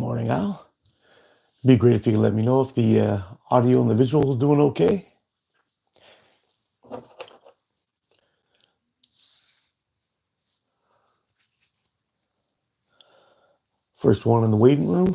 morning, Al. Be great if you could let me know if the audio and the visual is doing okay. First one in the waiting room.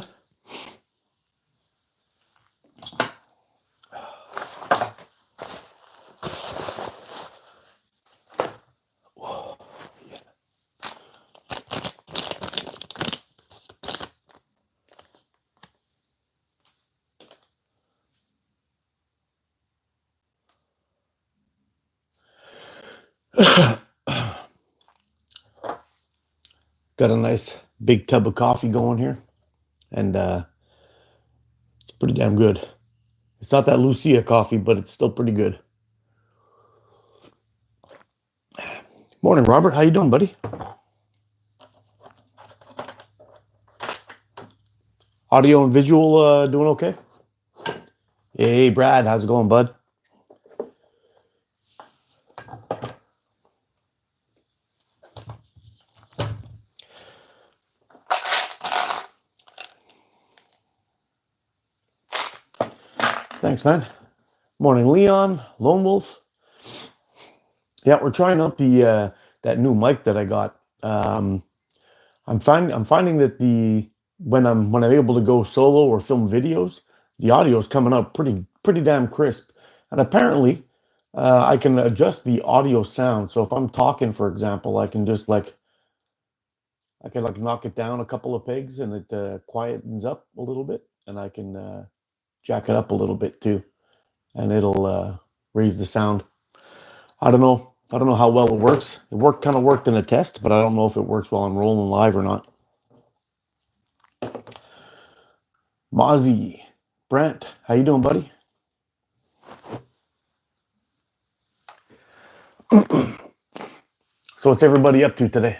Got a nice big tub of coffee going here, and it's pretty damn good. It's not that Lucia coffee, but it's still pretty good. Morning, Robert. How you doing, buddy? Audio and visual doing okay? Hey, Brad. How's it going, bud? Thanks, man. Morning, Leon. Lone Wolf. Yeah, we're trying out the that new mic that I got. I'm finding that the when I'm able to go solo or film videos, the audio is coming out pretty damn crisp. And apparently, I can adjust the audio sound. So if I'm talking, for example, I can like knock it down a couple of pegs and it quietens up a little bit, and I can jack it up a little bit too, and it'll raise the sound. I don't know. I don't know how well it works. It kind of worked in a test, but I don't know if it works while I'm rolling live or not. Mozzie, Brent, how you doing, buddy? So what's everybody up to today?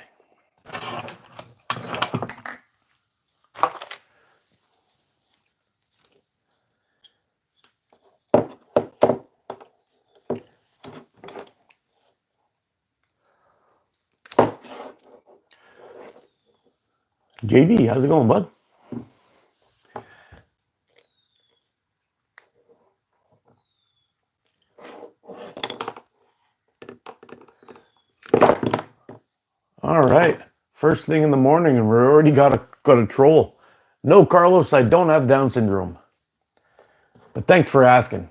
JD, how's it going, bud? All right. First thing in the morning, and we're already got a troll. No, Carlos, I don't have Down syndrome. But thanks for asking.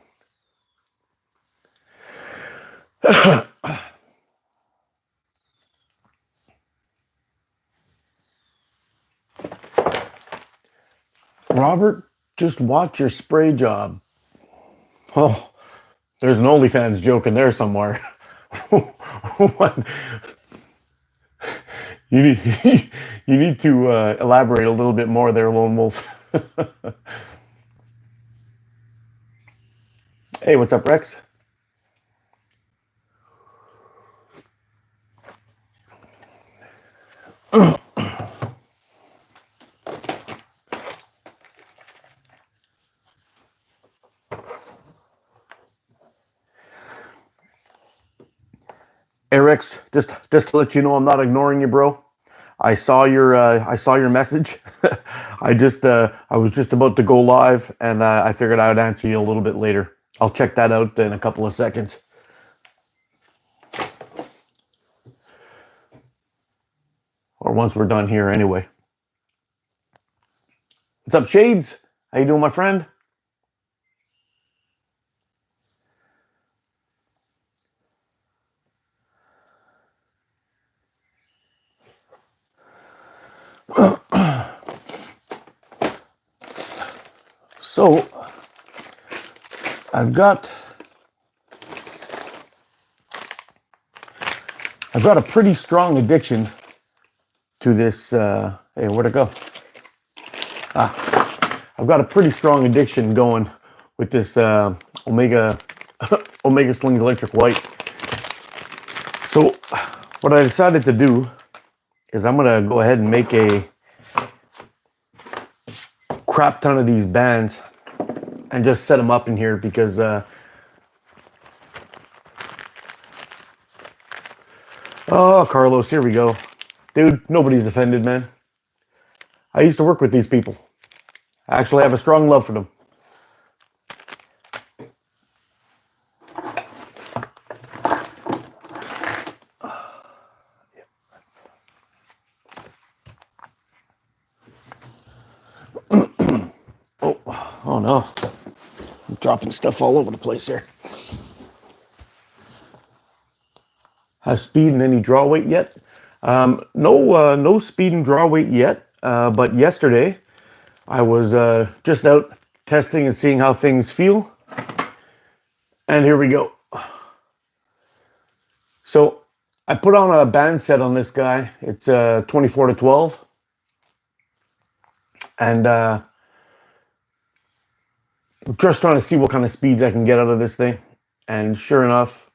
Robert, just watch your spray job. Oh, there's an OnlyFans joke in there somewhere. What? You need, you need to elaborate a little bit more there, Lone Wolf. Hey, what's up, Rex? Hey, Rex, just to let you know, I'm not ignoring you, bro. I saw your message. I was just about to go live, and I figured I would answer you a little bit later. I'll check that out in a couple of seconds. Or once we're done here anyway. What's up, Shades? How you doing, my friend? So, I've got a pretty strong addiction to this. Hey, where'd it go? I've got a pretty strong addiction going with this Omega Omega Slings Electric White. So, what I decided to do is I'm gonna go ahead and make a crap ton of these bands and just set them up in here because oh, Carlos, here we go. Dude, nobody's offended, man. I used to work with these people. I actually have a strong love for them. Oh no. I'm dropping stuff all over the place here. Has speed and any draw weight yet? No speed and draw weight yet. But yesterday I was just out testing and seeing how things feel. And here we go. So I put on a band set on this guy. It's 24 to 12. And I'm just trying to see what kind of speeds I can get out of this thing. And sure enough,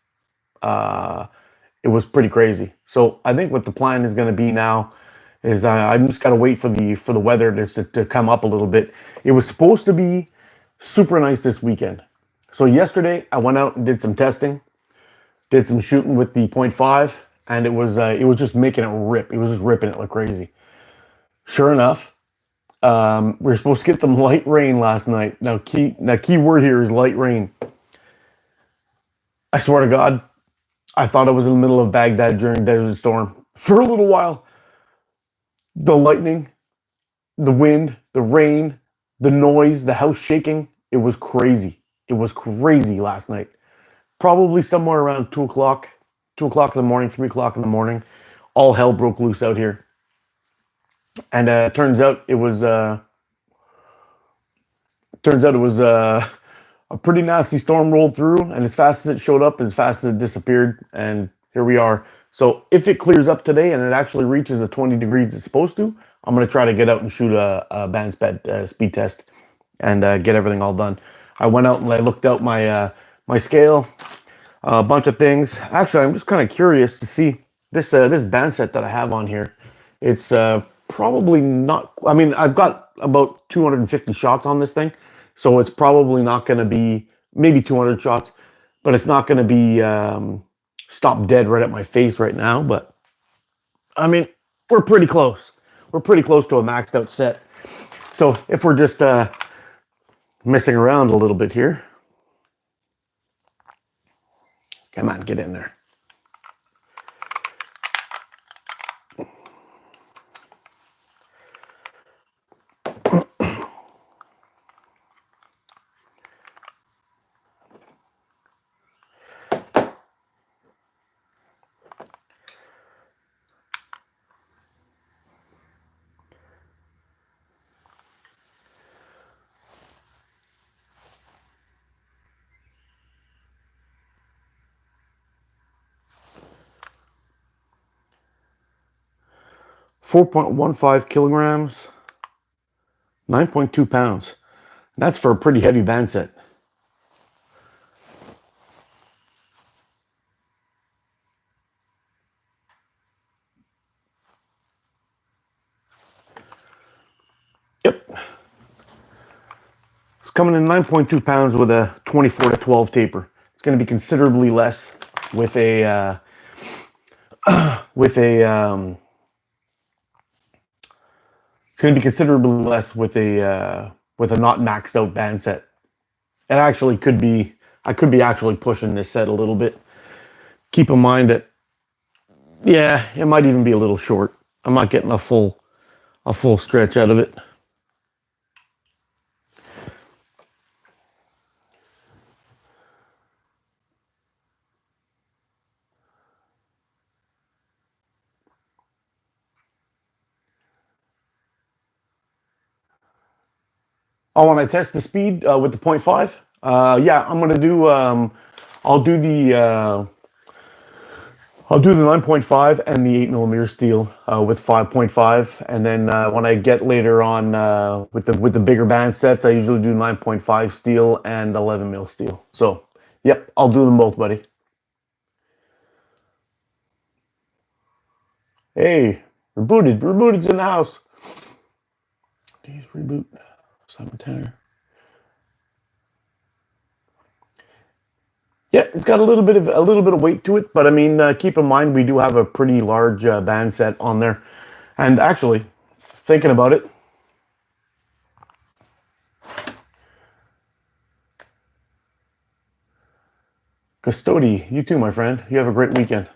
it was pretty crazy. So I think what the plan is going to be now is I'm just got to wait for the weather to come up a little bit. It was supposed to be super nice this weekend. So yesterday I went out and did some testing, did some shooting with the 0.5, and it was just making it rip. It was just ripping it like crazy. Sure enough, we were supposed to get some light rain last night. Now key word here is light rain. I swear to God, I thought I was in the middle of Baghdad during Desert Storm. For a little while, the lightning, the wind, the rain, the noise, the house shaking, it was crazy. It was crazy last night. Probably somewhere around 2 o'clock in the morning, 3 o'clock in the morning. All hell broke loose out here. And it turns out it was a pretty nasty storm rolled through, and as fast as it showed up, as fast as it disappeared, and here we are. So if it clears up today and it actually reaches the 20 degrees it's supposed to, I'm going to try to get out and shoot a band speed test and get everything all done. I went out and I looked out my my scale, a bunch of things. Actually, I'm just kind of curious to see this band set that I have on here. It's probably not, I mean, I've got about 250 shots on this thing, so it's probably not going to be, maybe 200 shots, but it's not going to be stop dead right at my face right now. But I mean, we're pretty close. We're pretty close to a maxed out set. So if we're just messing around a little bit here, come on, get in there. 4.15 kilograms, 9.2 pounds. That's for a pretty heavy band set. Yep. It's coming in 9.2 pounds with a 24 to 12 taper. It's going to be considerably less with a it's going to be considerably less with a not maxed out band set. It actually could be, I could be actually pushing this set a little bit. Keep in mind that, yeah, it might even be a little short. I'm not getting a full stretch out of it. Oh, when I test the speed with the 0.5, yeah, I'm gonna do. I'll do the 9.5 and the 8mm steel with 5.5, and then when I get later on with the bigger band sets, I usually do 9.5 steel and 11mm steel. So, yep, I'll do them both, buddy. Hey, rebooted's in the house. Please reboot. Simon Tanner. Yeah, it's got a little bit of weight to it, but I mean, keep in mind we do have a pretty large band set on there, and actually, thinking about it, Custody, you too, my friend. You have a great weekend.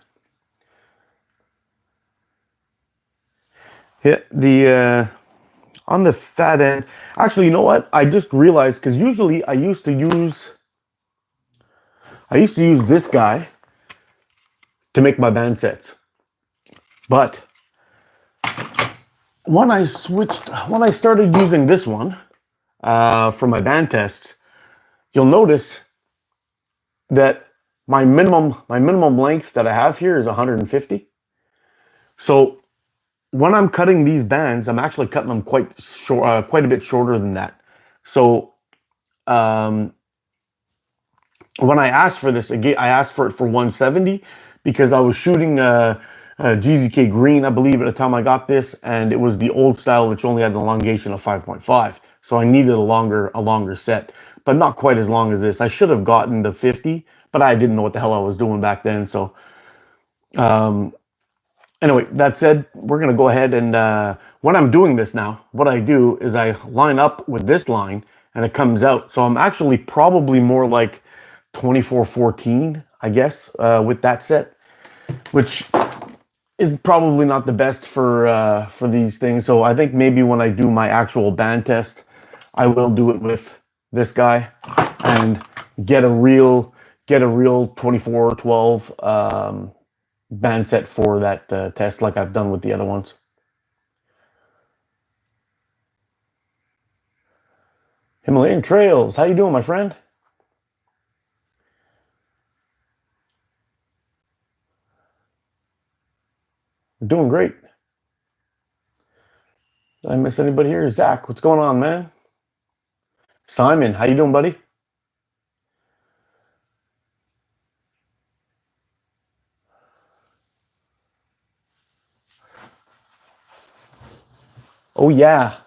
Yeah, the on the fat end. Actually, you know what? I just realized because usually I used to use this guy to make my band sets, but when I started using this one for my band tests, you'll notice that my minimum length that I have here is 150. So when I'm cutting these bands, I'm actually cutting them quite short, quite a bit shorter than that. So when I asked for this, again, I asked for it for 170 because I was shooting GZK Green, I believe, at the time I got this, and it was the old style which only had an elongation of 5.5. So I needed a longer set, but not quite as long as this. I should have gotten the 50, but I didn't know what the hell I was doing back then. So anyway, that said, we're going to go ahead and when I'm doing this now, what I do is I line up with this line and it comes out. So I'm actually probably more like 2414, I guess, with that set, which is probably not the best for these things. So I think maybe when I do my actual band test, I will do it with this guy and get a real 2412 band set for that test, like I've done with the other ones. Himalayan Trails, how you doing, my friend? We're doing great. Did I miss anybody here? Zach, what's going on, man? Simon, how you doing, buddy? Oh yeah.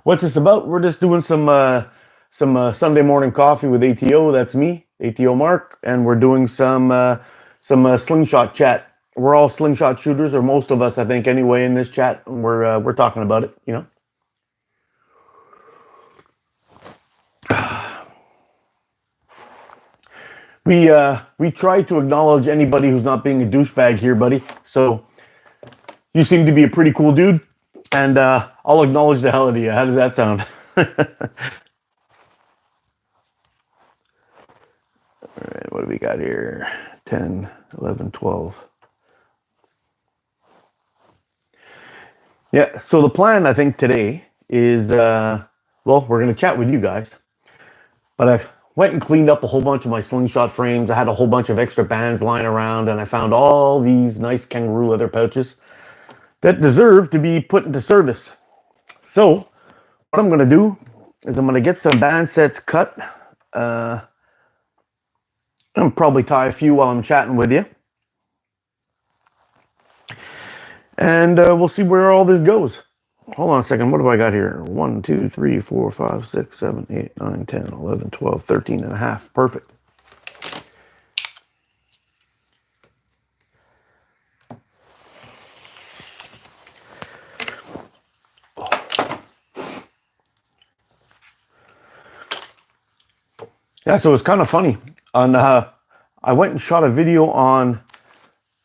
What's this about? We're just doing some Sunday morning coffee with ATO. That's me, ATO Mark, and we're doing some slingshot chat. We're all slingshot shooters, or most of us, I think, anyway, in this chat. And we're talking about it, you know. We try to acknowledge anybody who's not being a douchebag here, buddy. So you seem to be a pretty cool dude, and I'll acknowledge the hell out of you. How does that sound? All right, what do we got here? 10, 11, 12. Yeah, so the plan, I think, today is, well, we're going to chat with you guys. But I went and cleaned up a whole bunch of my slingshot frames. I had a whole bunch of extra bands lying around, and I found all these nice kangaroo leather pouches that deserve to be put into service. So what I'm going to do is I'm going to get some band sets cut. I'll probably tie a few while I'm chatting with you. And we'll see where all this goes. Hold on a second. What have I got here? 1, 2, 3, 4, 5, 6, 7, 8, 9, 10, 11, 12, 13 and a half. Perfect. Yeah, so it's kind of funny. I went and shot a video on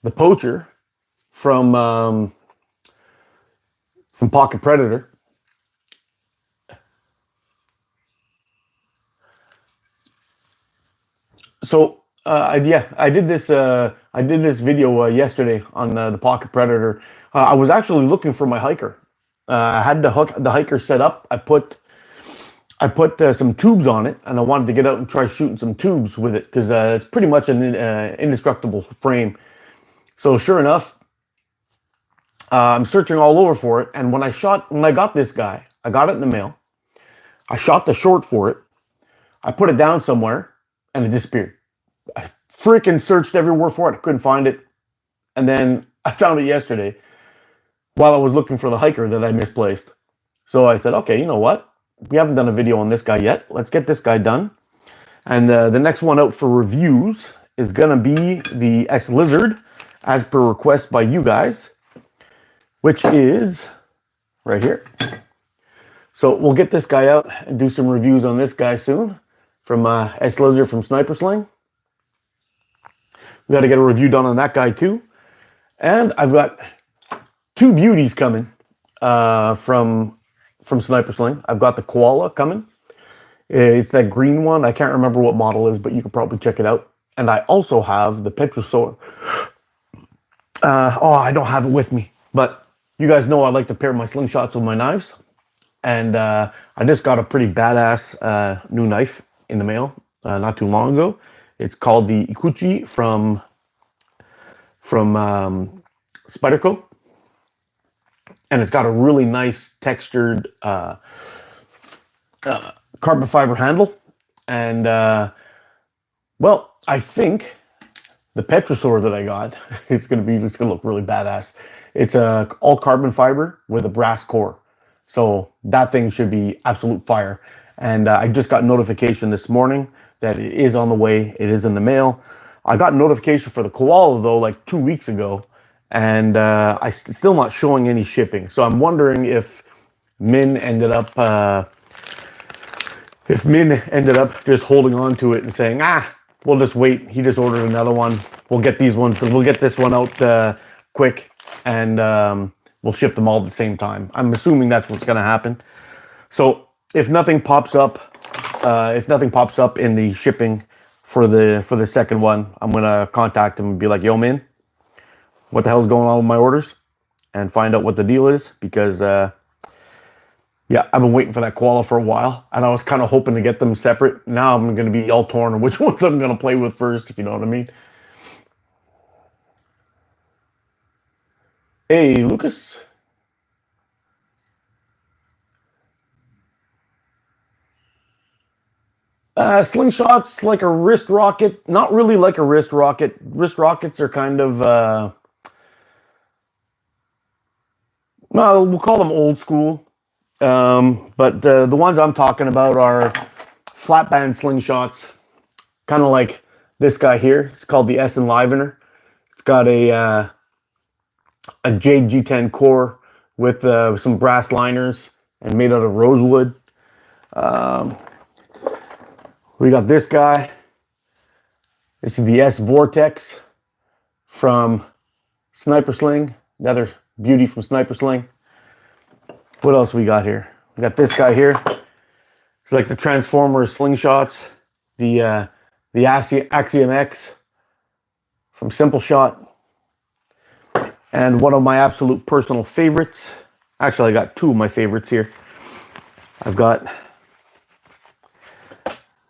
the Poacher from Pocket Predator. So I did this video yesterday on the Pocket Predator. I was actually looking for my hiker. I had the hiker set up. I put some tubes on it, and I wanted to get out and try shooting some tubes with it because it's pretty much an indestructible frame. So sure enough, I'm searching all over for it, and when I got this guy, I got it in the mail. I shot the short for it. I put it down somewhere, and it disappeared. I freaking searched everywhere for it. I couldn't find it, and then I found it yesterday while I was looking for the hiker that I misplaced. So I said, okay, you know what? We haven't done a video on this guy yet. Let's get this guy done. And the next one out for reviews is going to be the S Lizard, as per request by you guys, which is right here. So we'll get this guy out and do some reviews on this guy soon from S Lizard from Sniper Sling. We got to get a review done on that guy too. And I've got 2 beauties coming from Sniper Sling. I've got the Koala coming. It's that green one. I can't remember what model it is, but you could probably check it out. And I also have the Petrosaur. I don't have it with me, but you guys know I like to pair my slingshots with my knives. And I just got a pretty badass new knife in the mail not too long ago. It's called the Ikuchi from Spyderco. And it's got a really nice textured carbon fiber handle. And, well, I think the Petrosaur that I got, it's gonna look really badass. It's all carbon fiber with a brass core. So that thing should be absolute fire. And I just got notification this morning that it is on the way. It is in the mail. I got notification for the Koala though, like 2 weeks ago, and I still not showing any shipping. So I'm wondering if Min ended up just holding on to it and saying, we'll just wait. He just ordered another one. We'll get these ones. We'll get this one out quick, and we'll ship them all at the same time. I'm assuming that's what's going to happen. So if nothing pops up in the shipping for the second one, I'm gonna contact him and be like, "Yo, man, what the hell's going on with my orders?" and find out what the deal is, because yeah, I've been waiting for that Koala for a while, and I was kind of hoping to get them separate. Now I'm gonna be all torn on which ones I'm gonna play with first, if you know what I mean. Hey, Lucas. Slingshots like a wrist rocket. Not really like a wrist rocket. Wrist rockets are kind of, well, we'll call them old school. But the ones I'm talking about are flat band slingshots. Kind of like this guy here. It's called the S Enlivener. It's got a Jade G10 core with some brass liners and made out of rosewood. We got this guy. This is the S Vortex from Sniper Sling. Another beauty from Sniper Sling. What else we got here? We got this guy here. It's like the Transformers slingshots. The Axiom X from Simple Shot. And one of my absolute personal favorites. Actually, I got 2 of my favorites here. I've got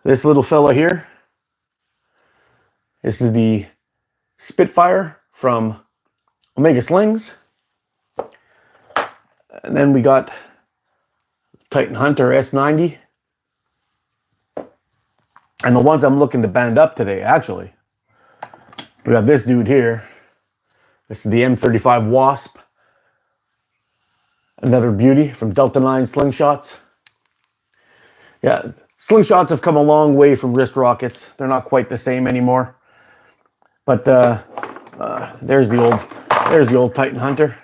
this little fella here. This is the Spitfire from Omega Slings. And then we got Titan Hunter S90. And the ones I'm looking to band up today, actually, we got this dude here. This is the M35 Wasp. Another beauty from Delta 9 Slingshots. Yeah, slingshots have come a long way from wrist rockets. They're not quite the same anymore. But there's the old Titan Hunter.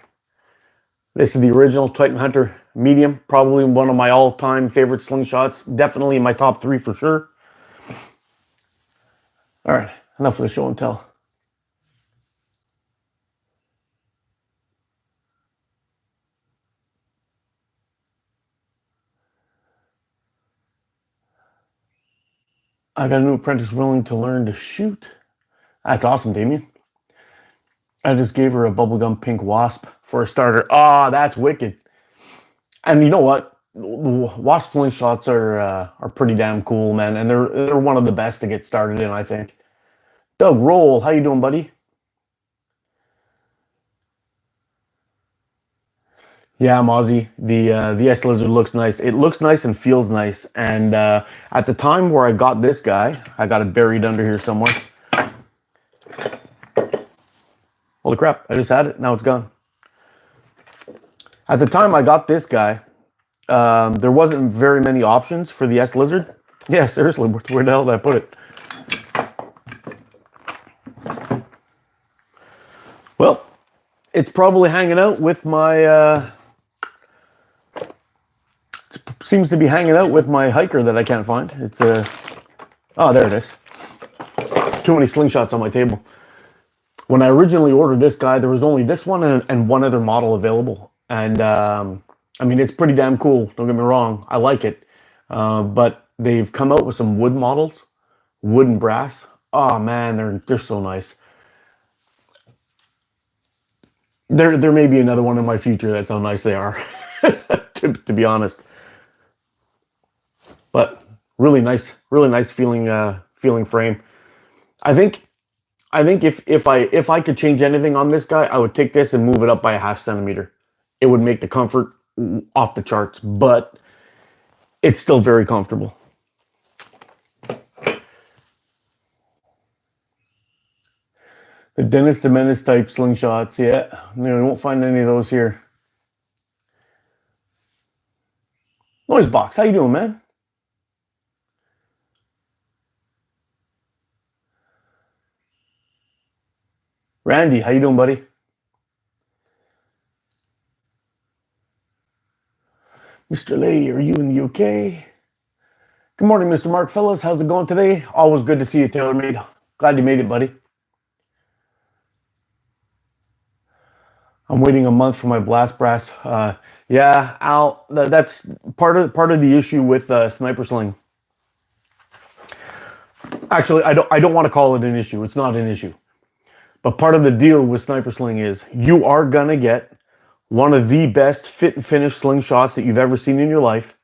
This is the original Titan Hunter medium. Probably one of my all-time favorite slingshots. Definitely in my top 3 for sure. All right, enough of the show and tell. I got a new apprentice willing to learn to shoot. That's awesome, Damien. I just gave her a bubblegum pink Wasp for a starter. Ah, that's wicked. And you know what? Wasp slingshots are pretty damn cool, man. And they're one of the best to get started in, I think. Doug Roll, how you doing, buddy? Yeah, Mozzie. The S Lizard looks nice. It looks nice and feels nice. And at the time where I got this guy, I got it buried under here somewhere. Holy crap, I just had it. Now it's gone. At the time I got this guy, there wasn't very many options for the S Lizard. Yeah, seriously, where the hell did I put it? Well, it's probably hanging out with my... seems to be hanging out with my hiker that I can't find. It's oh, there it is. Too many slingshots on my table. when I originally ordered this guy, there was only this one and one other model available. And I mean, it's pretty damn cool. Don't get me wrong. I like it. But they've come out with some wood models, wood and brass. Oh man, they're so nice. There may be another one in my future. That's how nice they are, to be honest. But really nice feeling frame. I think if I could change anything on this guy, I would take this and move it up by a half centimeter. It would make the comfort off the charts, but it's still very comfortable. The Dennis the Menace type slingshots, yeah. No, you won't find any of those here. Noise Box, how you doing, man? Randy, how you doing, buddy? Mr. Lay, are you in the UK? Good morning, Mr. Mark Fellows. How's it going today? Always good to see you, TaylorMade. Glad you made it, buddy. I'm waiting a month for my blast brass. Yeah, Al, that's part of the issue with Sniper Sling. Actually, I don't want to call it an issue. It's not an issue. But part of the deal with Sniper Sling is you are gonna get one of the best fit and finish slingshots that you've ever seen in your life.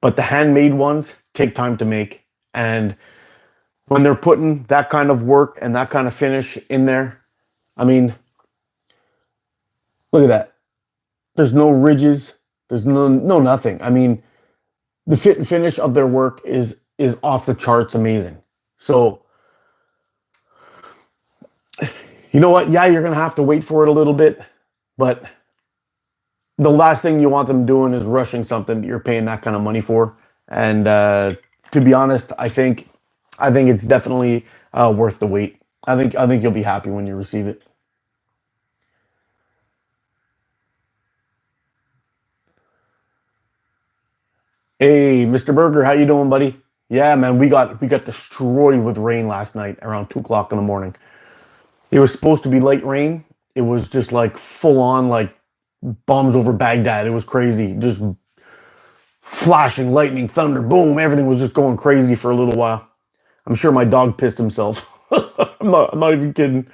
But the handmade ones take time to make. And when they're putting that kind of work and that kind of finish in there, I mean, look at that. There's no ridges. There's no nothing. I mean, the fit and finish of their work is off the charts amazing. So, you know what? Yeah, you're going to have to wait for it a little bit, but the last thing you want them doing is rushing something that you're paying that kind of money for. And to be honest, I think it's definitely worth the wait. I think you'll be happy when you receive it. Hey, Mr. Burger, how you doing, buddy? Yeah, man, we got destroyed with rain last night around 2 o'clock in the morning. It was supposed to be light rain. It was just like full on like bombs over Baghdad. It was crazy. Just flashing, lightning, thunder, boom. Everything was just going crazy for a little while. I'm sure my dog pissed himself. I'm not even kidding.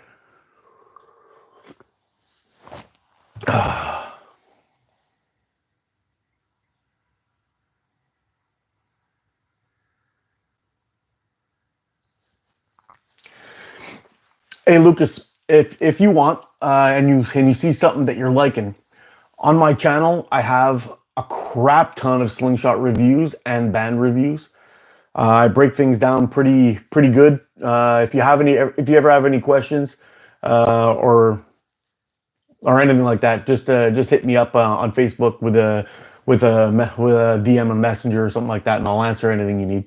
Hey, Lucas, if you want and you see something that you're liking on my channel, I have a crap ton of slingshot reviews and band reviews. I break things down pretty good. If you ever have any questions or anything like that, just hit me up on Facebook with a DM, a messenger or something like that, and I'll answer anything you need.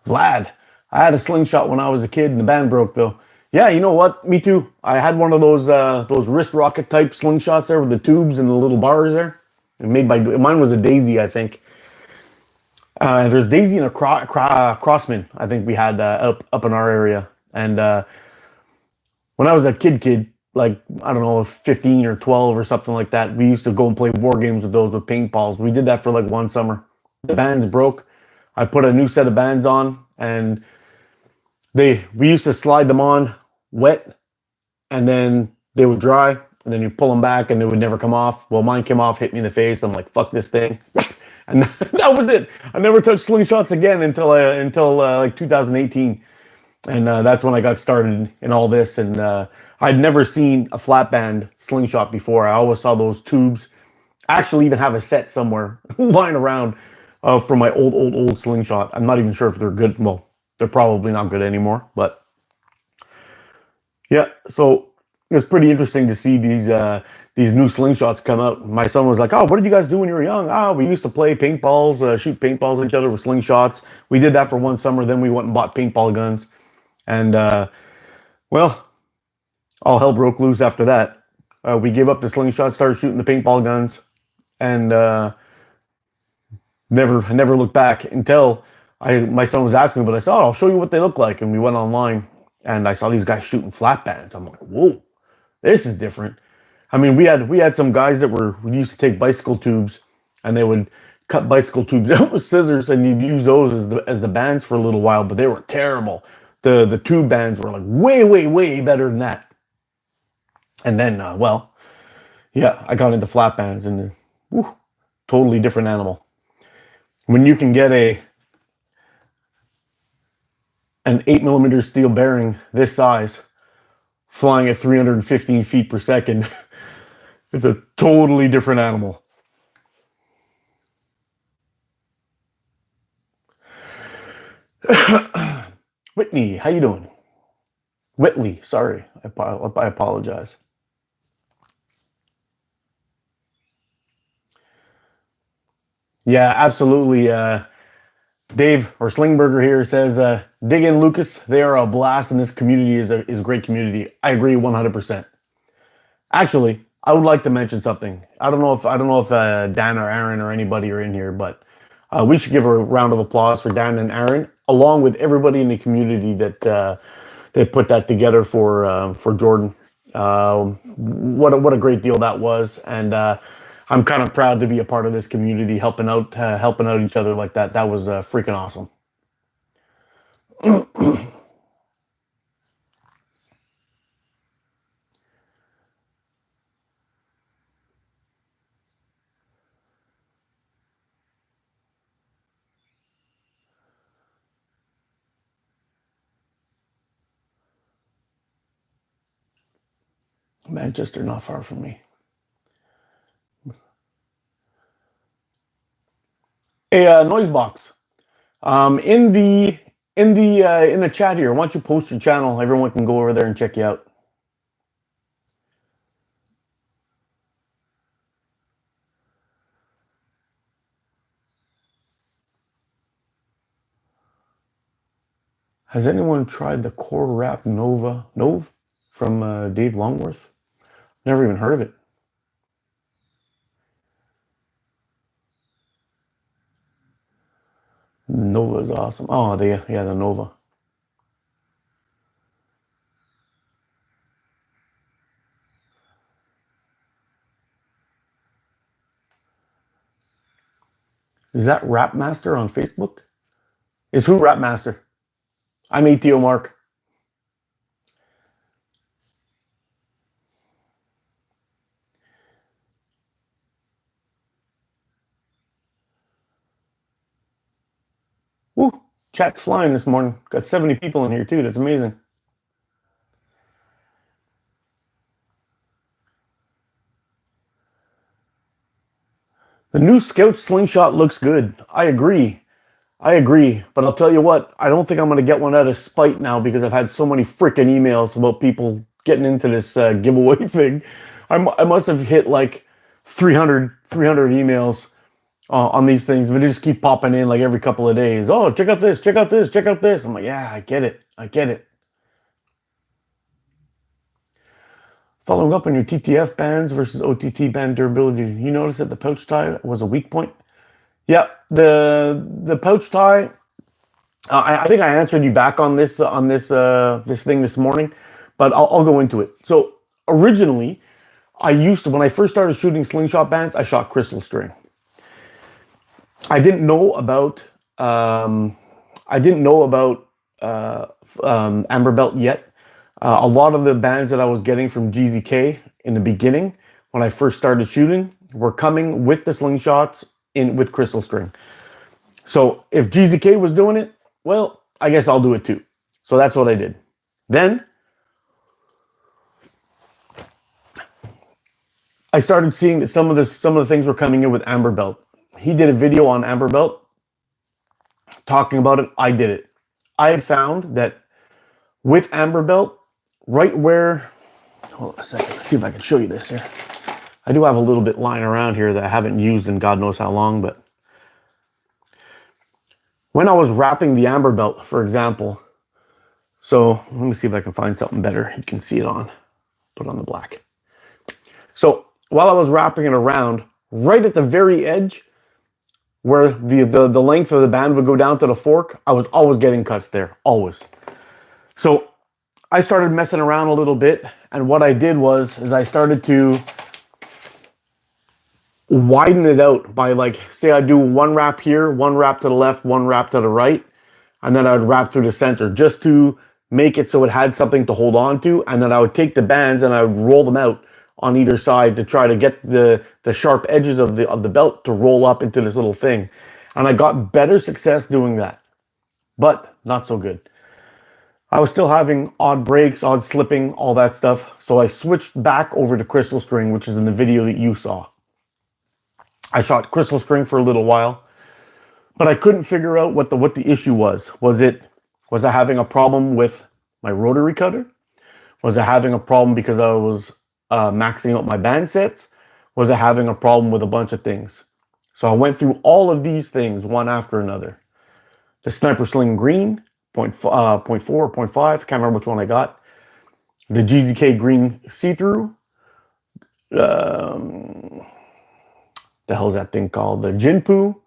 Vlad, I had a slingshot when I was a kid, and the band broke though. Yeah, you know what? Me too. I had one of those wrist rocket type slingshots there with the tubes and the little bars there. And made by mine was a Daisy, I think. There's Daisy and a Crossman. I think we had up in our area. And when I was a kid, like I don't know, 15 or 12 or something like that, we used to go and play war games with those with paintballs. We did that for like one summer. The bands broke. I put a new set of bands on, and we used to slide them on wet, and then they would dry, and then you pull them back, and they would never come off. Well, mine came off, hit me in the face. I'm like, fuck this thing, and that was it. I never touched slingshots again until like 2018, and that's when I got started in all this. And I'd never seen a flat band slingshot before. I always saw those tubes. I actually even have a set somewhere lying around from my old slingshot. I'm not even sure if they're good. Well, they're probably not good anymore, but yeah. So it was pretty interesting to see these new slingshots come out. My son was like, "Oh, what did you guys do when you were young?" "Oh, we used to play paintballs, shoot paintballs at each other with slingshots. We did that for one summer. Then we went and bought paintball guns, and well, all hell broke loose after that. We gave up the slingshot, started shooting the paintball guns, and I never looked back until my son was asking me, but I said, oh, I'll show you what they look like. And we went online and I saw these guys shooting flat bands. I'm like, whoa, this is different. I mean, we had some guys that we used to take bicycle tubes and they would cut bicycle tubes out with scissors and you'd use those as the bands for a little while, but they were terrible. The tube bands were like way better than that. And then, yeah, I got into flat bands and totally different animal. When you can get an 8mm steel bearing this size flying at 315 feet per second, it's a totally different animal. Whitney, how you doing? Whitley, sorry, I apologize. Yeah, absolutely. Dave or Slingberger here says, dig in, Lucas. They are a blast, and this community is a great community. I agree 100%. Actually, I would like to mention something. I don't know if Dan or Aaron or anybody are in here, but we should give a round of applause for Dan and Aaron, along with everybody in the community that they put that together for Jordan. What a great deal that was, and I'm kind of proud to be a part of this community, helping out each other like that. That was freaking awesome. Manchester, not far from me. Hey, noise box. In the chat here, why don't you post your channel? Everyone can go over there and check you out. Has anyone tried the Core Wrap Nove from Dave Longworth? Never even heard of it. Nova is awesome. Oh, the Nova. Is that Rap Master on Facebook? Is who Rap Master? I'm ATO Mark. Woo! Chat's flying this morning. Got 70 people in here too. That's amazing. The new Scout Slingshot looks good. I agree. But I'll tell you what, I don't think I'm going to get one out of spite now because I've had so many freaking emails about people getting into this giveaway thing. I must have hit like 300 emails on these things, but they just keep popping in like every couple of days. Oh, check out this, check out this, check out this. I'm like, yeah, I get it. Following up on your TTF bands versus OTT band durability, you notice that the pouch tie was a weak point? Yeah, the pouch tie. I think I answered you back on this thing this morning, but I'll go into it. So originally, when I first started shooting slingshot bands, I shot crystal string. I didn't know about amber belt yet. A lot of the bands that I was getting from GZK in the beginning, when I first started shooting, were coming with the slingshots with crystal string. So if GZK was doing it, well, I guess I'll do it too. So that's what I did. Then I started seeing that some of the things were coming in with amber belt. He did a video on amber belt talking about it. I did it. I had found that with amber belt, right where, hold on a second, let's see if I can show you this here. I do have a little bit lying around here that I haven't used in God knows how long, but when I was wrapping the amber belt, for example, so let me see if I can find something better. You can see it on, put on the black. So while I was wrapping it around, right at the very edge, where the length of the band would go down to the fork, I was always getting cuts there, always. So I started messing around a little bit, and what I did was I started to widen it out by, like, say I do one wrap here, one wrap to the left, one wrap to the right, and then I would wrap through the center just to make it so it had something to hold on to, and then I would take the bands and I would roll them out on either side to try to get the sharp edges of the belt to roll up into this little thing. And I got better success doing that, but not so good. I was still having odd breaks, odd slipping, all that stuff. So I switched back over to crystal string, which is in the video that you saw. I shot crystal string for a little while, but I couldn't figure out what the issue was. Was I having a problem with my rotary cutter? Was I having a problem because I was maxing out my band sets? Was I having a problem with a bunch of things? So I went through all of these things one after another. The Sniper Sling Green, 0.4 or 0.5, can't remember which one I got. The GZK Green See-Through. The hell is that thing called? The Jinpu.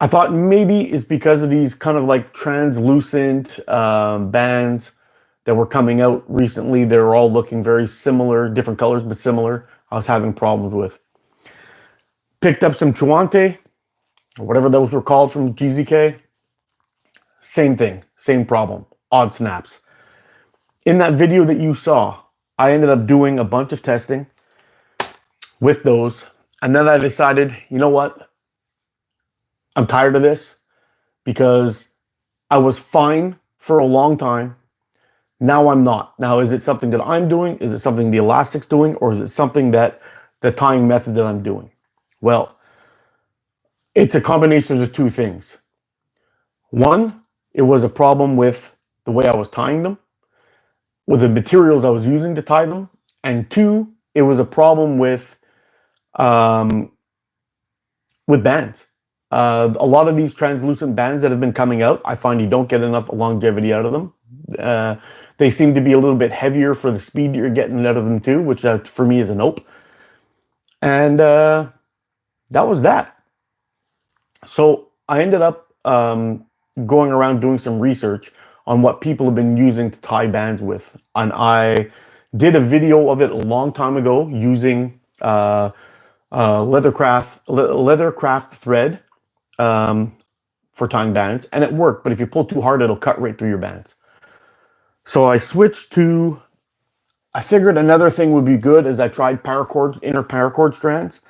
I thought maybe it's because of these kind of like translucent bands that were coming out recently. They were all looking very similar, different colors, but similar. I was having problems with. Picked up some Chuante, or whatever those were called from GZK. Same thing, same problem, odd snaps. In that video that you saw, I ended up doing a bunch of testing with those. And then I decided, you know what? I'm tired of this, because I was fine for a long time. Now I'm not. Now, is it something that I'm doing? Is it something the elastic's doing? Or is it something that the tying method that I'm doing? Well, it's a combination of the two things. One, it was a problem with the way I was tying them, with the materials I was using to tie them. And two, it was a problem with bands. A lot of these translucent bands that have been coming out, I find you don't get enough longevity out of them. They seem to be a little bit heavier for the speed you're getting out of them too, which for me is a nope. And that was that. So I ended up going around doing some research on what people have been using to tie bands with. And I did a video of it a long time ago using Leathercraft thread for tying bands, and it worked. But if you pull too hard, it'll cut right through your bands. So I switched to, I figured another thing would be good as I tried paracord, inner paracord strands.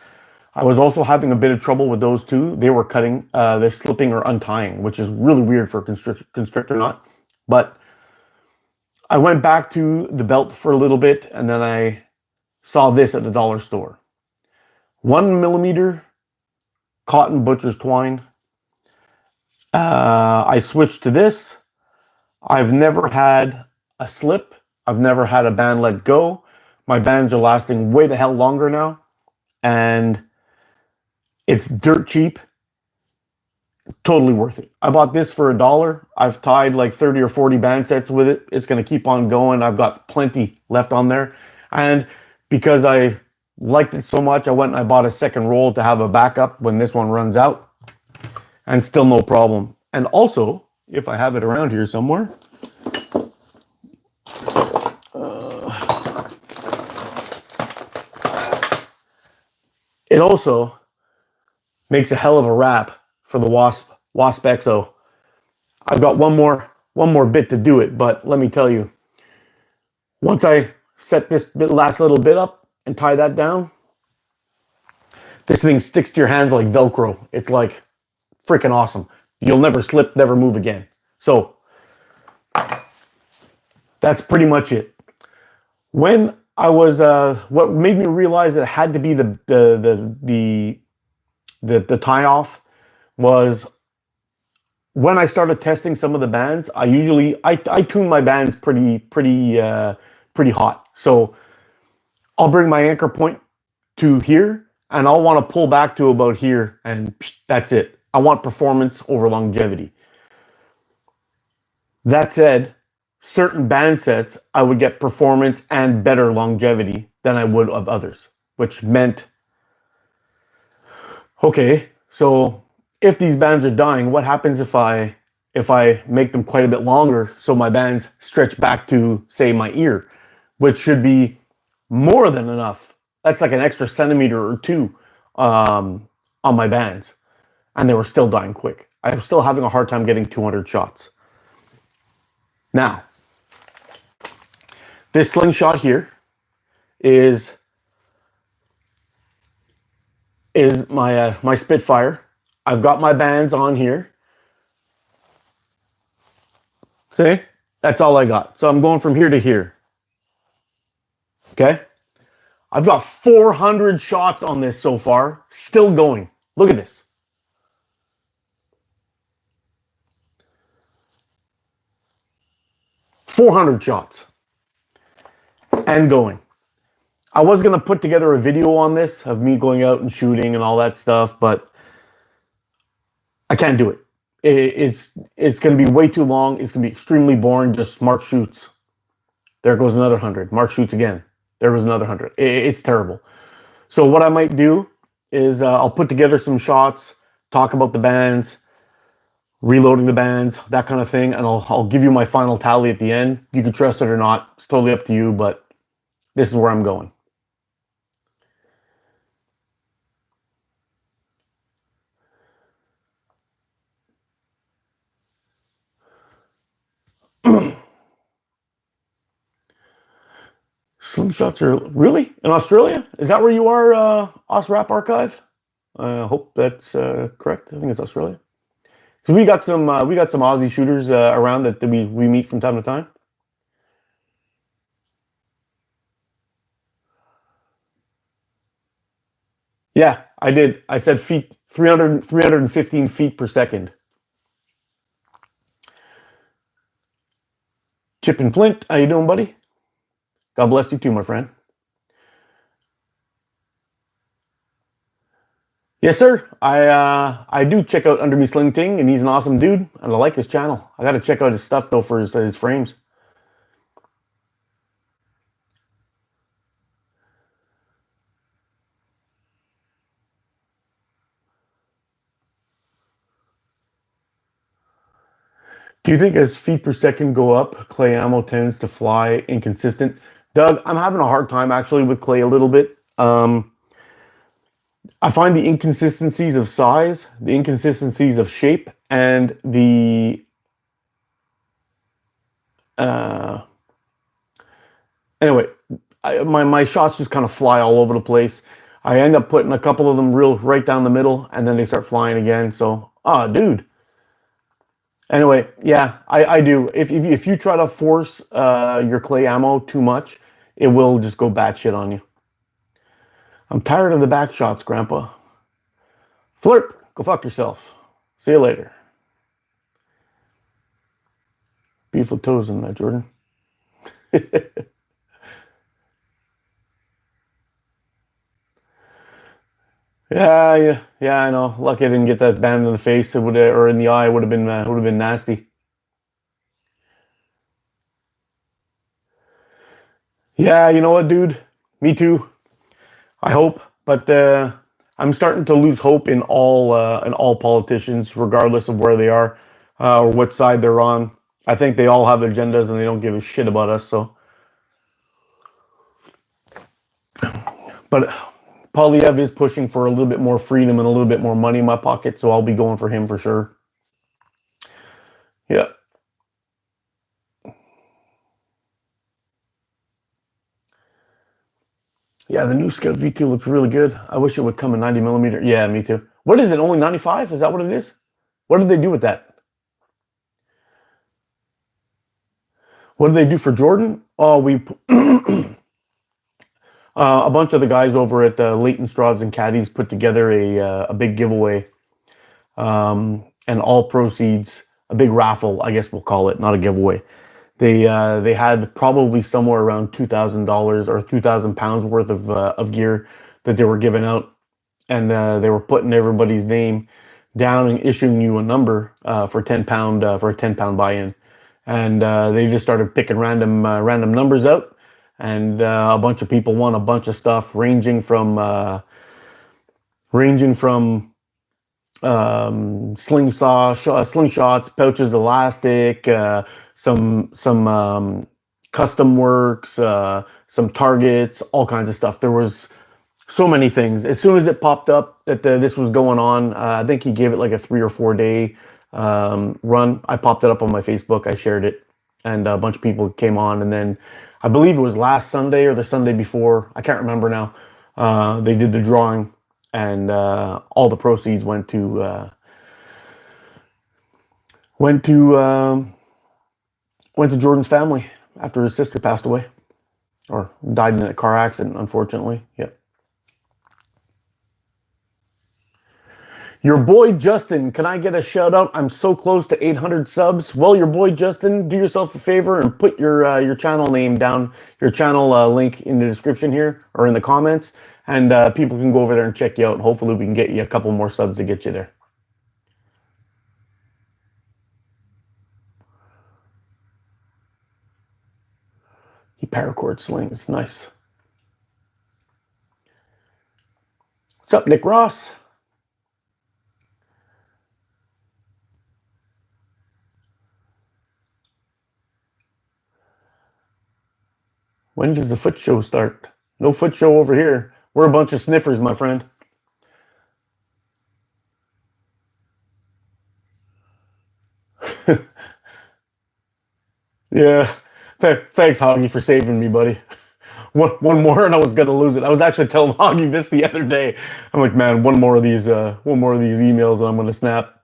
I was also having a bit of trouble with those too. They were cutting, they're slipping or untying, which is really weird for a constrictor knot. But I went back to the belt for a little bit, and then I saw this at the dollar store. 1 millimeter cotton butcher's twine. I switched to this. I've never had a slip. I've never had a band let go. My bands are lasting way the hell longer now. And it's dirt cheap. Totally worth it. I bought this for $1. I've tied like 30 or 40 band sets with it. It's going to keep on going. I've got plenty left on there. And because I liked it so much, I went and I bought a second roll to have a backup when this one runs out. And still no problem. And also, if I have it around here somewhere, it also makes a hell of a wrap for the Wasp XO. I've got one more bit to do it, but let me tell you, once I set this last little bit up and tie that down, this thing sticks to your hand like Velcro. It's like freaking awesome. You'll never slip, never move again. So that's pretty much it. When I was, what made me realize that it had to be the tie off was when I started testing some of the bands. I tune my bands pretty hot. So I'll bring my anchor point to here, and I'll want to pull back to about here, and that's it. I want performance over longevity. That said, certain band sets, I would get performance and better longevity than I would of others, which meant Okay, so if these bands are dying, what happens if I make them quite a bit longer so my bands stretch back to, say, my ear, which should be more than enough. That's like an extra centimeter or two on my bands, and they were still dying quick. I was still having a hard time getting 200 shots. Now, this slingshot here is my my Spitfire. I've got my bands on here. See? That's all I got. So I'm going from here to here. Okay? I've got 400 shots on this so far, still going. Look at this. $400 shots and going. I was going to put together a video on this of me going out and shooting and all that stuff, but I can't do it. It's going to be way too long. It's going to be extremely boring. Just Mark shoots. There goes another 100. Mark shoots again. There was another 100. It's terrible. So what I might do is I'll put together some shots, talk about the bands, reloading the bands, that kind of thing, and I'll give you my final tally at the end. You can trust it or not. It's totally up to you, but this is where I'm going. Slingshots are really in Australia? Is that where you are, OSRAP Archive? I hope that's correct. I think it's Australia. Because we got some Aussie shooters around that we meet from time to time. Yeah, I did. I said feet, 315 feet per second. Chip and Flint, how you doing, buddy? God bless you too, my friend. Yes, sir. I do check out Under Me Sling Ting, and he's an awesome dude, and I like his channel. I got to check out his stuff though for his frames. Do you think as feet per second go up, clay ammo tends to fly inconsistent? Doug, I'm having a hard time actually with clay a little bit. I find the inconsistencies of size, the inconsistencies of shape, and the anyway, my shots just kind of fly all over the place. I end up putting a couple of them right down the middle, and then they start flying again. So, dude. Anyway, yeah, I do. If you try to force your clay ammo too much, it will just go batshit on you. I'm tired of the back shots, Grandpa. Flirp, go fuck yourself. See you later. Beautiful toes in that, Jordan. Yeah, I know. Lucky I didn't get that band in the face. It would, or in the eye. Would have been nasty. Yeah, you know what, dude? Me too. I hope, but I'm starting to lose hope in all politicians, regardless of where they are or what side they're on. I think they all have agendas and they don't give a shit about us. So, but Polyev is pushing for a little bit more freedom and a little bit more money in my pocket, so I'll be going for him for sure. Yeah. Yeah, the new Scout V2 looks really good. I wish it would come in 90 millimeter. Yeah, me too. What is it? Only 95? Is that what it is? What did they do with that? What did they do for Jordan? Oh, we a bunch of the guys over at Leighton Straws and Caddies put together a big giveaway, and all proceeds, a big raffle, I guess we'll call it, not a giveaway. They had probably somewhere around $2,000 or 2,000 pounds worth of gear that they were giving out, and they were putting everybody's name down and issuing you a number for £10 for a £10 buy-in, and they just started picking random numbers out, and a bunch of people won a bunch of stuff ranging from ranging from slingshots, pouches, elastic, some custom works, some targets, all kinds of stuff. There was so many things. As soon as it popped up that this was going on, I think he gave it like a 3 or 4 day run. I popped it up on my Facebook. I shared it, and a bunch of people came on. And then I believe it was last Sunday or the Sunday before. I can't remember now. They did the drawing, and all the proceeds went to Jordan's family after his sister passed away or died in a car accident, unfortunately. Yep. Your boy Justin, can I get a shout out? I'm so close to 800 subs. Well, your boy Justin, do yourself a favor and put your channel name down, your channel link in the description here or in the comments, and people can go over there and check you out. Hopefully, we can get you a couple more subs to get you there. He paracord slings, nice. What's up, Nick Ross? When does the foot show start? No foot show over here. We're a bunch of sniffers, my friend. Yeah. Thanks, Hoggy, for saving me, buddy. One more, and I was gonna lose it. I was actually telling Hoggy this the other day. I'm like, man, one more of these emails, and I'm gonna snap.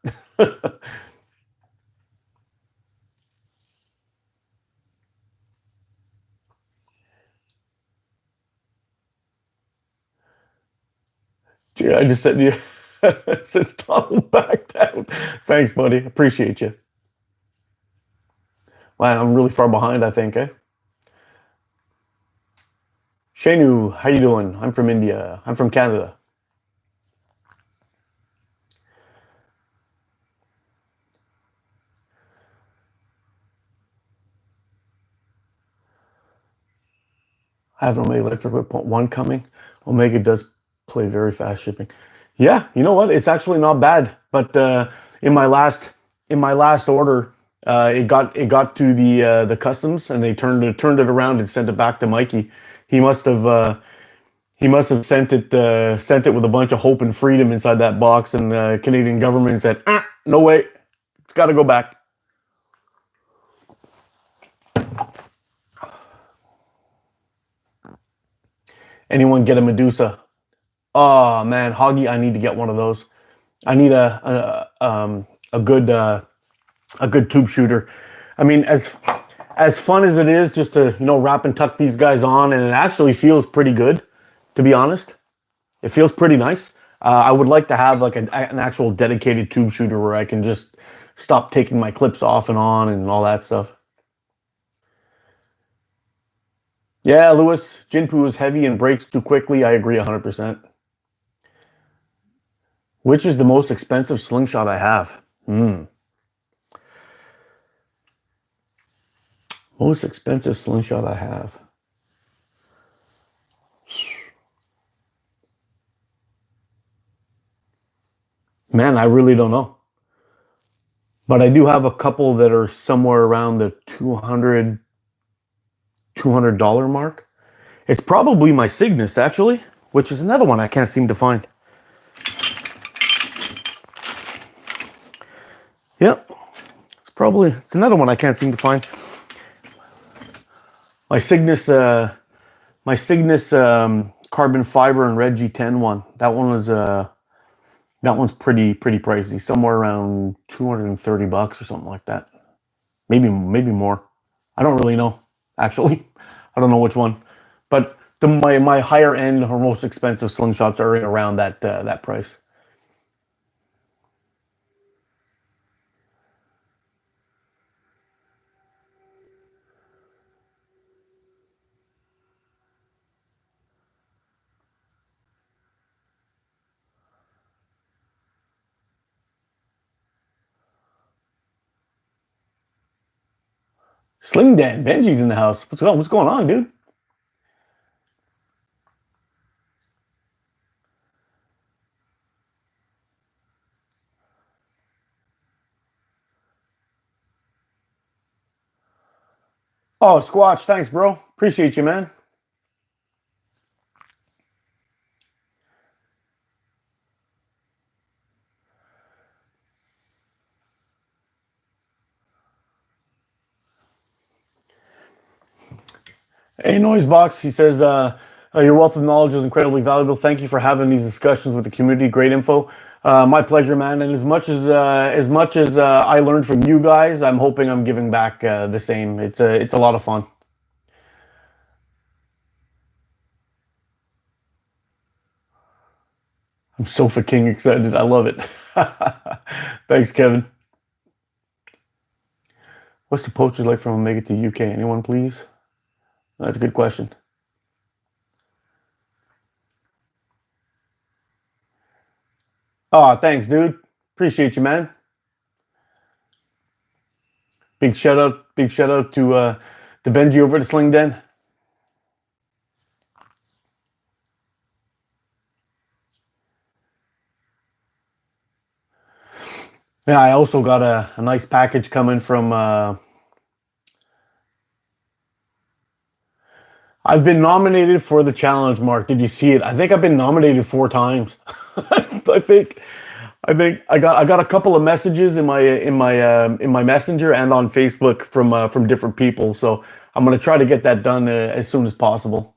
Gee, I just said, yeah. It says Donald backed out. Thanks, buddy. Appreciate you. Wow, I'm really far behind, I think, eh? Shanu, how you doing? I'm from India. I'm from Canada. I have an Omega Electric Whip 1 coming. Omega does play very fast shipping. Yeah, you know what? It's actually not bad. But in my last order, it got to the customs, and they turned it around and sent it back to Mikey. He must have sent it with a bunch of hope and freedom inside that box, and the Canadian government said, no way, it's got to go back. Anyone get a Medusa? Oh man, Hoggy, I need to get one of those. I need a good tube shooter. I mean, as fun as it is just to wrap and tuck these guys on, and it actually feels pretty good, to be honest. It feels pretty nice. I would like to have like an actual dedicated tube shooter where I can just stop taking my clips off and on and all that stuff. Yeah, Lewis, Jinpu is heavy and breaks too quickly. I agree 100%. Which is the most expensive slingshot I have? Most expensive slingshot I have. Man, I really don't know. But I do have a couple that are somewhere around the $200 mark. It's probably my Cygnus, actually, which is another one I can't seem to find. Yep. It's another one I can't seem to find. My Cygnus carbon fiber and Red G10 one. That one's pretty pricey. Somewhere around $230 or something like that. Maybe more. I don't really know, actually. I don't know which one. But my higher end or most expensive slingshots are around that price. Sling Dan, Benji's in the house. What's going on, dude? Oh, Squatch, thanks, bro. Appreciate you, man. Hey, Noisebox, he says, your wealth of knowledge is incredibly valuable. Thank you for having these discussions with the community. Great info. My pleasure, man. And as much as I learned from you guys, I'm hoping I'm giving back the same. It's a lot of fun. I'm Sofa King excited. I love it. Thanks, Kevin. What's the poachers like from Omega to UK? Anyone, please? That's a good question. Oh, thanks, dude. Appreciate you, man. Big shout out to Benji over at Sling Den. Yeah, I also got a nice package coming from. I've been nominated for the challenge, Mark. Did you see it? I think I've been nominated 4 times. I think I got a couple of messages in my messenger and on Facebook from different people. So I'm gonna try to get that done as soon as possible.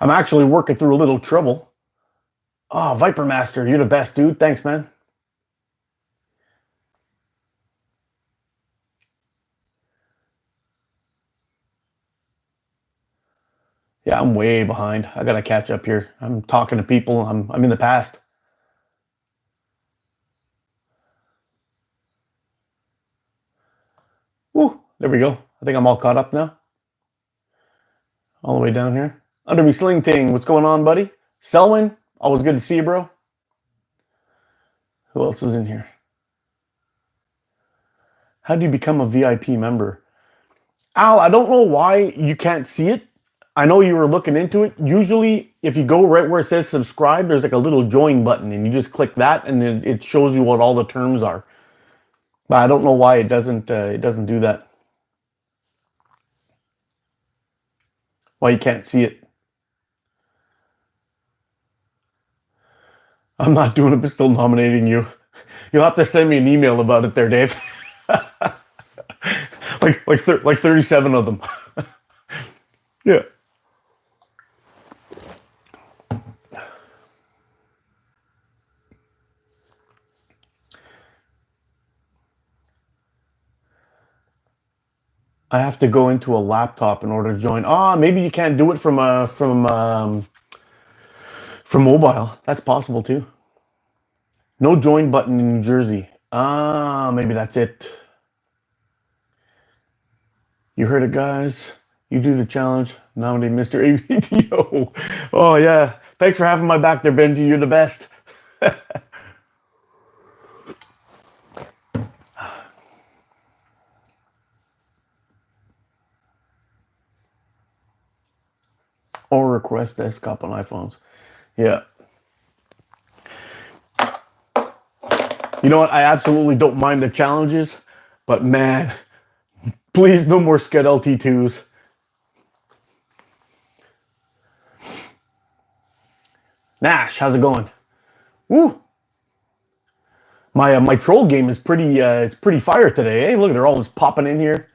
I'm actually working through a little trouble. Oh, Viper Master, you're the best, dude. Thanks, man. Yeah, I'm way behind. I gotta catch up here. I'm talking to people. I'm in the past. Woo, there we go. I think I'm all caught up now. All the way down here. Under me Sling Ting, what's going on, buddy? Selwyn, always good to see you, bro. Who else is in here? How do you become a VIP member? Al, I don't know why you can't see it. I know you were looking into it. Usually, if you go right where it says subscribe, there's like a little join button, and you just click that, and it shows you what all the terms are. But I don't know why it doesn't do that. Why you can't see it? I'm not doing it, but still nominating you. You'll have to send me an email about it, there, Dave. like 37 of them. Yeah. I have to go into a laptop in order to join. Ah, maybe you can't do it from mobile. That's possible too. No join button in New Jersey. Ah, maybe that's it. You heard it, guys. You do the challenge. Nominate Mr. ABTO. Oh yeah. Thanks for having my back there, Benji. You're the best. Or request desktop on iPhones. Yeah. You know what? I absolutely don't mind the challenges, but man, please no more Scud LT2s. Nash, how's it going? Woo! My troll game is it's pretty fire today. Hey, look, they're all just popping in here.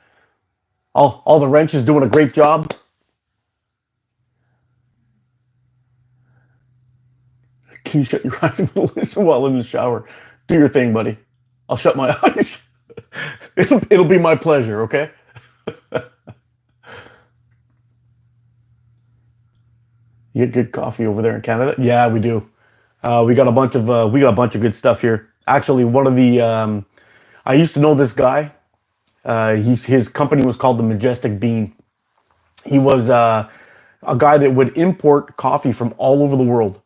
All the wrenches doing a great job. Can you shut your eyes and listen while in the shower? Do your thing, buddy. I'll shut my eyes. It'll be my pleasure, okay? You get good coffee over there in Canada? Yeah, we do. We got a bunch of good stuff here. Actually, one of the I used to know this guy. His company was called the Majestic Bean. He was a guy that would import coffee from all over the world,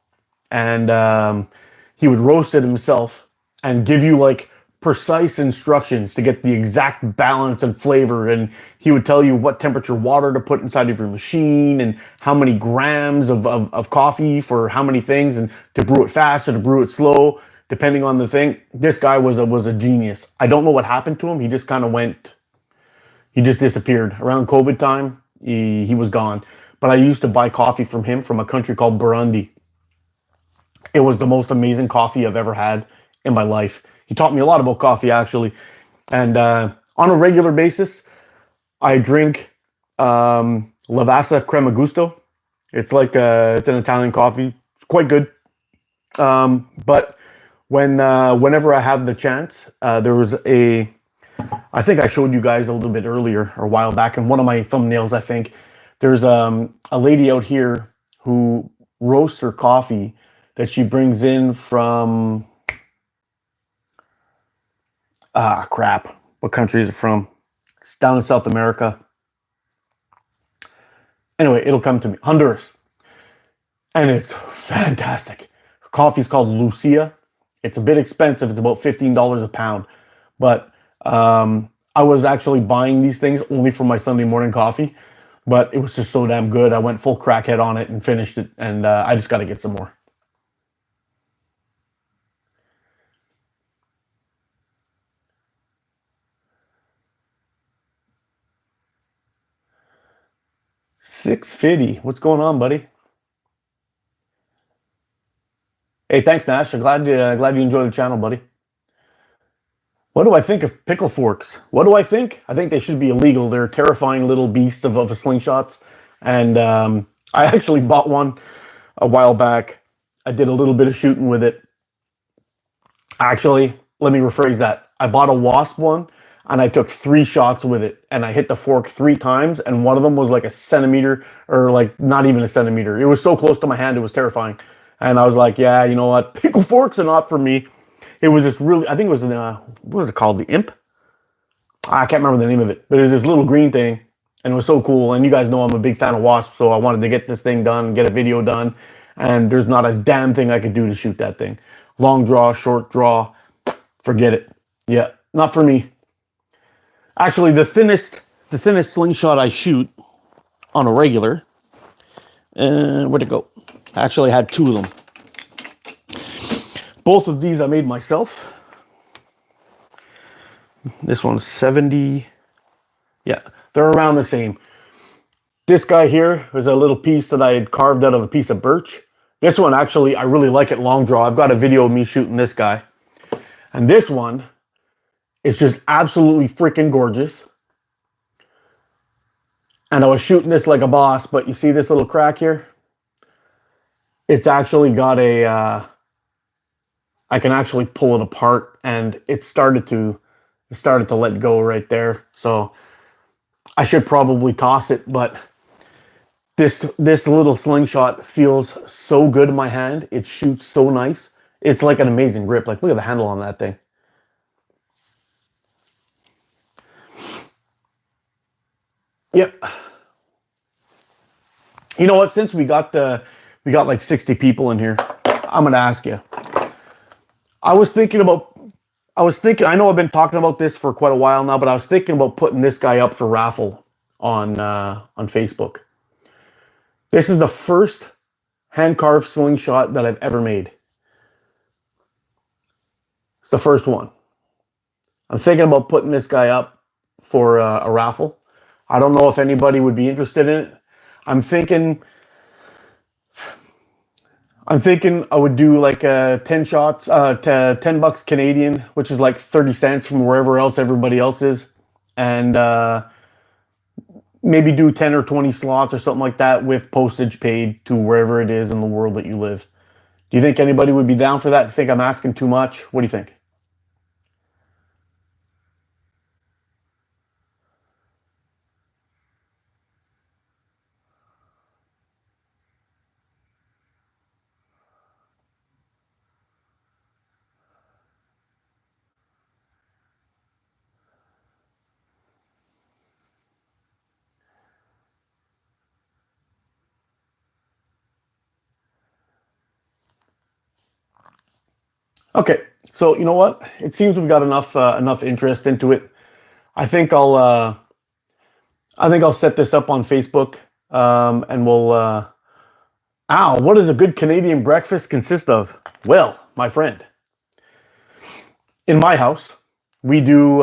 and he would roast it himself and give you like precise instructions to get the exact balance and flavor. And he would tell you what temperature water to put inside of your machine and how many grams of coffee for how many things, and to brew it fast or to brew it slow, depending on the thing. This guy was a genius. I don't know what happened to him. He just kind of went, He just disappeared around COVID time. He was gone. But I used to buy coffee from him from a country called Burundi. It was the most amazing coffee I've ever had in my life. He taught me a lot about coffee, actually. And on a regular basis, I drink Lavazza Crema Gusto. It's like it's an Italian coffee. It's quite good. But whenever I have the chance, there was I think I showed you guys a little bit earlier or a while back in one of my thumbnails, I think. There's a lady out here who roasts her coffee that she brings in from, crap. What country is it from? It's down in South America. Anyway, it'll come to me. Honduras. And it's fantastic. Her coffee is called Lucia. It's a bit expensive. It's about $15 a pound. But I was actually buying these things only for my Sunday morning coffee. But it was just so damn good. I went full crackhead on it and finished it. And I just got to get some more. $6.50. What's going on, buddy? Hey, thanks, Nash. I'm glad you enjoyed the channel, buddy. What do I think of pickle forks? What do I think? I think they should be illegal. They're a terrifying little beast of a slingshots. And I actually bought one a while back. I did a little bit of shooting with it. Actually, let me rephrase that. I bought a Wasp one, and I took 3 shots with it, and I hit the fork 3 times, and one of them was like a centimeter, or like not even a centimeter. It was so close to my hand, it was terrifying. And I was like, yeah, you know what? Pickle forks are not for me. It was this really, I think it was what was it called? The Imp? I can't remember the name of it, but it was this little green thing, and it was so cool. And you guys know I'm a big fan of Wasp, so I wanted to get this thing done, get a video done, and there's not a damn thing I could do to shoot that thing. Long draw, short draw, forget it. Yeah, not for me. Actually, the thinnest slingshot I shoot on a regular, where'd it go? I actually had 2 of them. Both of these I made myself. This one's 70. Yeah, they're around the same. This guy here was a little piece that I had carved out of a piece of birch. This one, actually, I really like it long draw. I've got a video of me shooting this guy. And this one is just absolutely freaking gorgeous. And I was shooting this like a boss, but you see this little crack here? It's actually got a, I can actually pull it apart, and it started to let go right there. So I should probably toss it, but this little slingshot feels so good in my hand. It shoots so nice. It's like an amazing grip. Like, look at the handle on that thing. Yep. You know what? Since we got like 60 people in here, I'm gonna ask you. I know I've been talking about this for quite a while now, but I was thinking about putting this guy up for raffle on Facebook. This is the first hand-carved slingshot that I've ever made. It's the first one. I'm thinking about putting this guy up for a raffle. I don't know if anybody would be interested in it. I'm thinking I would do like 10 shots, $10 Canadian, which is like 30 cents from wherever else everybody else is. And maybe do 10 or 20 slots or something like that with postage paid to wherever it is in the world that you live. Do you think anybody would be down for that? You think I'm asking too much? What do you think? Okay, so you know what? It seems we got enough interest into it. I think I'll set this up on Facebook, and we'll. Ow! What does a good Canadian breakfast consist of? Well, my friend, in my house, we do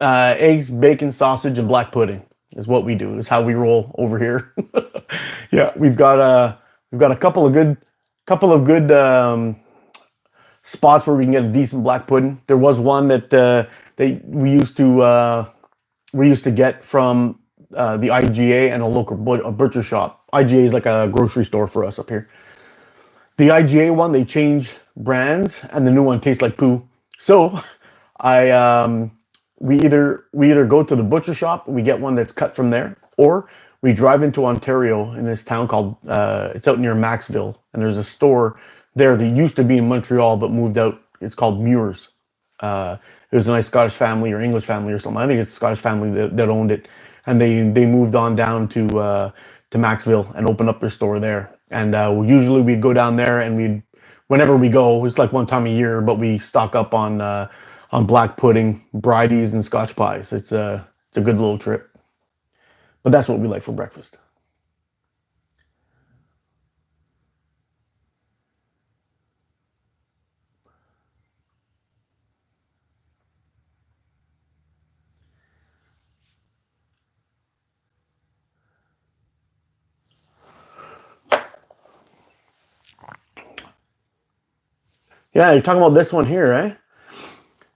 eggs, bacon, sausage, and black pudding is what we do. Is how we roll over here. Yeah, we've got a couple of good spots where we can get a decent black pudding. There was one that they we used to get from the IGA and a local butcher shop. IGA is like a grocery store for us up here. The IGA one, they change brands, and the new one tastes like poo. So I we either go to the butcher shop, we get one that's cut from there, or we drive into Ontario in this town called it's out near Maxville, and there's a store there that used to be in Montreal but moved out. It's called Muir's. It was a nice Scottish family or English family or something. I think it's a Scottish family that owned it, and they moved on down to Maxville and opened up their store there. And usually we'd go down there, and whenever we go, it's like one time a year, but we stock up on black pudding, bridies, and Scotch pies. It's a good little trip. But that's what we like for breakfast. Yeah, you're talking about this one here, eh?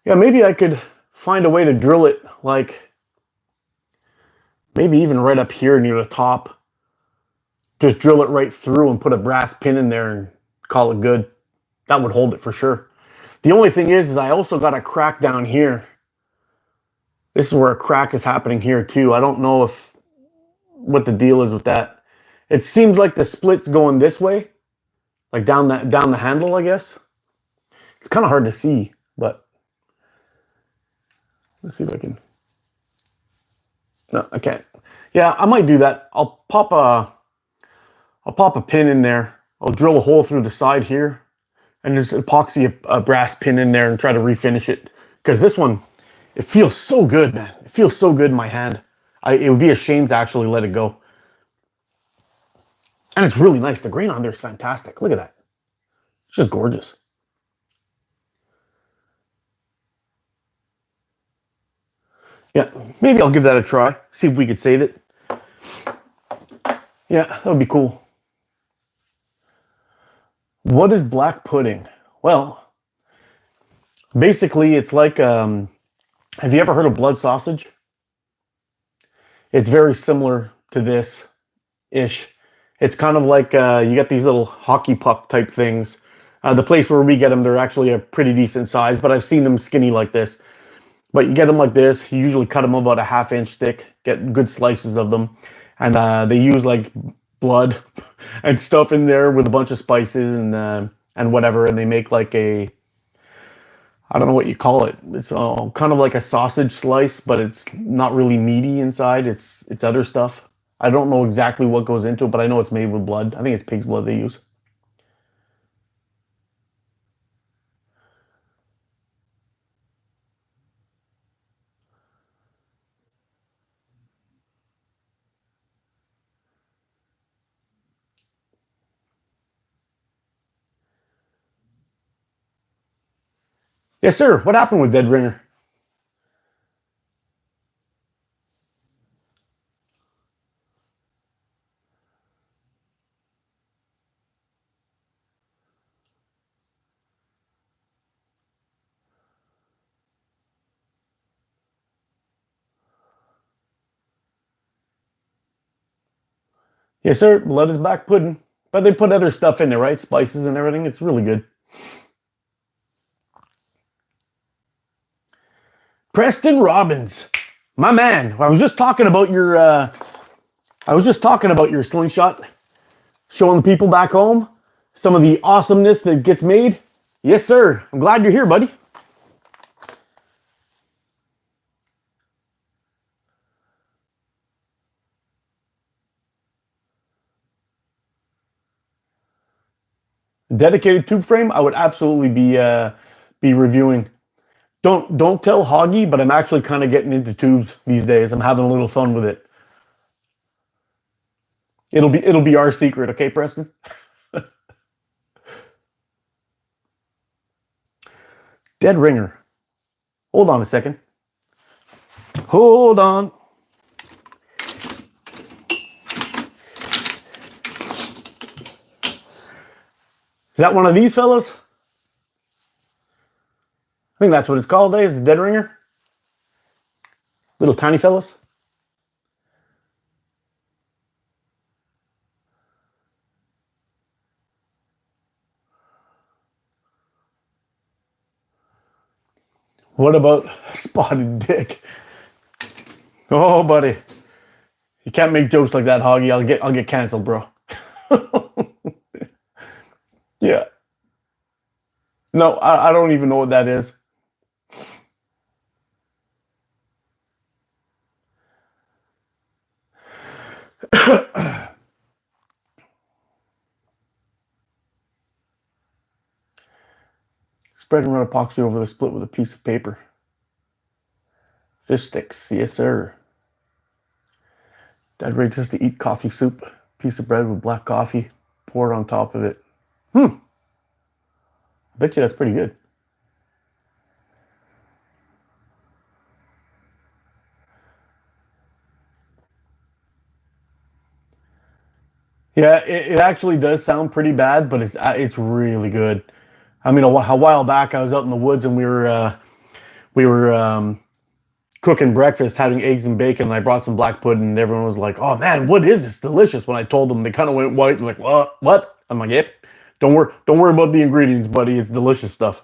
Yeah, maybe I could find a way to drill it, like maybe even right up here near the top. Just drill it right through and put a brass pin in there and call it good. That would hold it for sure. The only thing is I also got a crack down here. This is where a crack is happening here too. I don't know what the deal is with that. It seems like the split's going this way, like down the handle, I guess. It's kind of hard to see, but let's see if I can. No, I can't. Yeah, I might do that. I'll pop a pin in there. I'll drill a hole through the side here and just epoxy a brass pin in there and try to refinish it. Because this one, it feels so good, man. It feels so good in my hand. It would be a shame to actually let it go. And it's really nice. The grain on there is fantastic. Look at that. It's just gorgeous. Yeah, maybe I'll give that a try. See if we could save it. Yeah, that would be cool. What is black pudding? Well, basically it's like, have you ever heard of blood sausage? It's very similar to this-ish. It's kind of like you get these little hockey puck type things. The place where we get them, they're actually a pretty decent size, but I've seen them skinny like this. But you get them like this. You usually cut them about a ½ inch thick, get good slices of them. And they use like blood and stuff in there with a bunch of spices and whatever. And they make like I don't know what you call it. It's kind of like a sausage slice, but it's not really meaty inside. It's other stuff. I don't know exactly what goes into it, but I know it's made with blood. I think it's pig's blood they use. Yes, sir. What happened with Dead Ringer? Yes, sir. Blood is black pudding. But they put other stuff in there, right? Spices and everything. It's really good. Preston Robbins, my man. I was just talking about your slingshot, showing the people back home some of the awesomeness that gets made. Yes, sir. I'm glad you're here, buddy. Dedicated tube frame, I would absolutely be reviewing. Don't tell Hoggy, but I'm actually kind of getting into tubes these days. I'm having a little fun with it. It'll be our secret, okay, Preston? Dead Ringer. Hold on a second. Hold on. Is that one of these fellas? I think that's what it's called, is the dead ringer. Little tiny fellas. What about spotted dick? Oh, buddy. You can't make jokes like that, Hoggy. I'll get canceled, bro. Yeah. No, I don't even know what that is. Spread and run epoxy over the split with a piece of paper. Fish sticks, yes sir. Dad rates us to eat coffee soup, piece of bread with black coffee, pour it on top of it. I bet you that's pretty good. Yeah, it actually does sound pretty bad, but it's really good. I mean, a while back I was out in the woods and we were cooking breakfast, having eggs and bacon, and I brought some black pudding, and everyone was like, "Oh man, what is this? Delicious!" When I told them, they kind of went white and like, "What? What?" I'm like, "Yep, don't worry about the ingredients, buddy. It's delicious stuff."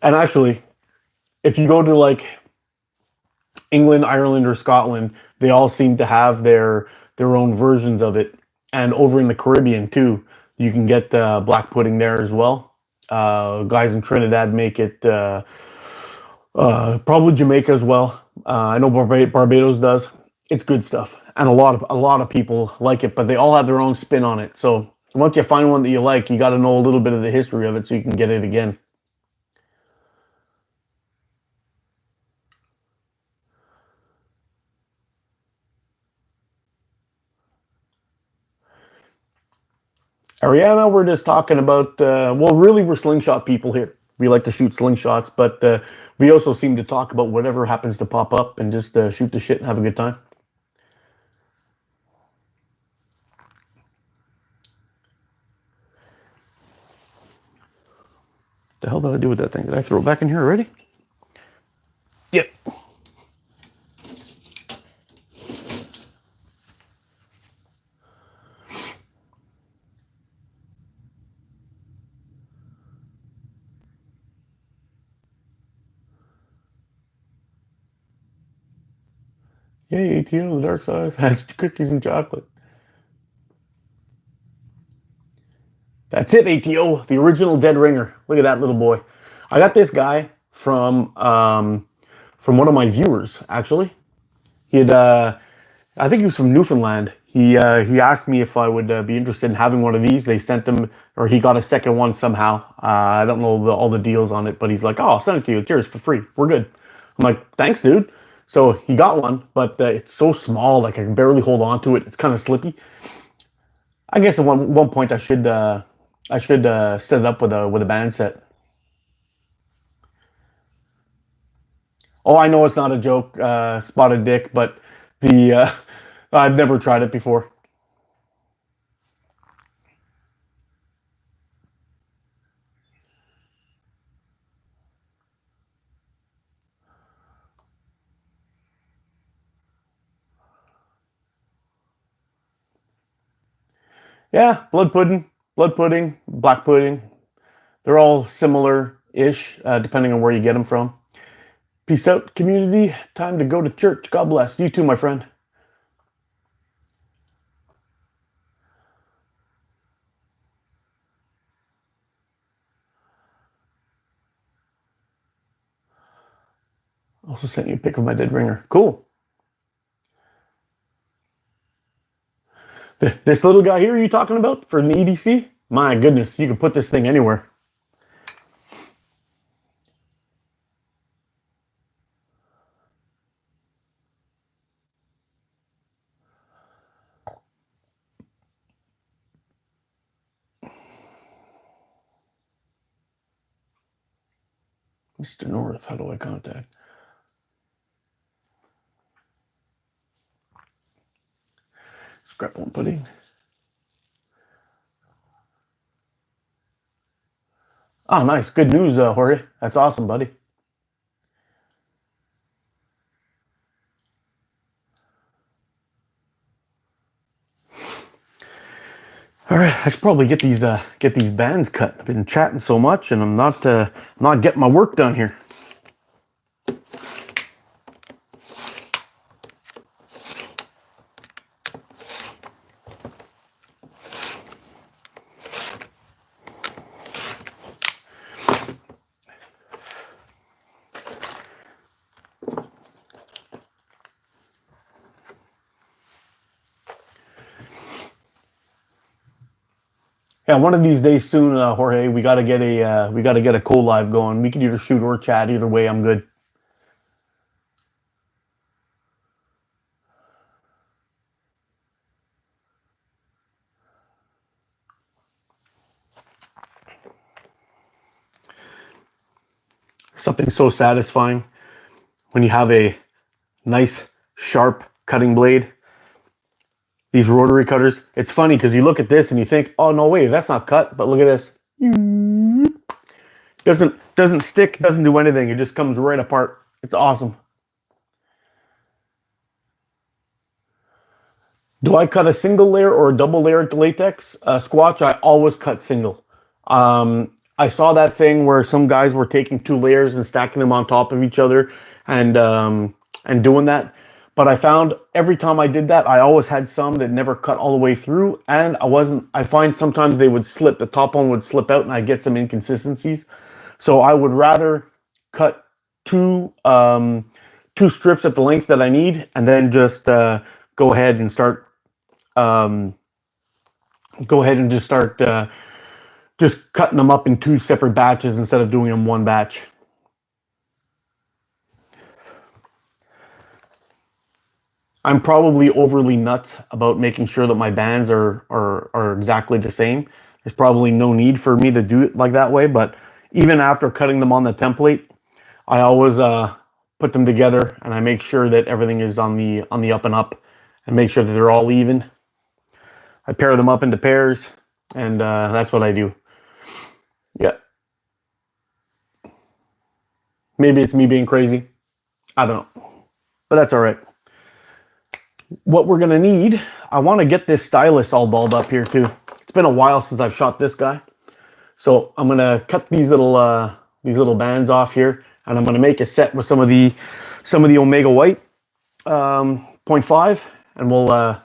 And actually, if you go to like England, Ireland, or Scotland, they all seem to have their own versions of it. And over in the Caribbean too, you can get black pudding there as well. Guys in Trinidad make it. Probably Jamaica as well. I know Barbados does. It's good stuff, and a lot of people like it, but they all have their own spin on it. So once you find one that you like, you got to know a little bit of the history of it so you can get it again. Ariana, we're just talking about. Well, really, we're slingshot people here. We like to shoot slingshots, but we also seem to talk about whatever happens to pop up and just shoot the shit and have a good time. The hell did I do with that thing? Did I throw it back in here already? Yep. Yay, ATO, the dark side has cookies and chocolate. That's it, ATO, the original dead ringer. Look at that little boy. I got this guy from one of my viewers, actually. He had I think he was from Newfoundland. He asked me if I would be interested in having one of these. They sent him, or he got a second one somehow. I don't know all the deals on it, but he's like, "Oh, I'll send it to you. Cheers for free. We're good." I'm like, "Thanks, dude." So he got one, but it's so small, like I can barely hold on to it. It's kind of slippy. I guess at one point I should set it up with a band set. Oh, I know it's not a joke, spotted dick, but the I've never tried it before. Yeah, blood pudding, black pudding. They're all similar-ish, depending on where you get them from. Peace out, community. Time to go to church. God bless. You too, my friend. Also sent you a pic of my dead ringer. Cool. This little guy here you talking about for an EDC? My goodness, you can put this thing anywhere. Mr. North, how do I contact? Scrap one pudding. Oh, nice. Good news, Jorge. That's awesome, buddy. All right, I should probably get these bands cut. I've been chatting so much, and I'm not getting my work done here. Yeah, one of these days soon, Jorge, we gotta get a co-live going. We can either shoot or chat. Either way, I'm good. Something so satisfying when you have a nice, sharp cutting blade. These rotary cutters. It's funny because you look at this and you think, "Oh no way, that's not cut." But look at this. Doesn't stick. Doesn't do anything. It just comes right apart. It's awesome. Do I cut a single layer or a double layer at the latex? Squatch, I always cut single. I saw that thing where some guys were taking 2 layers and stacking them on top of each other and doing that. But I found every time I did that, I always had some that never cut all the way through, and I find sometimes they would slip. The top one would slip out, and I get some inconsistencies. So I would rather cut two strips at the length that I need, and then just go ahead and start just cutting them up in 2 separate batches instead of doing them one batch. I'm probably overly nuts about making sure that my bands are exactly the same. There's probably no need for me to do it like that way, but even after cutting them on the template, I always put them together and I make sure that everything is on the up and up and make sure that they're all even. I pair them up into pairs, and that's what I do. Yeah. Maybe it's me being crazy. I don't know. But that's all right. What we're going to need, I want to get this stylus all dolled up here too. It's been a while since I've shot this guy. So I'm going to cut these little bands off here, and I'm going to make a set with some of the Omega White 0.5, and we'll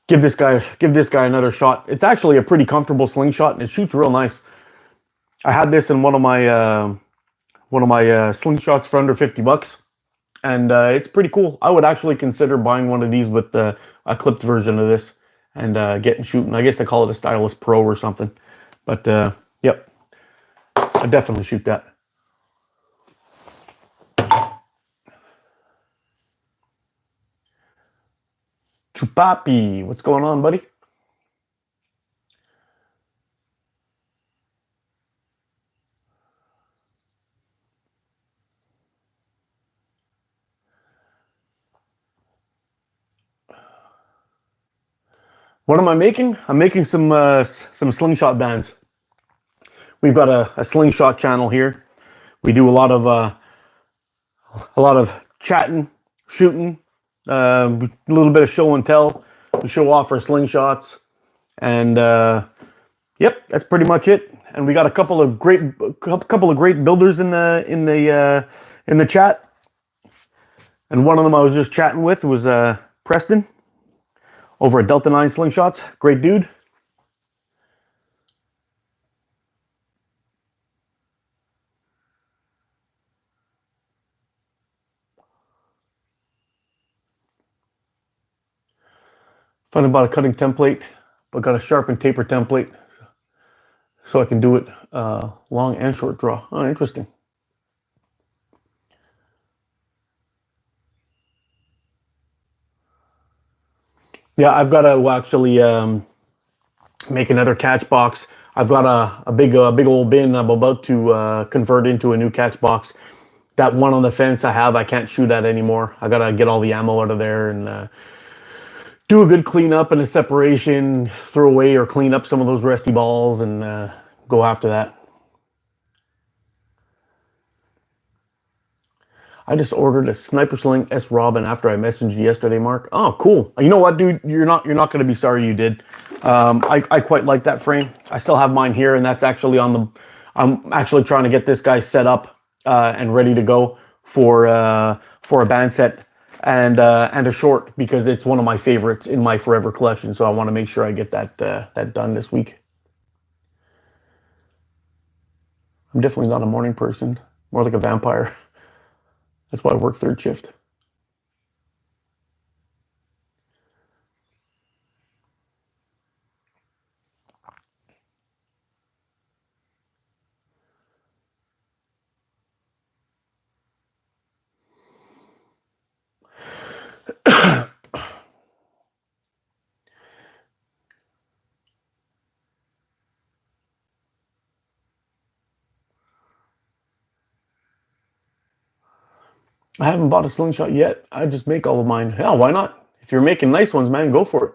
give this guy another shot. It's actually a pretty comfortable slingshot, and it shoots real nice. I had this in one of my slingshots for under $50, and it's pretty cool. I would actually consider buying one of these with a clipped version of this and getting shooting. I guess they call it a Stylus Pro or something. But yep, I definitely shoot that. Chupapi, what's going on, buddy? What am I making? I'm making some slingshot bands. We've got a slingshot channel here. We do a lot of chatting, shooting, a little bit of show and tell. We show off our slingshots, and yep, that's pretty much it. And we got a couple of great builders in the chat. And one of them I was just chatting with was Preston over at Delta 9 Slingshots. Great dude. Found about a cutting template, but got a sharpened taper template so I can do it long and short draw. Oh, interesting. Yeah, I've got to actually make another catch box. I've got a big old bin I'm about to convert into a new catch box. That one on the fence I can't shoot at anymore. I gotta get all the ammo out of there and do a good cleanup and a separation, throw away or clean up some of those rusty balls and go after that. I just ordered a Sniper Sling S Robin after I messaged you yesterday, Mark. Oh, cool. You know what, dude? You're not going to be sorry you did. I quite like that frame. I still have mine here, and that's actually on the. I'm actually trying to get this guy set up and ready to go for a band set and a short because it's one of my favorites in my forever collection. So I want to make sure I get that done this week. I'm definitely not a morning person. More like a vampire. That's why I work third shift. I haven't bought a slingshot yet. I just make all of mine. Hell, why not? If you're making nice ones, man, go for it.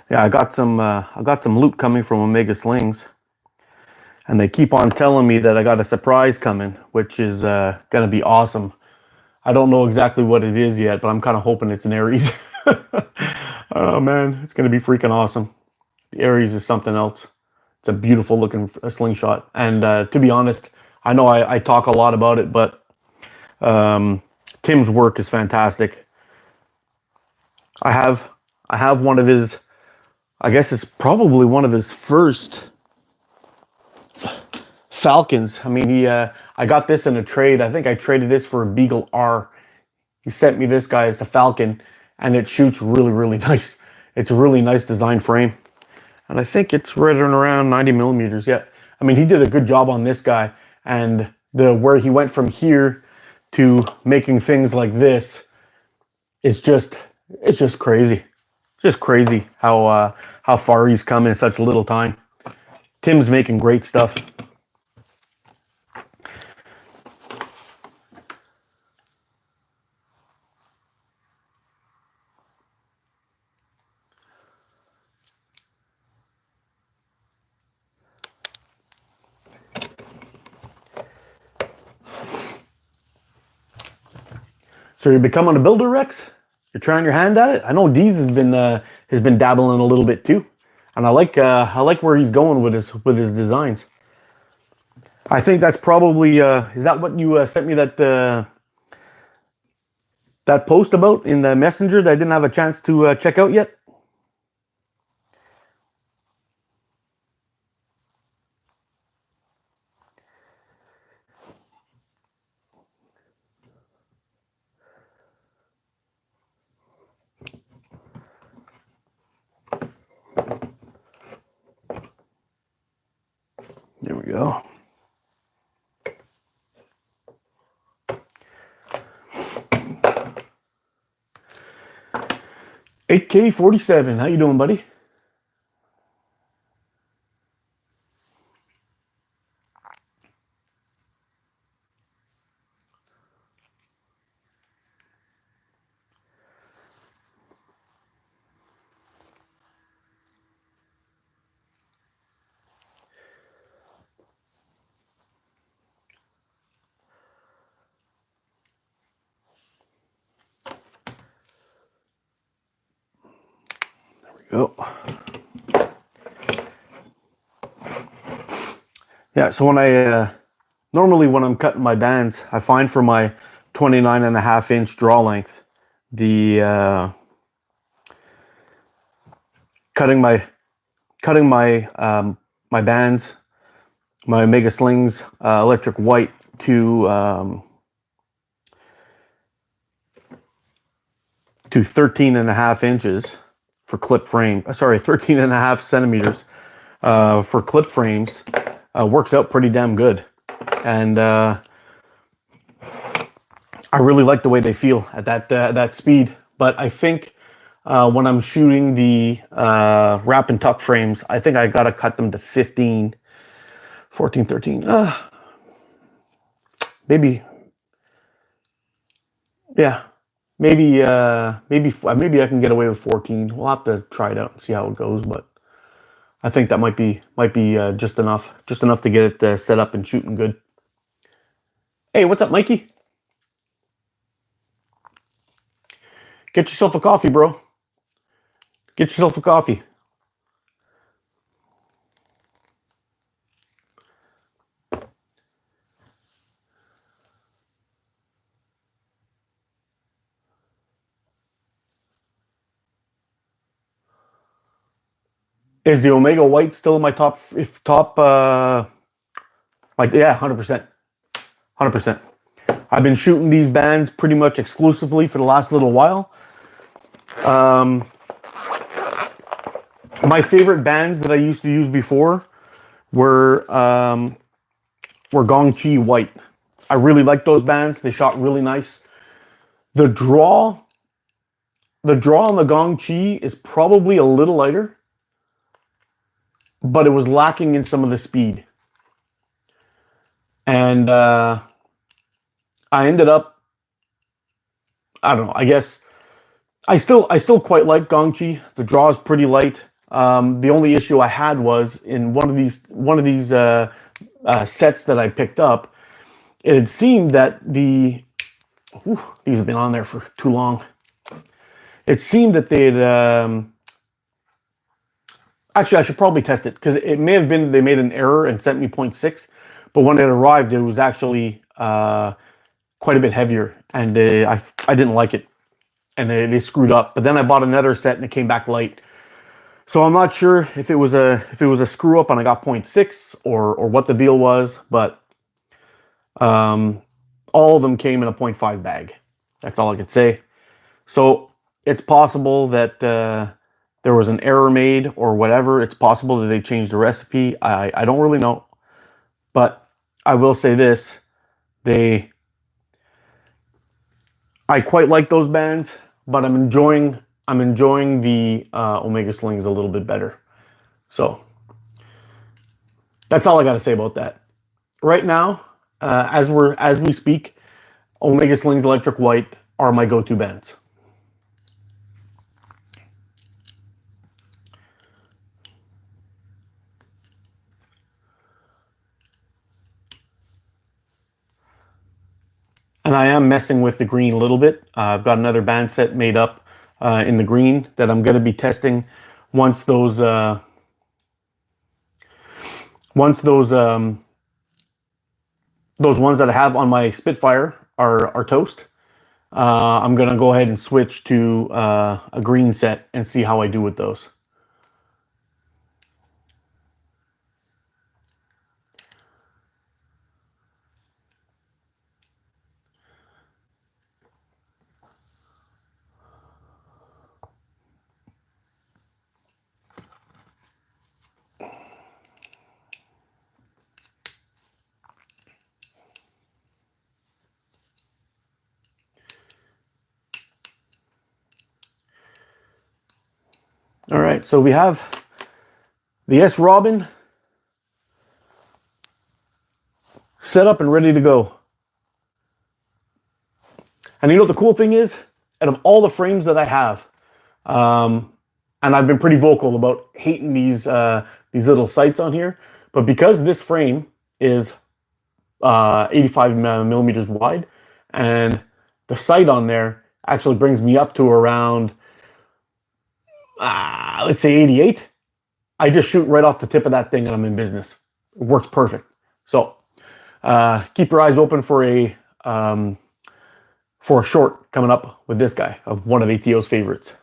Yeah, I got some loot coming from Omega Slings, and they keep on telling me that I got a surprise coming, which is gonna be awesome. I don't know exactly what it is yet, but I'm kind of hoping it's an Aries. Oh man, it's gonna be freaking awesome. The Aries is something else. It's a beautiful looking slingshot, and to be honest, I know I talk a lot about it, but Tim's work is fantastic. I have one of his. I guess it's probably one of his first Falcons. I mean, I got this in a trade. I think I traded this for a Beagle R. He sent me this guy as a Falcon, and it shoots really, really nice. It's a really nice design frame, and I think it's right around 90 millimeters. Yeah, I mean, he did a good job on this guy, and where he went from here to making things like this, it's just crazy. Just crazy how far he's come in such little time. Tim's making great stuff. So you're becoming a builder, Rex? You're trying your hand at it? I know Deez has been dabbling a little bit too, and I like where he's going with his designs. I think that's probably is that what you sent me that post about in the messenger that I didn't have a chance to check out yet? There we go. $8K47. How you doing, buddy? Go. Yeah, so when I normally when I'm cutting my bands, I find for my 29.5-inch draw length, the cutting my my bands, my Omega Slings electric white to 13.5 inches for clip frame. Sorry, 13.5 centimeters for clip frames works out pretty damn good. And I really like the way they feel at that speed. But I think when I'm shooting the wrap and tuck frames, I think I got to cut them to 15, 14, 13. Maybe, yeah, maybe I can get away with 14. We'll have to try it out and see how it goes, but I think that might be just enough to get it set up and shooting good. Hey, what's up, Mikey? Get yourself a coffee, bro. Get yourself a coffee. Is the Omega White still in my top? Like, yeah, 100%, 100%. I've been shooting these bands pretty much exclusively for the last little while. My favorite bands that I used to use before were Gongchi White. I really like those bands. They shot really nice. The draw on the Gongchi is probably a little lighter, but it was lacking in some of the speed. And I ended up, I don't know, I guess I still quite like Gongchi. The draw is pretty light. The only issue I had was in one of these sets that I picked up. It had seemed that these have been on there for too long. It seemed that they had. Actually, I should probably test it because it may have been they made an error and sent me 0.6, but when it arrived, it was actually quite a bit heavier, and I didn't like it, and they screwed up. But then I bought another set and it came back light. So I'm not sure if it was a screw up and I got 0.6 or what the deal was, but all of them came in a 0.5 bag. That's all I could say. So it's possible that there was an error made or whatever. It's possible that they changed the recipe. I don't really know, but I will say this: I quite like those bands, but I'm enjoying the Omega Slings a little bit better. So that's all I got to say about that. Right now, as we speak, Omega Slings Electric White are my go-to bands. And I am messing with the green a little bit. I've got another band set made up in the green that I'm going to be testing once those ones that I have on my Spitfire are toast. I'm going to go ahead and switch to a green set and see how I do with those. All right, so we have the S Robin set up and ready to go. And you know what the cool thing is? Out of all the frames that I have, and I've been pretty vocal about hating these little sights on here, but because this frame is 85 millimeters wide, and the sight on there actually brings me up to around, let's say 88. I just shoot right off the tip of that thing and I'm in business. It works perfect. So keep your eyes open for a short coming up with this guy, of one of ATO's favorites.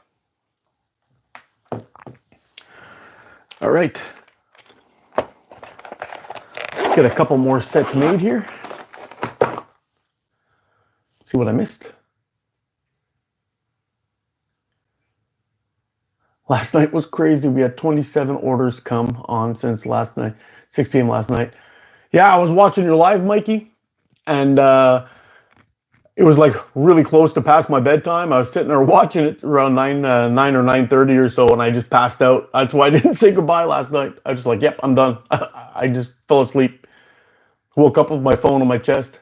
All right. Let's get a couple more sets made here. See what I missed. Last night was crazy. We had 27 orders come on since last night, 6 p.m. last night. Yeah, I was watching your live, Mikey, and it was like really close to past my bedtime. I was sitting there watching it around 9 or 9:30 or so, and I just passed out. That's why I didn't say goodbye last night. I was just like, yep, I'm done. I just fell asleep. Woke up with my phone on my chest.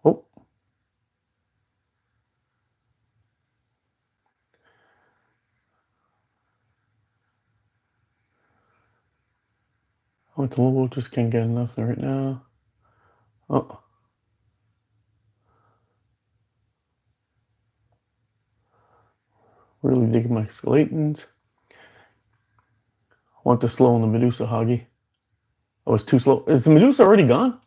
Oh, I went to Louisville, just can't get enough right now. Oh, really digging my Skeletons. I want to slow on the Medusa Hoggy. I was too slow. Is the Medusa already gone?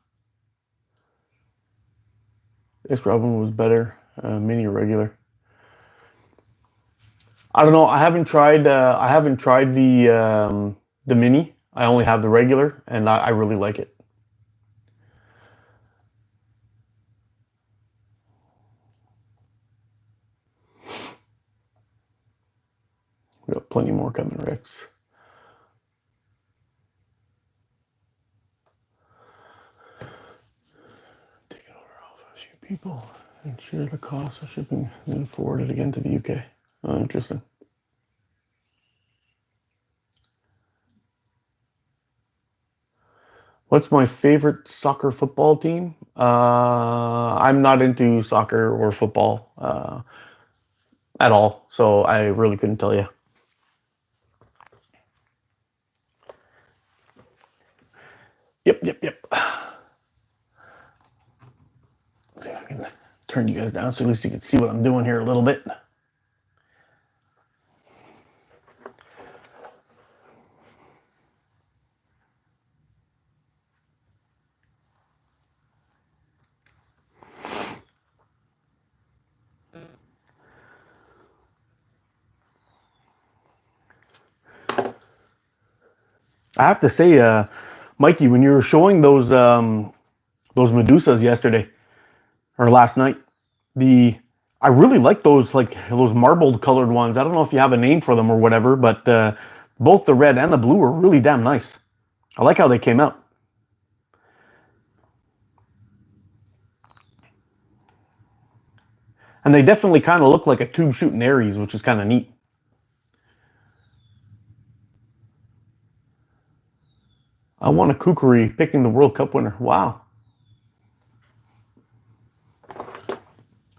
This Robin was better, mini or regular. I don't know. I haven't tried. I haven't tried the mini. I only have the regular, and I really like it. We got plenty more coming, Rex. Take it over off a few people and share the cost of shipping, and then forward it again to the UK. Oh, interesting. What's my favorite soccer football team? I'm not into soccer or football at all, so I really couldn't tell you. Yep. Let's see if I can turn you guys down so at least you can see what I'm doing here a little bit. I have to say, Mikey, when you were showing those Medusas yesterday or last night, I really like those marbled colored ones. I don't know if you have a name for them or whatever, but both the red and the blue are really damn nice. I like how they came out. And they definitely kind of look like a tube shooting Aries, which is kind of neat. I won a kukri picking the World Cup winner. Wow.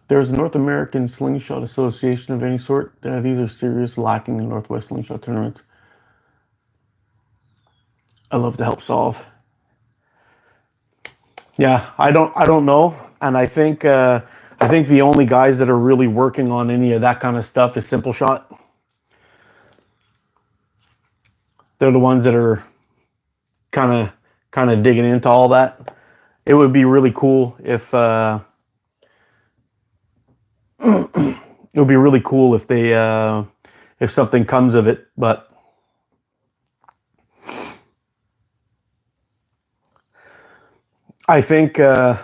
There's a North American Slingshot Association of any sort. These are serious lacking in Northwest Slingshot tournaments. I love to help solve. Yeah, I don't know, and I think the only guys that are really working on any of that kind of stuff is Simple Shot. They're the ones that are kind of digging into all that. It would be really cool if it would be really cool if they if something comes of it, but I think by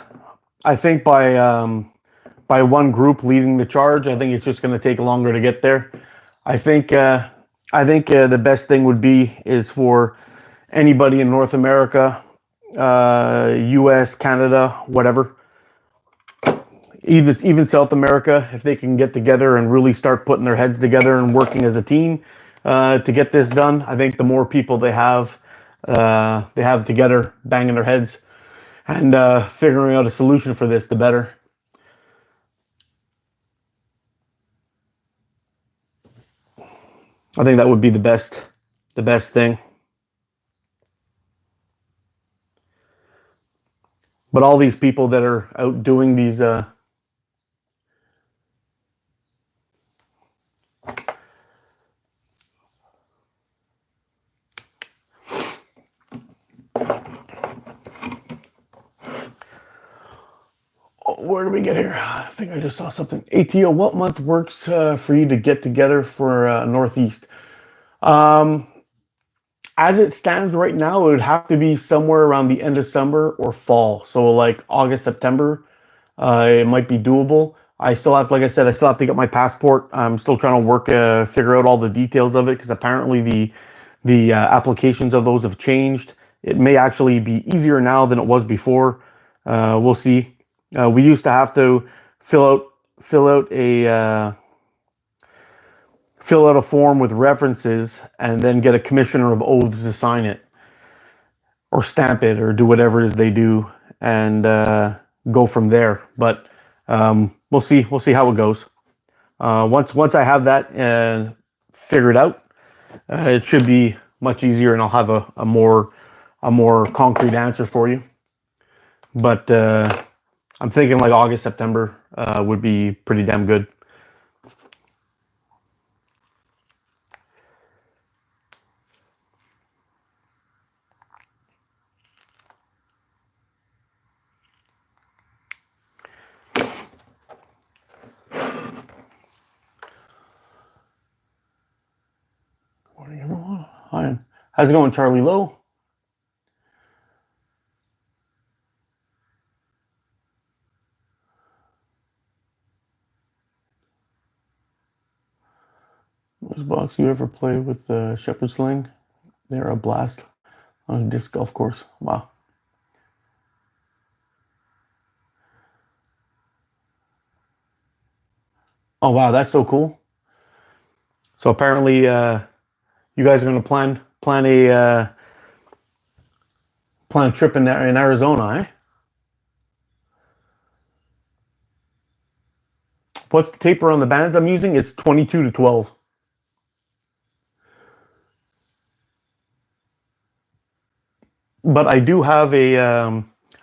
one group leading the charge, I think it's just going to take longer to get there. I think the best thing would be is for anybody in North America, U.S., Canada, whatever, even South America, if they can get together and really start putting their heads together and working as a team to get this done. I think the more people they have together banging their heads and figuring out a solution for this, the better. I think that would be the best thing. But all these people that are out doing these where do we get here? I think I just saw something. ATO, what month works for you to get together for Northeast? As it stands right now, it would have to be somewhere around the end of summer or fall. So like August, September, it might be doable. I still have, like I said, I still have to get my passport. I'm still trying to figure out all the details of it because apparently the applications of those have changed. It may actually be easier now than it was before. We'll see. We used to have to fill out fill out a uh, fill out a form with references and then get a commissioner of oaths to sign it or stamp it or do whatever it is they do and go from there. But we'll see. We'll see how it goes. Once I have that figured out, it should be much easier, and I'll have a more concrete answer for you. But I'm thinking like August, September would be pretty damn good. Morning, everyone. Hi. How's it going, Charlie Lowe? Which box you ever play with the Shepherd Sling? They're a blast on a disc golf course. Wow. Oh wow, that's so cool. So apparently, you guys are going to plan a trip in there in Arizona, eh? What's the taper on the bands I'm using? It's 22 to 12. But I do have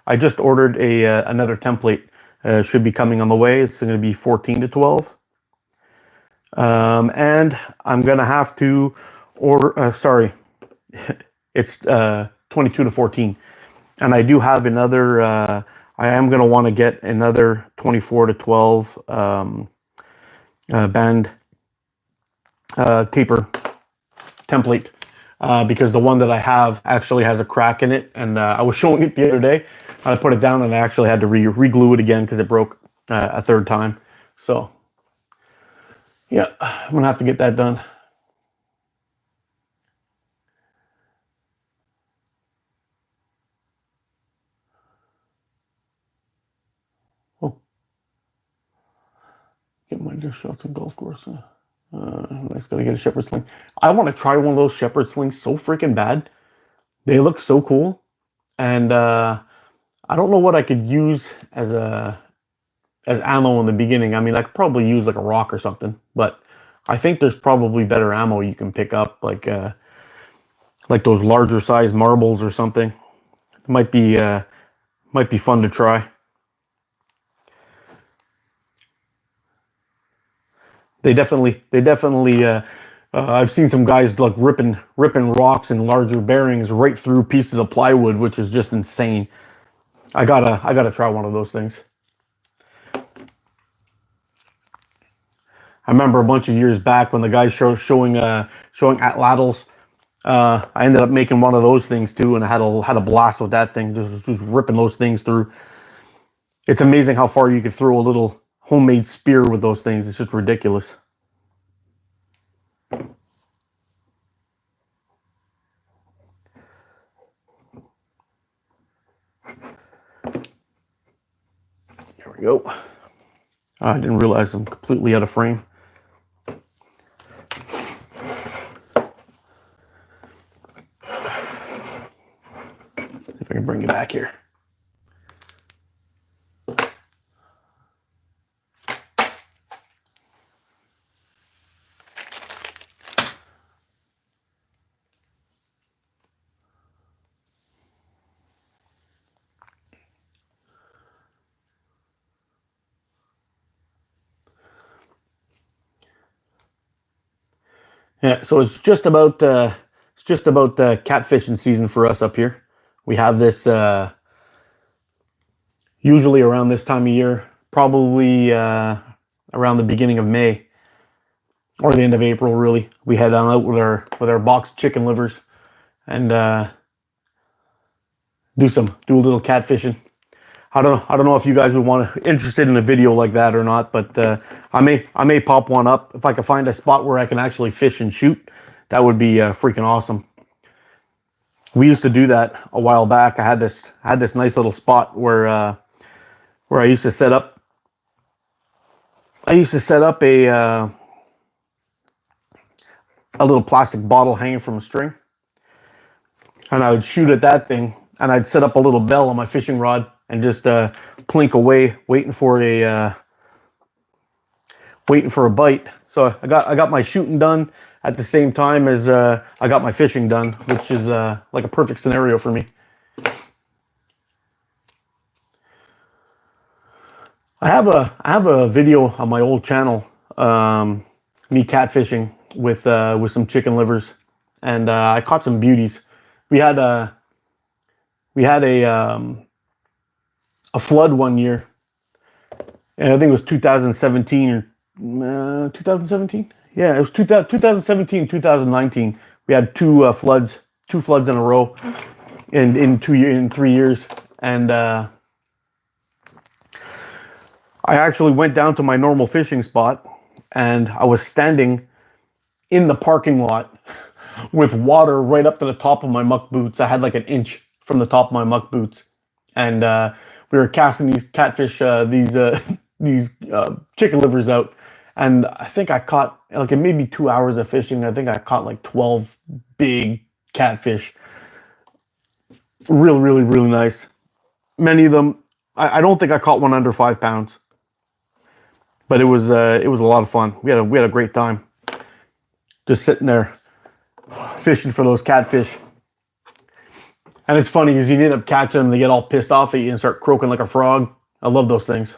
I just ordered another template. Should be coming on the way. It's going to be 14 to 12. And I'm going to have to order, it's 22 to 14. And I do have another, I am going to want to get another 24 to 12 band taper template because the one that I have actually has a crack in it. And I was showing it the other day. I put it down and I actually had to re-glue it again because it broke a third time. So yeah, I'm going to have to get that done. Oh, get my dish shots and golf course. I just got to get a Shepherd Sling. I want to try one of those Shepherd Slings so freaking bad. They look so cool. And I don't know what I could use as ammo in the beginning. I mean, I could probably use like a rock or something, but I think there's probably better ammo you can pick up, like those larger size marbles or something. It might be fun to try. They definitely. I've seen some guys like ripping rocks and larger bearings right through pieces of plywood, which is just insane. I gotta try one of those things. I remember a bunch of years back when the guys showing atlatls. I ended up making one of those things too, and I had a blast with that thing, just ripping those things through. It's amazing how far you could throw a little homemade spear with those things. It's just ridiculous. Here we go. I didn't realize I'm completely out of frame. If I can bring you back here. Yeah, so it's just about catfishing season for us up here. We have this usually around this time of year, probably around the beginning of May or the end of April. Really, we head on out with our boxed chicken livers and do a little catfishing. I don't know if you guys would want to interested in a video like that or not, but I may pop one up if I can find a spot where I can actually fish and shoot. That would be freaking awesome. We used to do that a while back. I had this nice little spot where I used to set up. I used to set up a little plastic bottle hanging from a string, and I would shoot at that thing, and I'd set up a little bell on my fishing rod and just plink away, waiting for a bite. So I got my shooting done at the same time as I got my fishing done, which is like a perfect scenario for me. I have a video on my old channel, me catfishing with some chicken livers, and I caught some beauties. We had a flood one year, and I think it was 2017 or 2017. Yeah, it was 2017, 2019. We had two floods in a row in 3 years, and I actually went down to my normal fishing spot, and I was standing in the parking lot with water right up to the top of my muck boots. I had like an inch from the top of my muck boots, and we were casting these catfish, these chicken livers out, and I think I caught, like, in maybe 2 hours of fishing, I think I caught like 12 big catfish. Really, really, really nice. Many of them, I don't think I caught one under 5 pounds, but it was a lot of fun. We had a great time just sitting there fishing for those catfish. And it's funny because you end up catching them, they get all pissed off at you and start croaking like a frog. I love those things.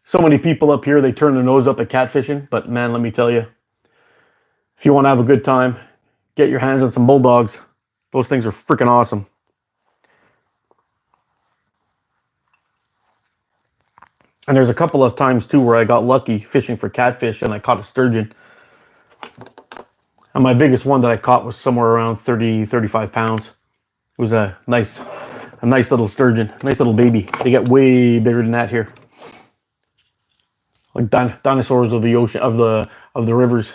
So many people up here, they turn their nose up at catfishing, but man, let me tell you, if you want to have a good time, get your hands on some bulldogs. Those things are freaking awesome. And there's a couple of times too where I got lucky fishing for catfish and I caught a sturgeon. And my biggest one that I caught was somewhere around 35 pounds. It was a nice little sturgeon, nice little baby. They get way bigger than that here. Like dinosaurs of the ocean, of the rivers.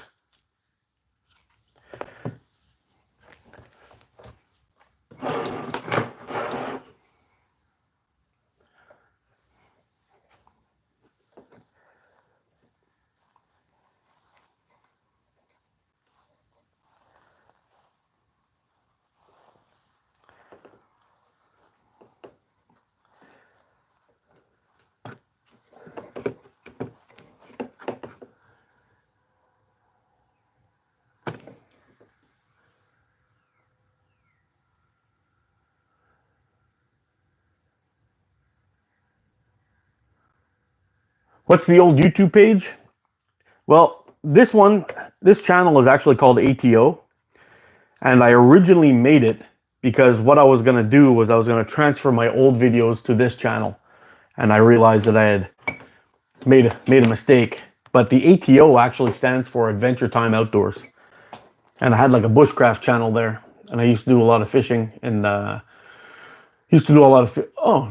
What's the old YouTube page? Well, this channel is actually called ATO. And I originally made it because what I was going to do was I was going to transfer my old videos to this channel. And I realized that I had made a mistake. But the ATO actually stands for Adventure Time Outdoors. And I had like a bushcraft channel there. And I used to do a lot of fishing and oh,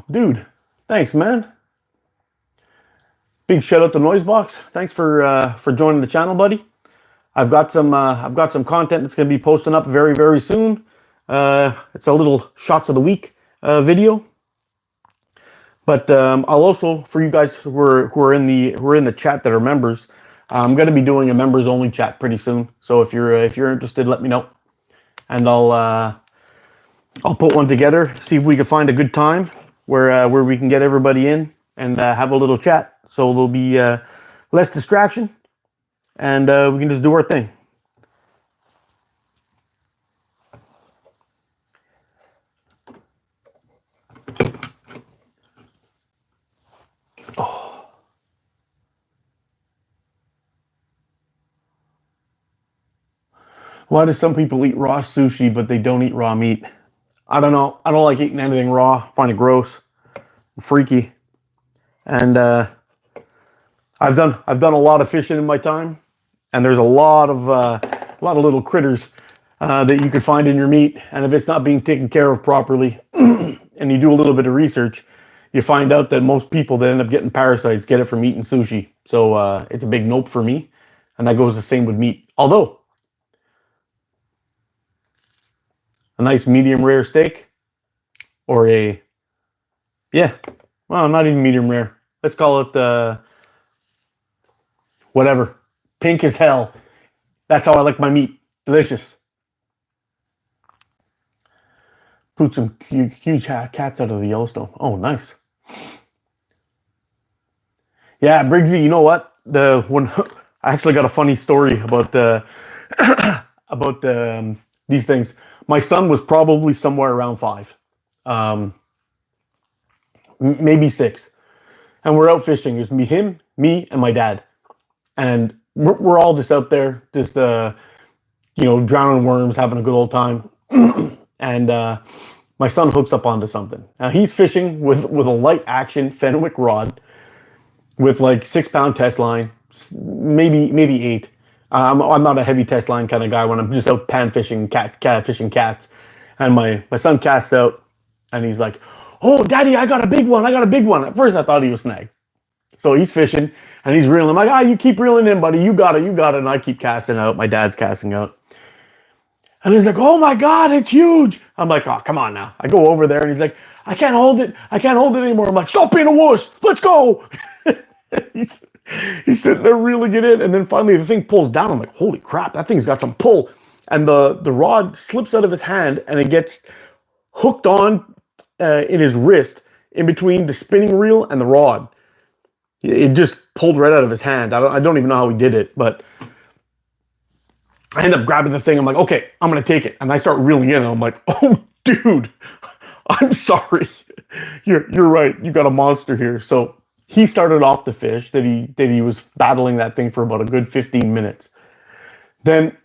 dude, thanks, man. Big shout out to Noisebox. Thanks for joining the channel, buddy. I've got some content that's going to be posting up very, very soon. It's a little shots of the week video. But I'll also, for you guys who are in the chat that are members, I'm going to be doing a members only chat pretty soon. So if you're interested, let me know, and I'll put one together. See if we can find a good time where we can get everybody in and have a little chat. So there'll be less distraction, and we can just do our thing. Oh. Why do some people eat raw sushi, but they don't eat raw meat? I don't know. I don't like eating anything raw. I find it gross, freaky, and I've done a lot of fishing in my time, and there's a lot of little critters that you could find in your meat, and if it's not being taken care of properly, and you do a little bit of research, you find out that most people that end up getting parasites get it from eating sushi. So it's a big nope for me. And that goes the same with meat. Although, a nice medium rare steak or yeah, well, not even medium rare. Let's call it whatever. Pink as hell. That's how I like my meat. Delicious. Put some huge cats out of the Yellowstone. Oh, nice. Yeah, Briggsy, you know what? I actually got a funny story about about these things. My son was probably somewhere around 5, maybe 6, and we're out fishing. There's him, me, and my dad, and we're all just out there, just drowning worms, having a good old time. And my son hooks up onto something. Now he's fishing with a light action Fenwick rod with like 6-pound test line, maybe 8. I'm not a heavy test line kind of guy when I'm just out pan fishing, cat fishing cats. And my son casts out, and he's like, "Oh, Daddy, I got a big one! I got a big one!" At first, I thought he was snagged. So he's fishing and he's reeling. I'm like, you keep reeling in, buddy. You got it. And I keep casting out. My dad's casting out. And he's like, "Oh my God, it's huge." I'm like, "Oh, come on now." I go over there and he's like, "I can't hold it. I can't hold it anymore." I'm like, "Stop being a wuss. Let's go." he's sitting there reeling it in. And then finally the thing pulls down. I'm like, "Holy crap, that thing's got some pull." And the rod slips out of his hand and it gets hooked on in his wrist in between the spinning reel and the rod. It just pulled right out of his hand. I don't even know how he did it, but I end up grabbing the thing. I'm like, "Okay, I'm going to take it." And I start reeling in and I'm like, "Oh, dude, I'm sorry. You're right. You got a monster here." So he started off the fish that he was battling that thing for about a good 15 minutes. Then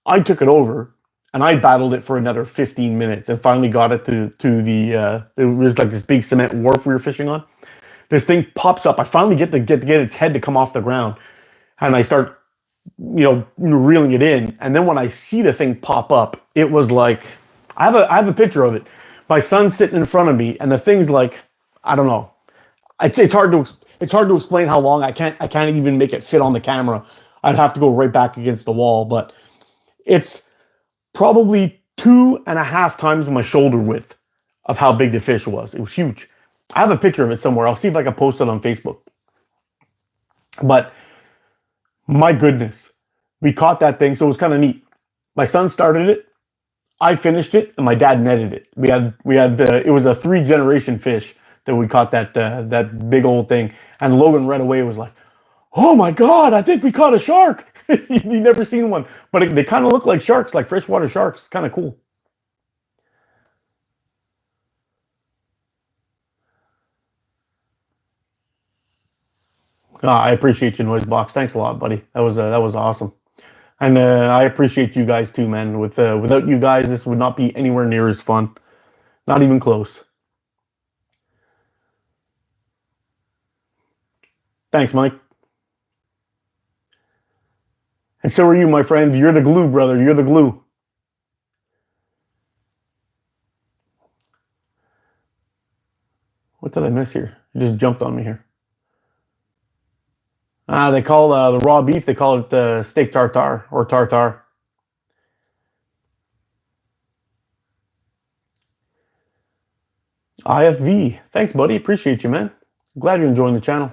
I took it over and I battled it for another 15 minutes and finally got it to the, it was like this big cement wharf we were fishing on. This thing pops up. I finally get its head to come off the ground, and I start, reeling it in. And then when I see the thing pop up, it was like, I have a picture of it. My son's sitting in front of me, and the thing's like, I don't know. It's hard to explain how long. I can't even make it fit on the camera. I'd have to go right back against the wall, but it's probably 2.5 times my shoulder width of how big the fish was. It was huge. I have a picture of it somewhere. I'll see if I can post it on Facebook. But my goodness, we caught that thing, so it was kind of neat. My son started it, I finished it, and my dad netted it. It was a 3-generation fish that we caught that big old thing. And Logan right away was like, "Oh my God, I think we caught a shark." You've never seen one, but they kind of look like sharks, like freshwater sharks. It's kind of cool. I appreciate you, Noisebox. Thanks a lot, buddy. That was awesome, and I appreciate you guys too, man. Without you guys, this would not be anywhere near as fun, not even close. Thanks, Mike. And so are you, my friend. You're the glue, brother. You're the glue. What did I miss here? It just jumped on me here. They call the raw beef, they call it steak tartare or tartare. IFV. Thanks, buddy. Appreciate you, man. Glad you're enjoying the channel.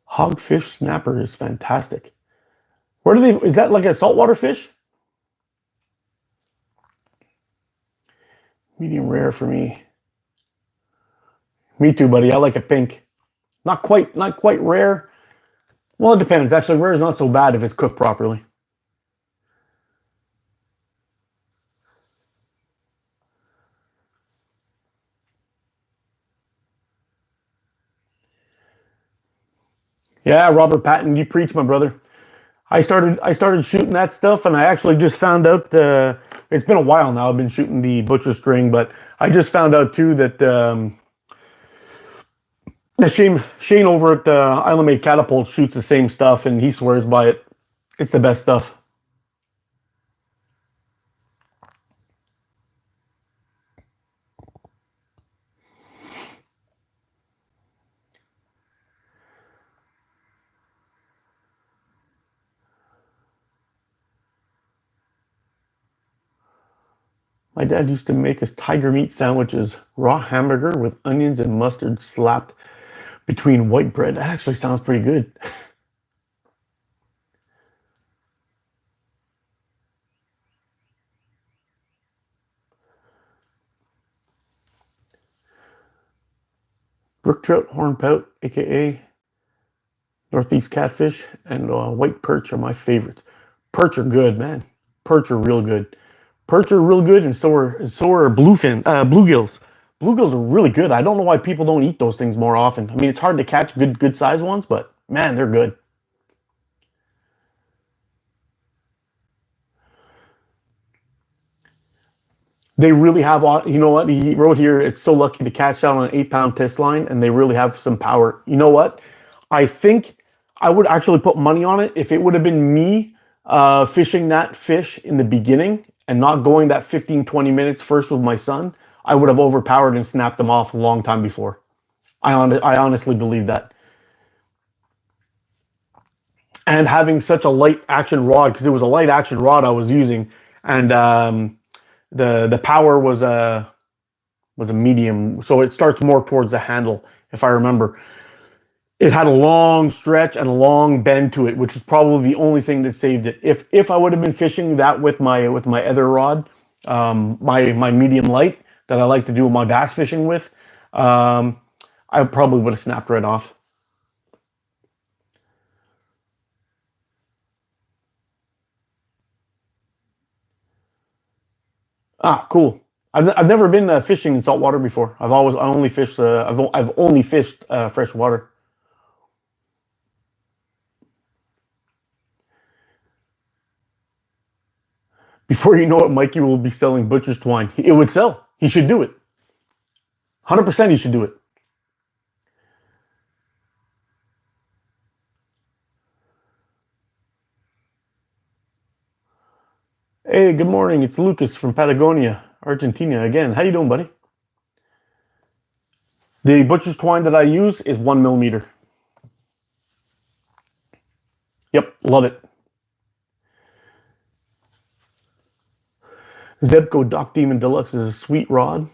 Hogfish snapper is fantastic. Is that like a saltwater fish? Medium rare for me. Me too, buddy. I like it pink. Not quite rare. Well, it depends. Actually, rare is not so bad if it's cooked properly. Yeah, Robert Patton, you preach, my brother. I started shooting that stuff, and I actually just found out. It's been a while now. I've been shooting the butcher string, but I just found out too that Shane over at Island Made Catapult shoots the same stuff, and he swears by it. It's the best stuff. My dad used to make us tiger meat sandwiches, raw hamburger with onions and mustard slapped between white bread. That actually sounds pretty good. Brook trout, horn pout, aka Northeast catfish, and white perch are my favorites. Perch are good, man. Perch are real good. Perch are real good, and so are bluegills. Bluegills are really good. I don't know why people don't eat those things more often. I mean, it's hard to catch good size ones, but man, they're good. They really have, you know what? He wrote here, it's so lucky to catch that on an 8 pound test line, and they really have some power. You know what? I think I would actually put money on it if it would have been me fishing that fish in the beginning and not going that 15, 20 minutes first with my son. I would have overpowered and snapped them off a long time before. I honestly believe that. And having such a light action rod, because it was a light action rod I was using, and the power was a medium, so it starts more towards the handle, if I remember. It had a long stretch and a long bend to it, which is probably the only thing that saved it. If I would have been fishing that with my other rod, my medium light that I like to do my bass fishing with, I probably would have snapped right off. Ah, cool. I've never been fishing in saltwater before. I only fished I've only fished fresh water. Before you know it, Mikey will be selling butcher's twine. It would sell. He should do it. 100% he should do it. Hey, good morning. It's Lucas from Patagonia, Argentina again. How you doing, buddy? The butcher's twine that I use is 1 millimeter. Yep, love it. Zebco Dock Demon Deluxe is a sweet rod,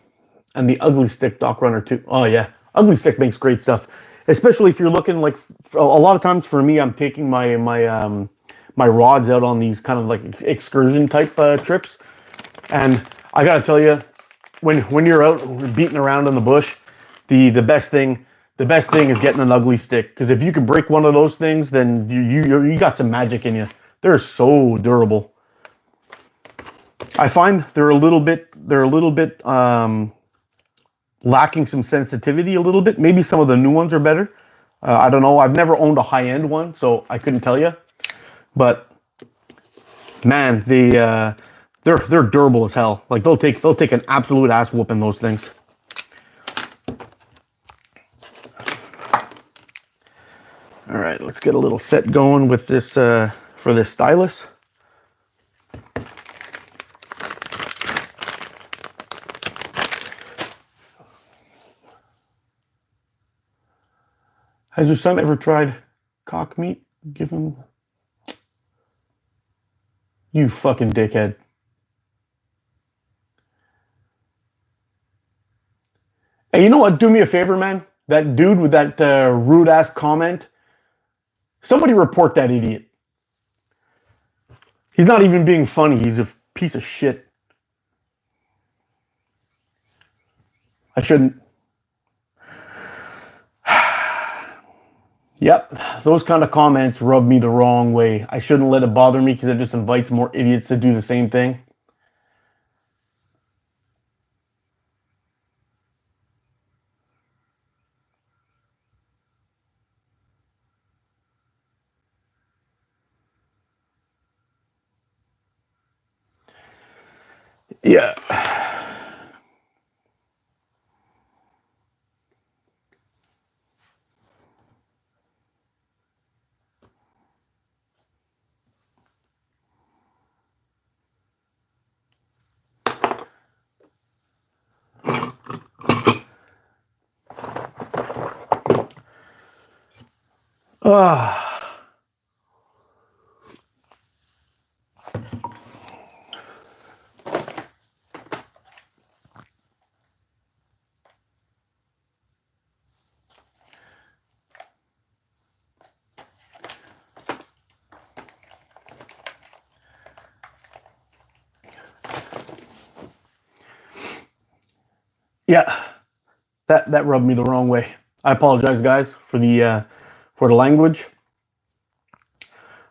and the Ugly Stick Dock Runner too. Oh yeah, Ugly Stick makes great stuff, especially if you're looking like a lot of times for me, I'm taking my rods out on these kind of like excursion type trips, and I gotta tell you, when you're out beating around in the bush, the best thing is getting an ugly stick, because if you can break one of those things, then you got some magic in you. They're so durable. I find they're a little bit lacking some sensitivity a little bit. Maybe some of the new ones are better. I don't know. I've never owned a high end one, so I couldn't tell you. But man, they're durable as hell. Like they'll take an absolute ass whooping, those things. All right, let's get a little set going with this for this stylus. Has your son ever tried cock meat? Give him. You fucking dickhead. Hey, you know what? Do me a favor, man. That dude with that rude ass comment. Somebody report that idiot. He's not even being funny. He's a piece of shit. I shouldn't. Yep, those kind of comments rub me the wrong way. I shouldn't let it bother me because it just invites more idiots to do the same thing. Yeah. Ah. Yeah, that rubbed me the wrong way. I apologize, guys, for the language.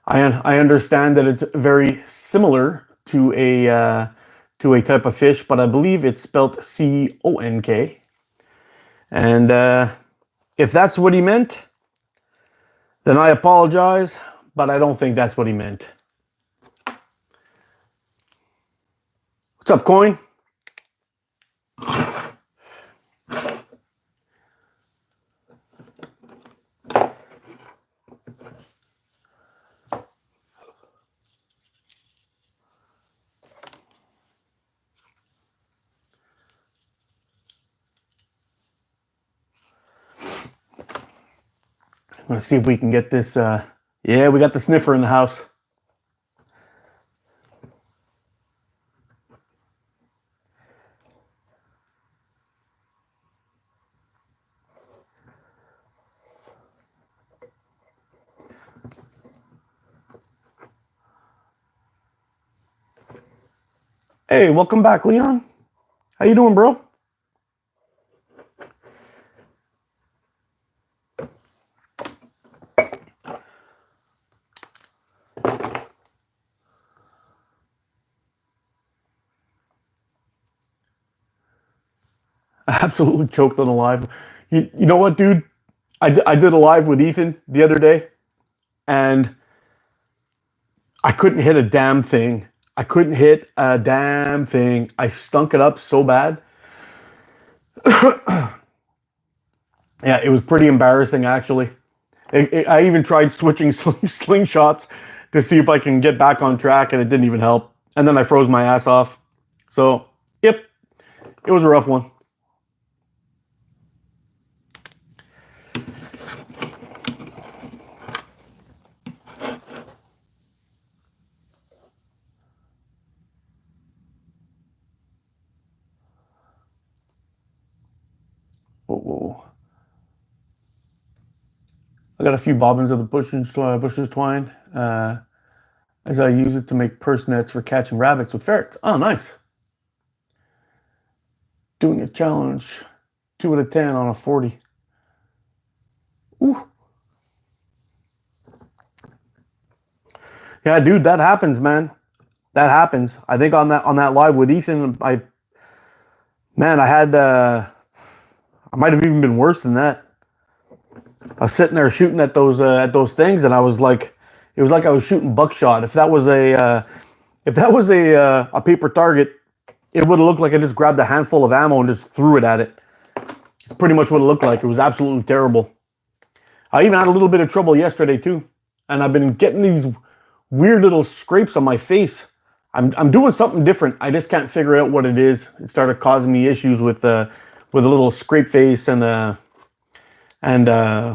I understand that it's very similar to a type of fish, but I believe it's spelled CONK. And if that's what he meant, then I apologize, but I don't think that's what he meant. What's up, Coin? Let's see if we can get this. Yeah, we got the sniffer in the house. Hey, welcome back, Leon. How you doing, bro? I absolutely choked on a live. You know what, dude? I did a live with Ethan the other day, and I couldn't hit a damn thing. I couldn't hit a damn thing. I stunk it up so bad. Yeah, it was pretty embarrassing, actually. I even tried switching slingshots to see if I can get back on track, and it didn't even help. And then I froze my ass off. So, yep, it was a rough one. Whoa. I got a few bobbins of the Bush's twine, as I use it to make purse nets for catching rabbits with ferrets. Oh, nice. Doing a challenge, 2 out of 10 on a 40. Ooh. Yeah, dude, that happens, man. That happens. I think on that live with Ethan, I had I might have even been worse than that. I was sitting there shooting at those things, and I was like, it was like I was shooting buckshot. If that was a paper target, it would have looked like I just grabbed a handful of ammo and just threw it at it. It's pretty much what it looked like. It was absolutely terrible. I even had a little bit of trouble yesterday too, and I've been getting these weird little scrapes on my face. I'm doing something different. I just can't figure out what it is. It started causing me issues with a little scrape face and a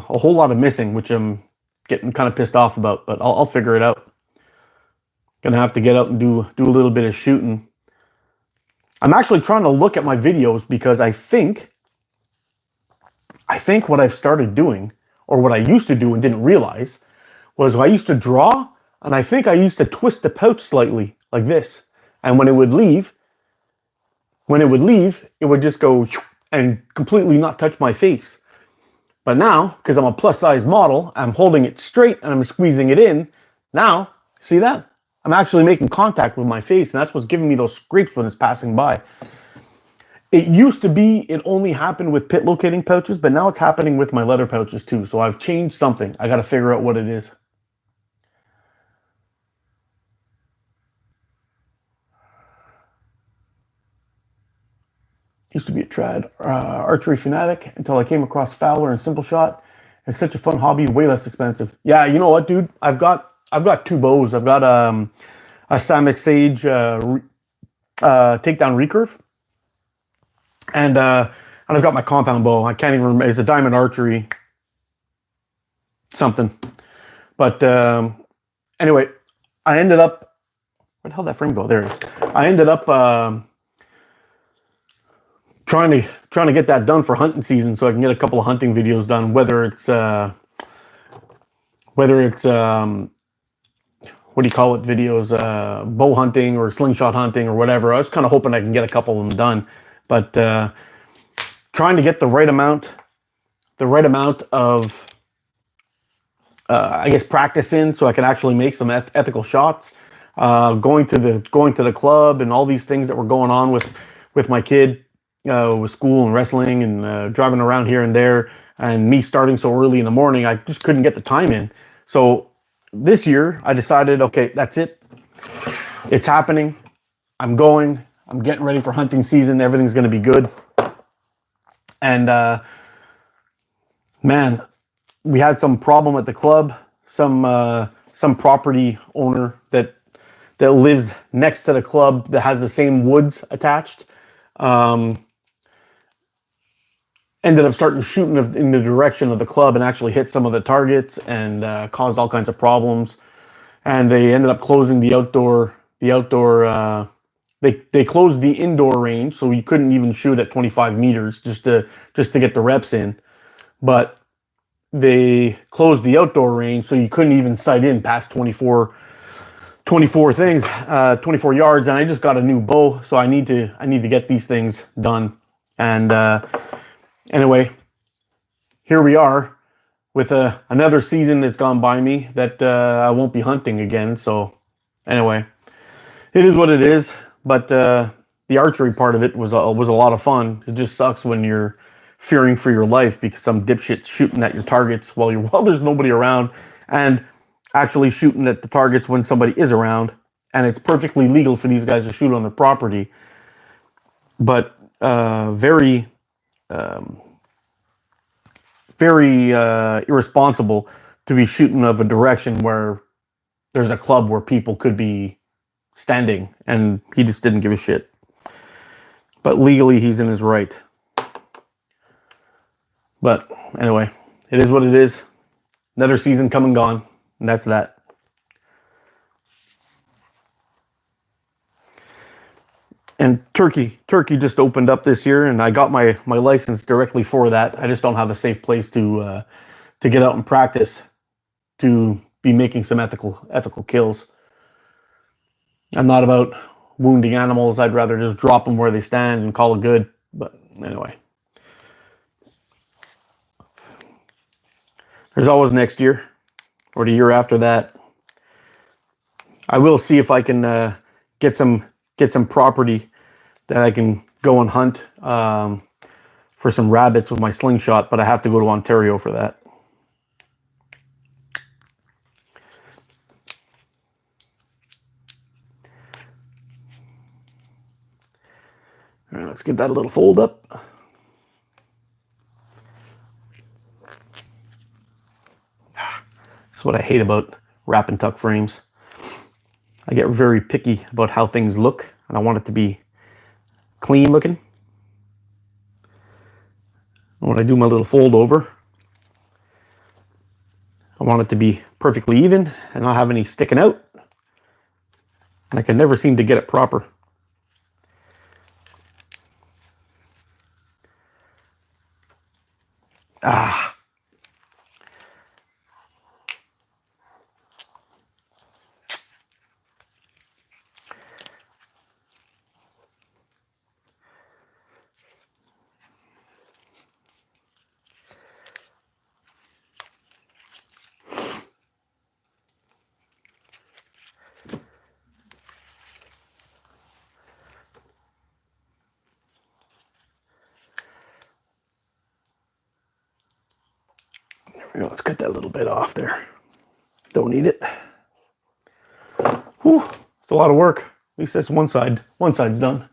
whole lot of missing, which I'm getting kind of pissed off about. But I'll figure it out. Gonna have to get out and do a little bit of shooting. I'm actually trying to look at my videos because I think what I've started doing, or what I used to do and didn't realize, was I used to draw, and I think I used to twist the pouch slightly like this, and when it would leave, it would just go and completely not touch my face. But now, because I'm a plus size model, I'm holding it straight and I'm squeezing it in. Now, see that? I'm actually making contact with my face, and that's what's giving me those scrapes when it's passing by. It used to be it only happened with pit locating pouches, but now it's happening with my leather pouches too. So I've changed something. I got to figure out what it is. Used to be a trad archery fanatic until I came across Fowler and Simple Shot. It's such a fun hobby, way less expensive. Yeah, you know what, dude? I've got 2 bows. I've got a Samick Sage takedown recurve, and I've got my compound bow. I can't even remember. It's a Diamond Archery something. But anyway, I ended up. Where the hell did that frame go? There it is. I ended up trying to get that done for hunting season, so I can get a couple of hunting videos done. Whether it's what do you call it? Videos, bow hunting or slingshot hunting or whatever. I was kind of hoping I can get a couple of them done, but trying to get the right amount of I guess practice in, so I can actually make some ethical shots. Going to the club and all these things that were going on with my kid, with school and wrestling and driving around here and there, and me starting so early in the morning, I just couldn't get the time in. So this year I decided, okay, that's it. It's happening. I'm going. I'm getting ready for hunting season. Everything's going to be good. And man, we had some problem at the club. Some property owner that lives next to the club that has the same woods attached, ended up starting shooting in the direction of the club and actually hit some of the targets and caused all kinds of problems. And they ended up closing the outdoor. They closed the indoor range, so we couldn't even shoot at 25 meters just to get the reps in. But they closed the outdoor range, so you couldn't even sight in past 24 yards. And I just got a new bow, so I need to get these things done. And anyway, here we are with another season that's gone by me that I won't be hunting again. So anyway, it is what it is. But the archery part of it was a lot of fun. It just sucks when you're fearing for your life because some dipshit's shooting at your targets while there's nobody around, and actually shooting at the targets when somebody is around. And it's perfectly legal for these guys to shoot on their property, but very irresponsible to be shooting of a direction where there's a club where people could be standing, and he just didn't give a shit. But legally, he's in his right. But anyway, it is what it is. Another season come and gone, and that's that. And Turkey just opened up this year, and I got my license directly for that. I just don't have a safe place to get out and practice, to be making some ethical kills. I'm not about wounding animals. I'd rather just drop them where they stand and call it good. But anyway, there's always next year or the year after that. I will see if I can get some property that I can go and hunt for some rabbits with my slingshot, but I have to go to Ontario for that. All right, let's give that a little fold up. That's what I hate about wrap and tuck frames. I get very picky about how things look, and I want it to be clean looking. And when I do my little fold over, I want it to be perfectly even and not have any sticking out. And I can never seem to get it proper. Let's cut that little bit off there. Don't need it. Whew, it's a lot of work. At least that's one side. One side's done.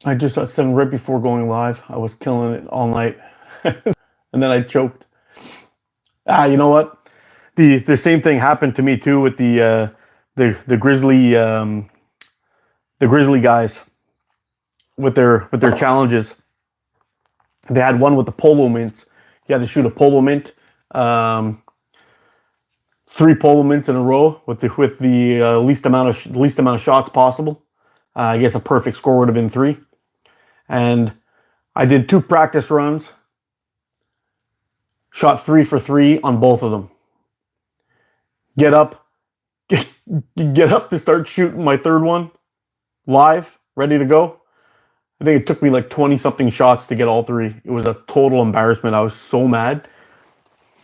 I just got 7 right before going live. I was killing it all night. And then I choked. You know what? The same thing happened to me too with the grizzly guys with their challenges. They had one with the polo mints. You had to shoot a polo mint, 3 polo mints in a row with the least amount of shots possible. I guess a perfect score would have been 3. And I did 2 practice runs, shot 3 for 3 on both of them. Get up to start shooting my third one, live, ready to go. I think it took me like 20 something shots to get all 3. It was a total embarrassment. I was so mad.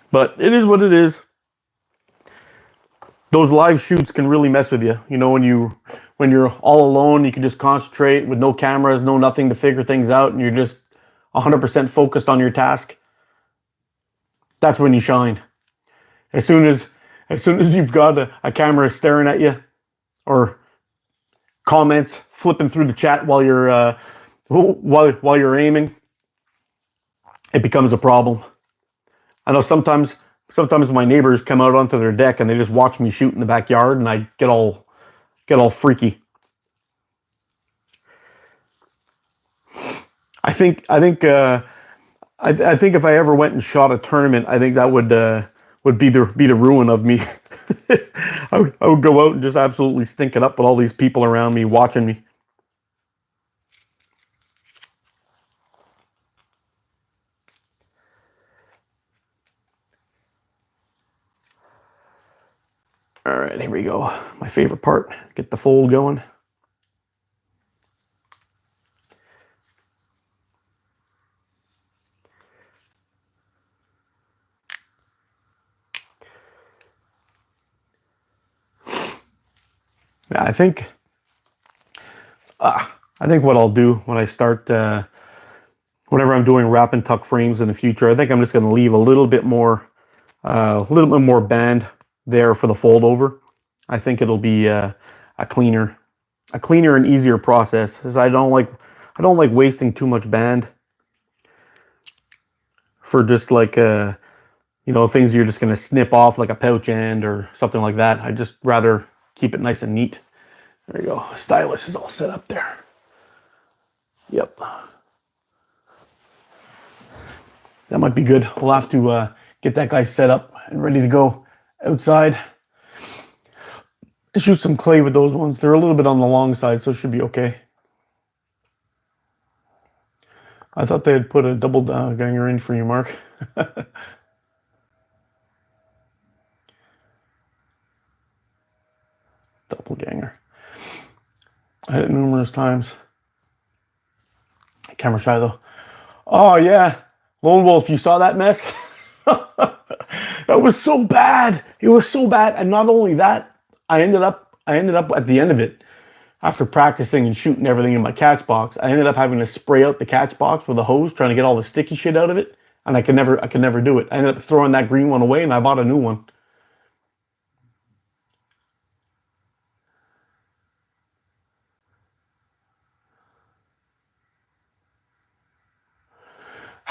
But it is what it is. Those live shoots can really mess with you. You know, when you're all alone, you can just concentrate with no cameras, no nothing to figure things out, and you're just 100% focused on your task. That's when you shine. As soon as you've got a camera staring at you, or comments flipping through the chat while you're aiming, it becomes a problem. I know sometimes my neighbors come out onto their deck and they just watch me shoot in the backyard, and I get all freaky. I think if I ever went and shot a tournament, I think that would be the ruin of me. I would go out and just absolutely stink it up with all these people around me watching me. All right, here we go. My favorite part, get the fold going. Yeah, I think what I'll do when I start, whenever I'm doing wrap and tuck frames in the future, I think I'm just going to leave a little bit more band there for the fold over. I think it'll be a cleaner and easier process, because I don't like wasting too much band for just like things you're just going to snip off, like a pouch end or something like that. I just rather keep it nice and neat. There you go. Stylus is all set up there. Yep. That might be good. We'll have to get that guy set up and ready to go outside. Shoot some clay with those ones. They're a little bit on the long side, so it should be okay. I thought they had put a double ganger in for you, Mark. Double ganger. I had it numerous times. Camera shy though. Oh yeah, Lone Wolf, you saw that mess? That was so bad. It was so bad, and not only that, I ended up at the end of it, after practicing and shooting everything in my catch box, I ended up having to spray out the catch box with a hose, trying to get all the sticky shit out of it, and I could never do it. I ended up throwing that green one away, and I bought a new one.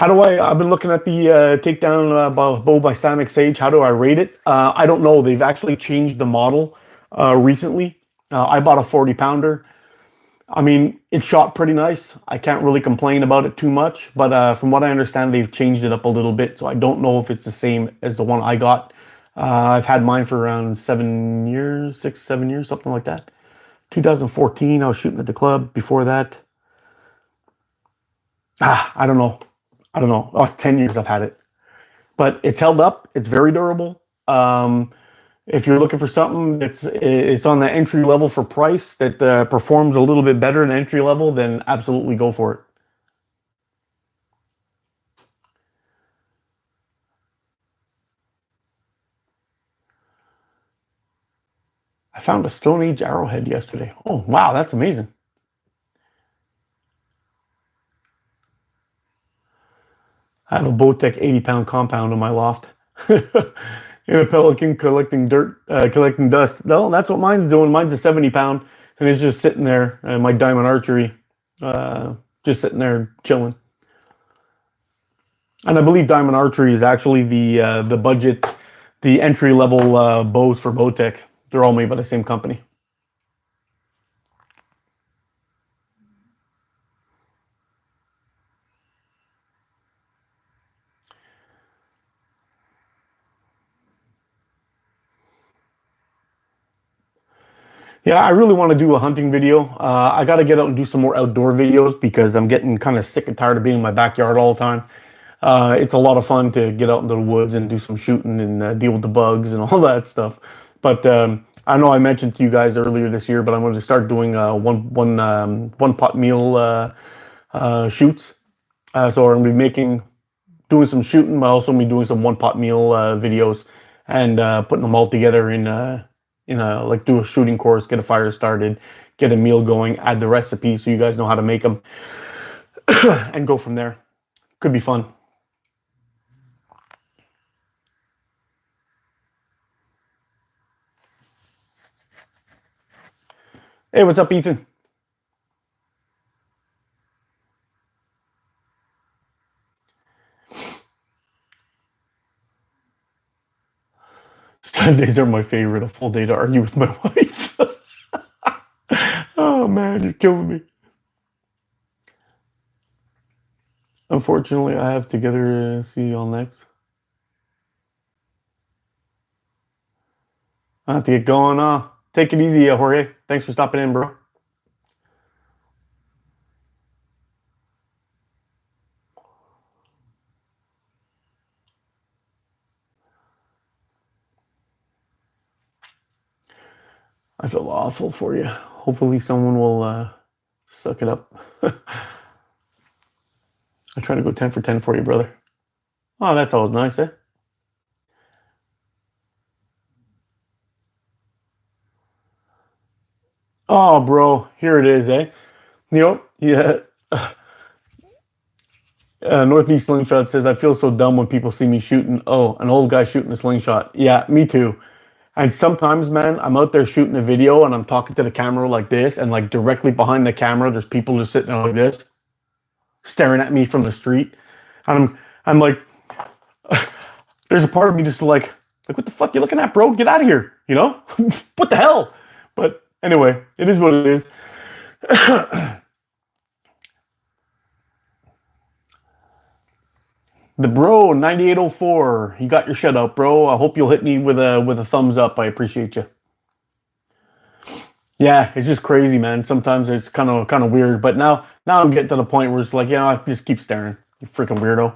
I've been looking at the takedown bow by Samick Sage. How do I rate it? I don't know. They've actually changed the model recently. I bought a 40 pounder. I mean, it shot pretty nice. I can't really complain about it too much, but from what I understand, they've changed it up a little bit. So I don't know if it's the same as the one I got. I've had mine for around 7 years, 6, 7 years, something like that. 2014, I was shooting at the club. Before that, I don't know. Oh, it's 10 years I've had it. But it's held up. It's very durable. If you're looking for something it's on the entry level for price that performs a little bit better than entry level, then absolutely go for it. I found a Stone Age arrowhead yesterday. Oh, wow, that's amazing. I have a Bowtech 80-pound compound in my loft. In a Pelican collecting dirt, collecting dust. No, that's what mine's doing. Mine's a 70-pound, and it's just sitting there. My Diamond Archery, just sitting there chilling. And I believe Diamond Archery is actually the budget, the entry level bows for Bowtech. They're all made by the same company. Yeah, I really want to do a hunting video. I got to get out and do some more outdoor videos because I'm getting kind of sick and tired of being in my backyard all the time. It's a lot of fun to get out into the woods and do some shooting and deal with the bugs and all that stuff. But I know I mentioned to you guys earlier this year, but I'm going to start doing one pot meal shoots. So I'm going to be doing some shooting, but also be doing some one pot meal videos and putting them all together in a like do a shooting course, get a fire started, get a meal going, add the recipe so you guys know how to make them, and go from there. Could be fun. Hey, what's up, Ethan? Sundays are my favorite. A full day to argue with my wife. Oh man, you're killing me. Unfortunately, I have together. See you all next. I have to get going. Take it easy, Jorge. Thanks for stopping in, bro. I feel awful for you. Hopefully, someone will suck it up. I try to go 10 for 10 for you, brother. Oh, that's always nice, eh? Oh, bro, here it is, eh? Yeah. Northeast Slingshot says, I feel so dumb when people see me shooting. Oh, an old guy shooting a slingshot. Yeah, me too. And sometimes, man, I'm out there shooting a video and I'm talking to the camera like this, and like directly behind the camera, there's people just sitting there like this, staring at me from the street. And I'm like, there's a part of me just like, what the fuck you looking at, bro? Get out of here, you know? What the hell? But anyway, it is what it is. The bro 9804, you got your shut out, bro. I hope you'll hit me with a thumbs up. I appreciate you. Yeah, it's just crazy, man. Sometimes it's kind of weird, but now I'm getting to the point where it's like, I just keep staring. You freaking weirdo.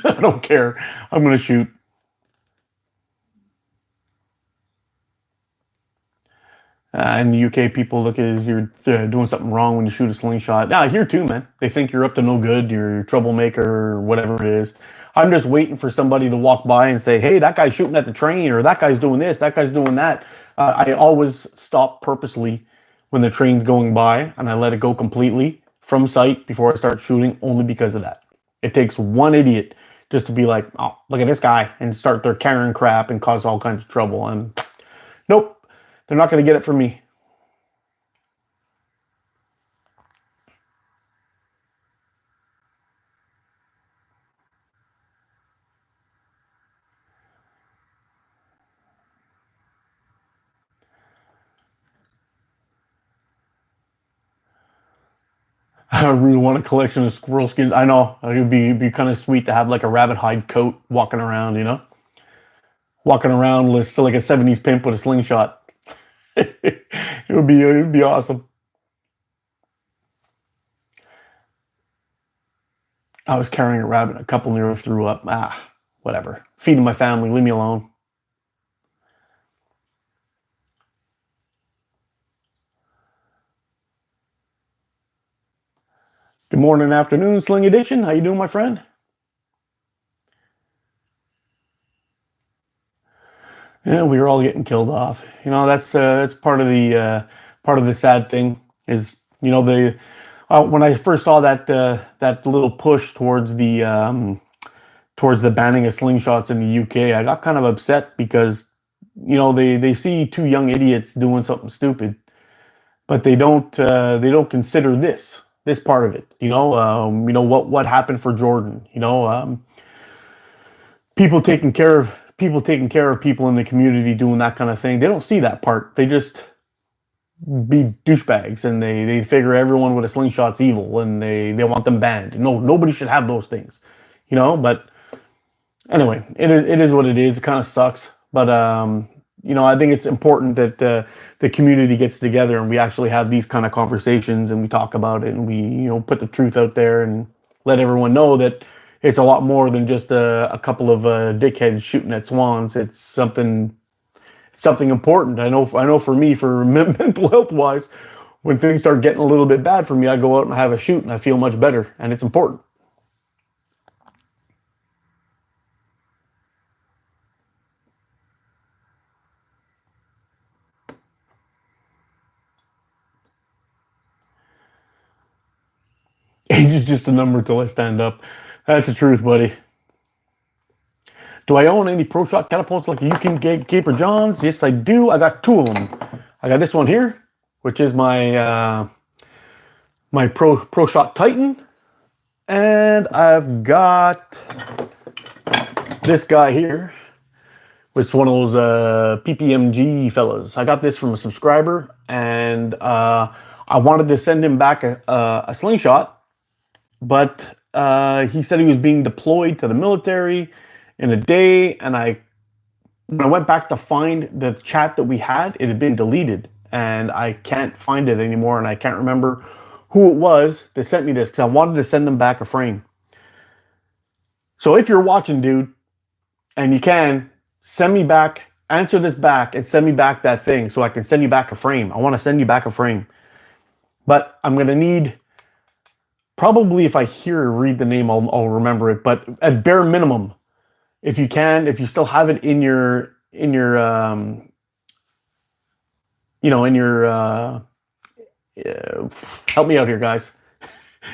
I don't care. I'm gonna shoot. In the UK, people look at it as you're doing something wrong when you shoot a slingshot. Yeah, here too, man. They think you're up to no good, you're a troublemaker, or whatever it is. I'm just waiting for somebody to walk by and say, hey, that guy's shooting at the train, or that guy's doing this, that guy's doing that. I always stop purposely when the train's going by, and I let it go completely from sight before I start shooting, only because of that. It takes one idiot just to be like, oh, look at this guy, and start their carrying crap and cause all kinds of trouble. And nope. They're not going to get it from me. I really want a collection of squirrel skins. I know it'd be kind of sweet to have like a rabbit hide coat walking around, walking around with like a '70s pimp with a slingshot. It would be awesome. I was carrying a rabbit. A couple nearly threw up. Whatever. Feeding my family. Leave me alone. Good morning, afternoon, Sling Edition. How you doing, my friend? Yeah, we were all getting killed off. That's part of the sad thing is the when I first saw that little push towards the banning of slingshots in the UK, I got kind of upset because they see two young idiots doing something stupid, but they don't consider this part of it. What happened for Jordan. People taking care of people in the community doing that kind of thing. They don't see that part. They just be douchebags and they figure everyone with a slingshot's evil and they want them banned. No, nobody should have those things, But anyway, it is what it is. It kind of sucks, but I think it's important that the community gets together and we actually have these kind of conversations and we talk about it and we, put the truth out there and let everyone know that it's a lot more than just a couple of dickheads shooting at swans. It's something important. I know for me, for mental health wise, when things start getting a little bit bad for me, I go out and have a shoot and I feel much better, and it's important. Age is just a number till I stand up. That's the truth, buddy. Do I own any Pro Shot catapults like you can get Caper Johns? Yes, I do. I got two of them. I got this one here, which is my my Pro Shot Titan, and I've got this guy here, which is one of those PPMG fellas. I got this from a subscriber, and I wanted to send him back a slingshot. But he said he was being deployed to the military in a day, and when I went back to find the chat that we had, it had been deleted, and I can't find it anymore, and I can't remember who it was that sent me this, because I wanted to send them back a frame. So if you're watching, dude, and you can, send me back, answer this back, and send me back that thing so I can send you back a frame. I want to send you back a frame. But I'm going to need... Probably if I hear or read the name, I'll remember it. But at bare minimum, if you still have it in your help me out here, guys,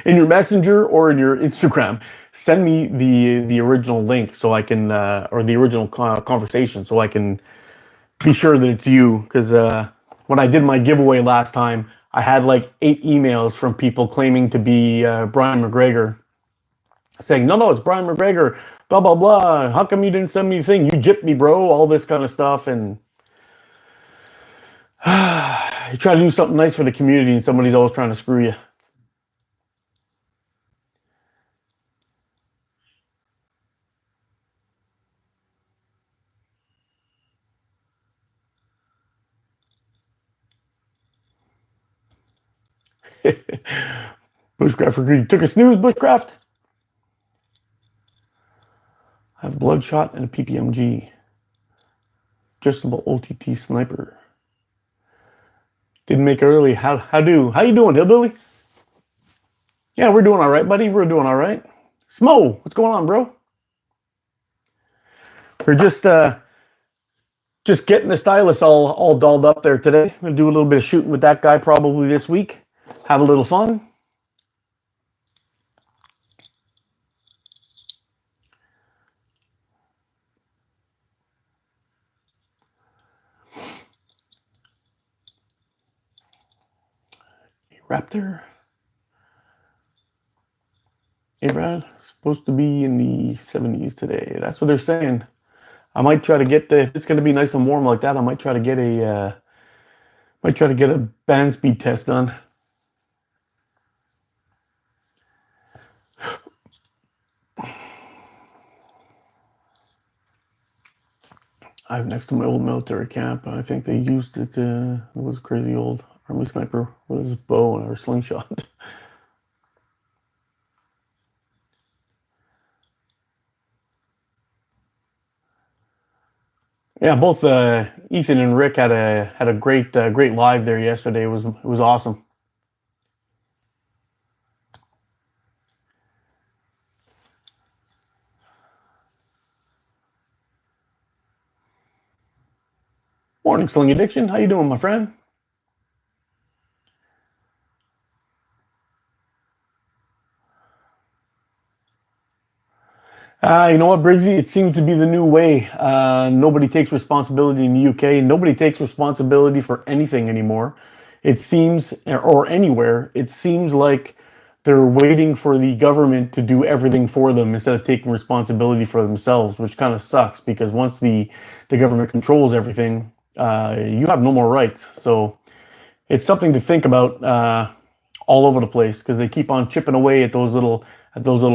in your messenger or in your Instagram, send me the original link so I can, or the original conversation so I can be sure that it's you. Because when I did my giveaway last time, I had like 8 emails from people claiming to be Brian McGregor, saying, no, it's Brian McGregor, blah, blah, blah. How come you didn't send me a thing? You gypped me, bro, all this kind of stuff. And you try to do something nice for the community and somebody's always trying to screw you. Bushcraft for greedy. Took a snooze, Bushcraft. I have Bloodshot and a PPMG. Adjustable OTT sniper. Didn't make it early. How you doing, Hillbilly? Yeah, we're doing all right, buddy. We're doing all right. Smo, what's going on, bro? We're just getting the stylus all dolled up there today. I'm gonna do a little bit of shooting with that guy probably this week. Have a little fun. Raptor. Hey, Brad. Supposed to be in the 70s today. That's what they're saying. I might try to get if it's going to be nice and warm like that. I might try to get a band speed test done. I have next to my old military camp. I think they used it. It was a crazy old Army sniper with his bow and a slingshot. Yeah, both Ethan and Rick had a great live there yesterday. It was awesome. Morning, Sling Addiction. How you doing, my friend? You know what, Briggsy? It seems to be the new way. Nobody takes responsibility in the UK. Nobody takes responsibility for anything anymore. It seems, or anywhere, it seems like they're waiting for the government to do everything for them instead of taking responsibility for themselves, which kind of sucks because once the government controls everything, you have no more rights. So it's something to think about all over the place because they keep on chipping away at those little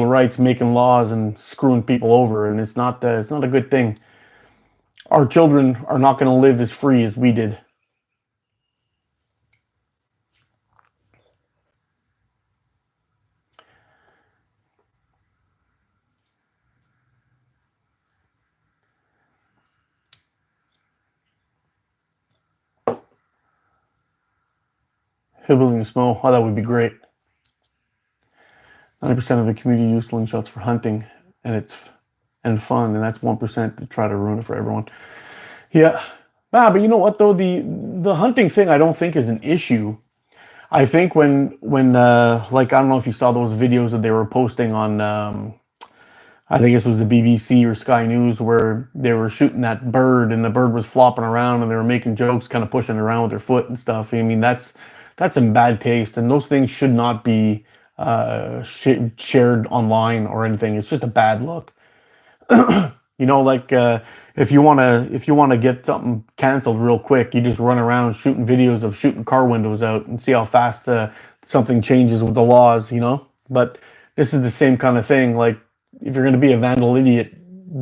rights, making laws and screwing people over, and it's not a good thing. Our children are not going to live as free as we did. Hillbilly and Smo, oh, that would be great. 90% of the community use slingshots for hunting, and fun, and that's 1% to try to ruin it for everyone. Yeah, but you know what though, the hunting thing I don't think is an issue. I think when like I don't know if you saw those videos that they were posting on I think this was the BBC or Sky News where they were shooting that bird and the bird was flopping around and they were making jokes, kind of pushing it around with their foot and stuff. I mean, that's in bad taste, and those things should not be shared online or anything. It's just a bad look. You know, like if you wanna get something canceled real quick, you just run around shooting videos of shooting car windows out and see how fast something changes with the laws. You know, but this is the same kind of thing. Like if you're going to be a vandal idiot,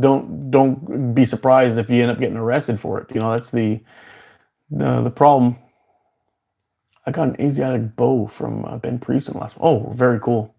don't be surprised if you end up getting arrested for it. You know, that's the problem. I got an Asiatic bow from Ben Prieston last. Oh, very cool.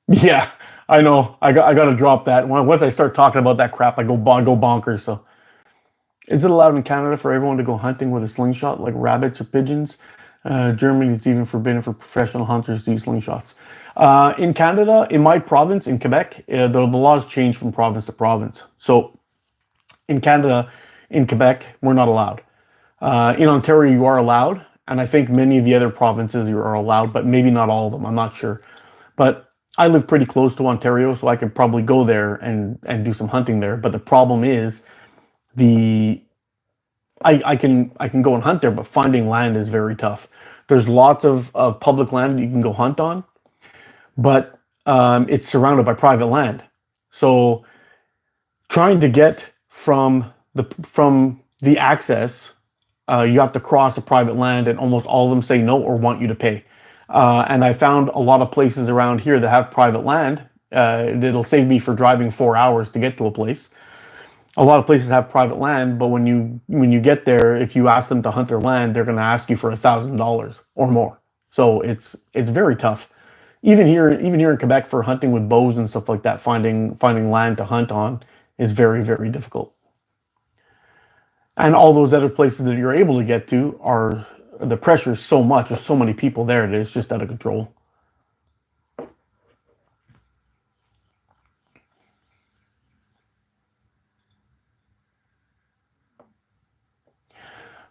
Yeah, I know. I got to drop that. Once I start talking about that crap, I go bonkers. So, is it allowed in Canada for everyone to go hunting with a slingshot, like rabbits or pigeons? Germany, it's even forbidden for professional hunters to use slingshots. In Canada, in my province, in Quebec, the laws change from province to province. So, in Canada, in Quebec, we're not allowed. In Ontario, you are allowed, and I think many of the other provinces you are allowed, but maybe not all of them. I'm not sure. But I live pretty close to Ontario, so I could probably go there and do some hunting there. But the problem is the I can go and hunt there, but finding land is very tough. There's lots of public land that you can go hunt on, but it's surrounded by private land. So trying to get from the access, you have to cross a private land, and almost all of them say no or want you to pay. And I found a lot of places around here that have private land. It'll save me for driving 4 hours to get to a place. A lot of places have private land, but when you get there, if you ask them to hunt their land, they're going to ask you for $1,000 or more. So it's very tough. Even here in Quebec, for hunting with bows and stuff like that, finding land to hunt on is very, very difficult. And all those other places that you're able to get to are the pressure is so much. There's so many people there that it's just out of control.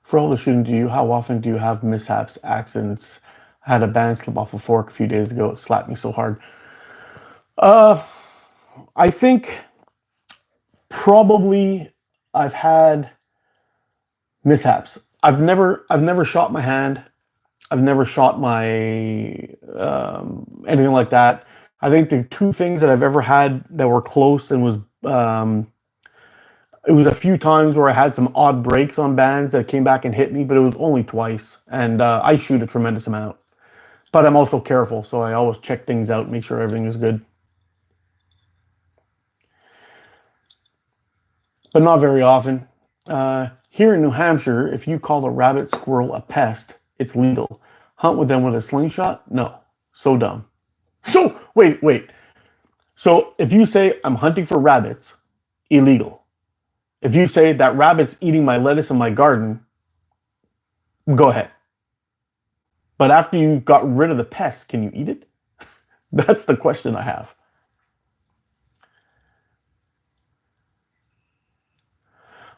For all the shooting, how often do you have mishaps, accidents? I had a band slip off a fork a few days ago. It slapped me so hard. Uh, I think probably I've had mishaps. I've never shot my hand. I've never shot my anything like that. I think the two things that I've ever had that were close and was it was a few times where I had some odd breaks on bands that came back and hit me, but it was only twice. And I shoot a tremendous amount, but I'm also careful, so I always check things out, make sure everything is good. But not very often. Here in New Hampshire, if you call a rabbit squirrel a pest, it's legal. Hunt with them with a slingshot? No. So dumb. So, wait. So, if you say I'm hunting for rabbits, illegal. If you say that rabbit's eating my lettuce in my garden, go ahead. But after you got rid of the pest, can you eat it? That's the question I have.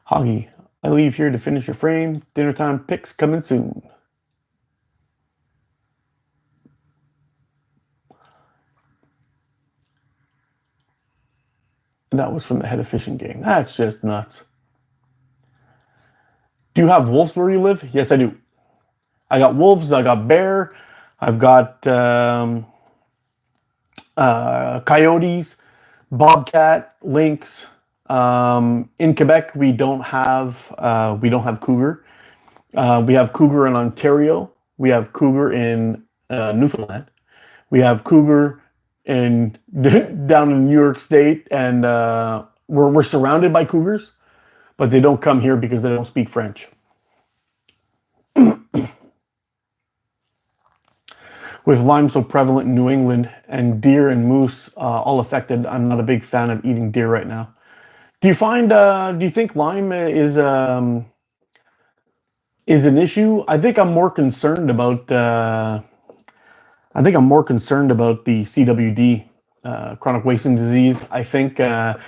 Hoggy, I leave here to finish your frame. Dinner time picks coming soon. That was from the Head of Fishing Gang. That's just nuts. Do you have wolves where you live? Yes, I do. I got wolves, I got bear, I've got coyotes, bobcat, lynx. In Quebec, we don't have cougar. We have cougar in Ontario. We have cougar in Newfoundland. We have cougar in down in New York State, and we're surrounded by cougars, but they don't come here because they don't speak French. With Lyme so prevalent in New England and deer and moose all affected, I'm not a big fan of eating deer right now. Do you find? Do you think Lyme is an issue? I think I'm more concerned about. I think I'm more concerned about the CWD, chronic wasting disease. I think that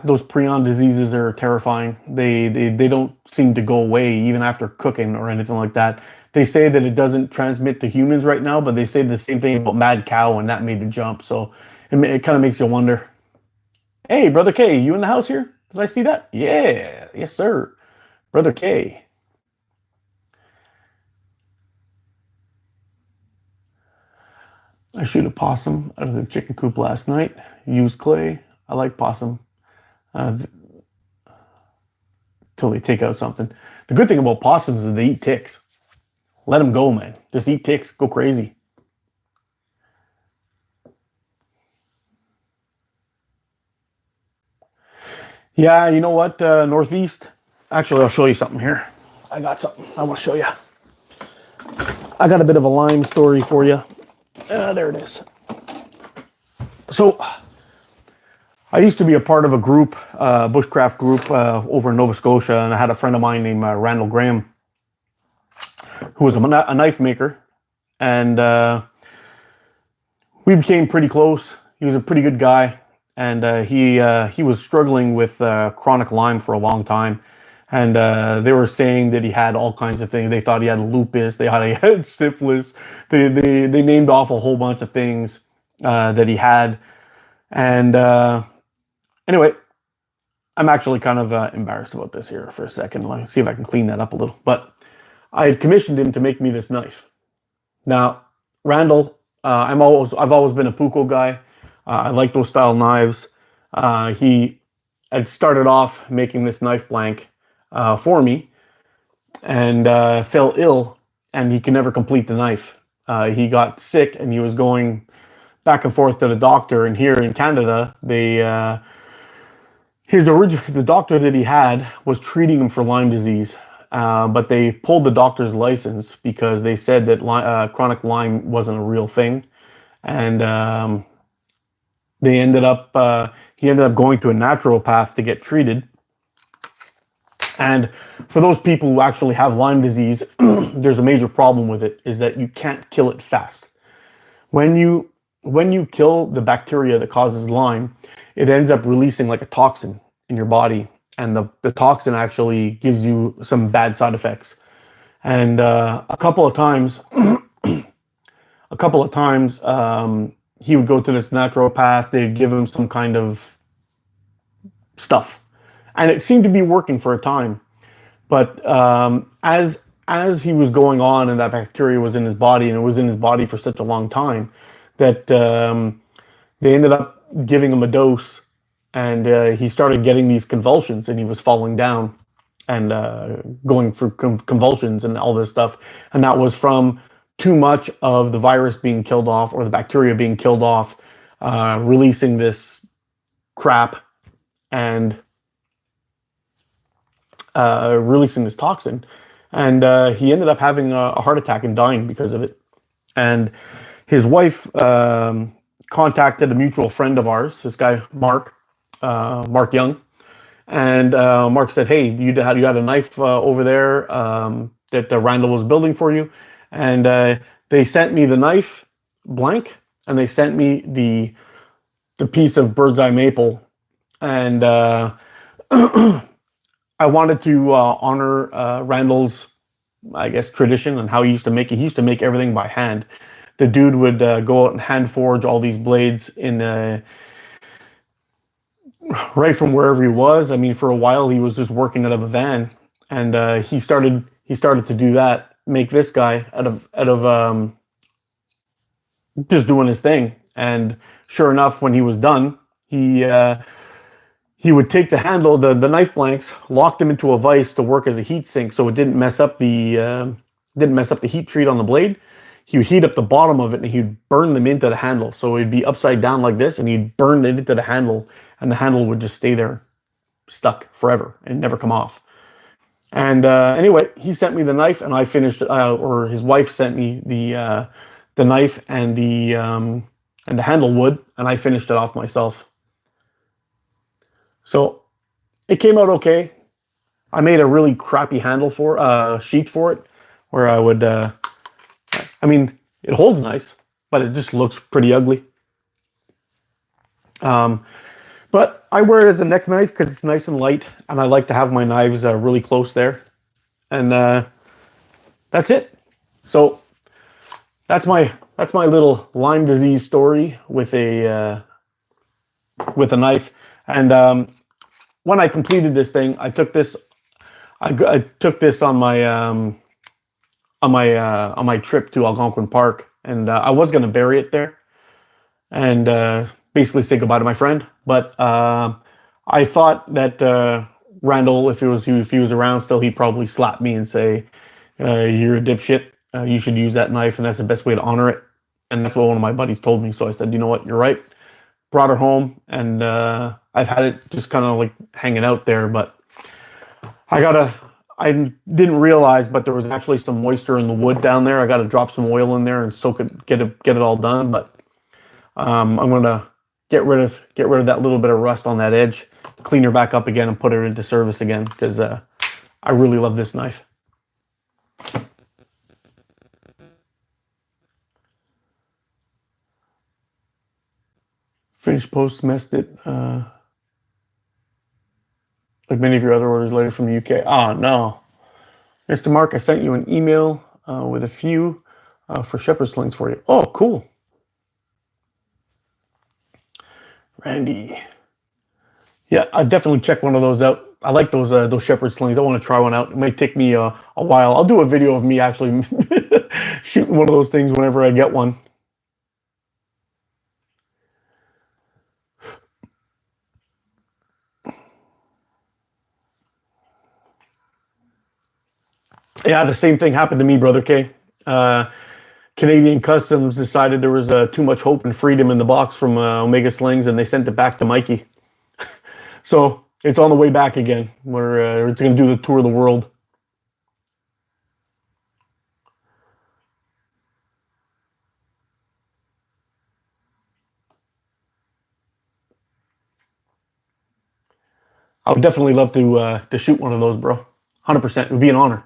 those prion diseases are terrifying. They don't seem to go away even after cooking or anything like that. They say that it doesn't transmit to humans right now, but they say the same thing about mad cow, and that made the jump. So it kind of makes you wonder. Hey, Brother K, you in the house here? Did I see that? Yeah, yes, sir. Brother K. I shoot a possum out of the chicken coop last night. Use clay. I like possum. Till they take out something. The good thing about possums is they eat ticks. Let them go, man. Just eat ticks. Go crazy. Yeah, you know what? Northeast. Actually, I'll show you something here. I got something I want to show you. I got a bit of a Lyme story for you. There it is. So, I used to be a part of a group, bushcraft group over in Nova Scotia, and I had a friend of mine named Randall Graham, who was a knife maker, and we became pretty close. He was a pretty good guy, and he was struggling with chronic Lyme for a long time. And they were saying that he had all kinds of things. They thought he had lupus. They thought he had syphilis. They named off a whole bunch of things that he had. And anyway, I'm actually kind of embarrassed about this here for a second. Let me see if I can clean that up a little. But I had commissioned him to make me this knife. Now, Randall, I've always been a Puukko guy. I like those style knives. He had started off making this knife blank for me, and fell ill, and he could never complete the knife. He got sick, and he was going back and forth to the doctor. And here in Canada, the doctor that he had was treating him for Lyme disease, but they pulled the doctor's license because they said that chronic Lyme wasn't a real thing, and he ended up going to a naturopath to get treated. And for those people who actually have Lyme disease, there's a major problem with it, is that you can't kill it fast. When you kill the bacteria that causes Lyme, it ends up releasing like a toxin in your body, and the toxin actually gives you some bad side effects. And a couple of times, he would go to this naturopath. They'd give him some kind of stuff, and it seemed to be working for a time. But as he was going on, and that bacteria was in his body, and it was in his body for such a long time, that they ended up giving him a dose, and he started getting these convulsions, and he was falling down and going for convulsions and all this stuff. And that was from too much of the virus being killed off, or the bacteria being killed off, releasing this crap, and releasing this toxin. And he ended up having a heart attack and dying because of it. And his wife contacted a mutual friend of ours, this guy Mark Young, and Mark said, "Hey, you had a knife over there that Randall was building for you," and they sent me the knife blank, and they sent me the piece of bird's eye maple, and I wanted to honor Randall's, I guess, tradition and how he used to make it. He used to make everything by hand. The dude would go out and hand forge all these blades in right from wherever he was. I mean, for a while he was just working out of a van, and he started to do that make this guy out of just doing his thing. And sure enough, when he was done, he would take the handle, the knife blanks, lock them into a vise to work as a heat sink, so it didn't mess up the heat treat on the blade. He would heat up the bottom of it and he'd burn them into the handle. So it'd be upside down like this, and he'd burn it into the handle, and the handle would just stay there, stuck forever and never come off. And anyway, he sent me the knife, and I finished, or his wife sent me the knife and the handle wood, and I finished it off myself. So it came out okay. I made a really crappy handle for sheath for it, where I would. I mean, it holds nice, but it just looks pretty ugly. But I wear it as a neck knife because it's nice and light, and I like to have my knives really close there. And that's it. So that's my little Lyme disease story with a knife. And when I completed this thing, I took this on my trip to Algonquin Park, and I was going to bury it there and basically say goodbye to my friend. But I thought that Randall, if he was around still, he'd probably slap me and say, "You're a dipshit. You should use that knife, and that's the best way to honor it." And that's what one of my buddies told me. So I said, "You know what? You're right." Brought her home, and I've had it just kind of like hanging out there. But I didn't realize, but there was actually some moisture in the wood down there. I got to drop some oil in there and soak it, get it all done. But I'm gonna get rid of that little bit of rust on that edge, clean her back up again, and put her into service again, because I really love this knife. Finished post messed it. Like many of your other orders later from the UK. Oh, no. Mr. Mark, I sent you an email with a few for shepherd slings for you. Oh, cool. Randy. Yeah, I definitely check one of those out. I like those shepherd slings. I want to try one out. It might take me a while. I'll do a video of me actually shooting one of those things whenever I get one. Yeah, the same thing happened to me, Brother K. Canadian Customs decided there was too much hope and freedom in the box from Omega Slings, and they sent it back to Mikey. So it's on the way back again, where it's going to do the tour of the world. I would definitely love to shoot one of those, bro. 100%. It would be an honor.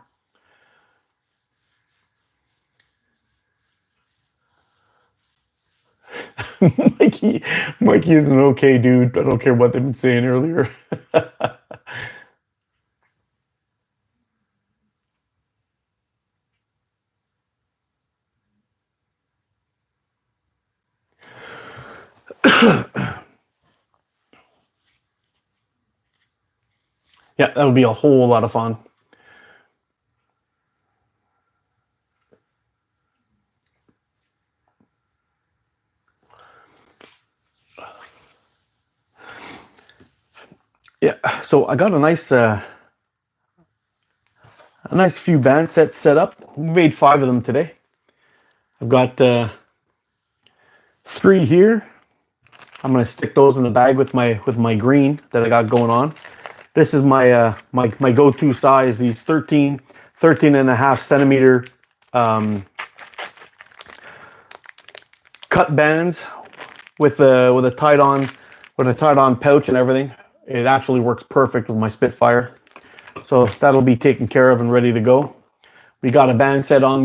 Mikey is an okay dude. I don't care what they've been saying earlier. Yeah, that would be a whole lot of fun. Yeah, so I got a nice few band sets set up. We made 5 of them today. I've got 3 here. I'm gonna stick those in the bag with my green that I got going on. This is my my go-to size. These 13 and a half centimeter cut bands with a tied on pouch and everything. It actually works perfect with my Spitfire. So that'll be taken care of and ready to go. We got a band set on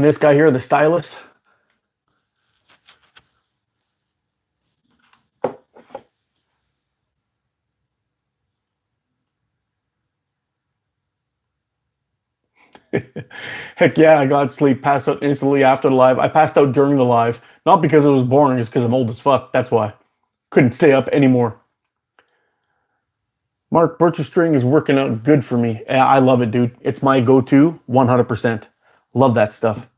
this guy here, the Stylus. Heck yeah, I got sleep, passed out instantly after the live. I passed out during the live, not because it was boring, it's because I'm old as fuck. That's why. Couldn't stay up anymore. Mark, Bircher string is working out good for me. I love it, dude. It's my go-to 100%. Love that stuff.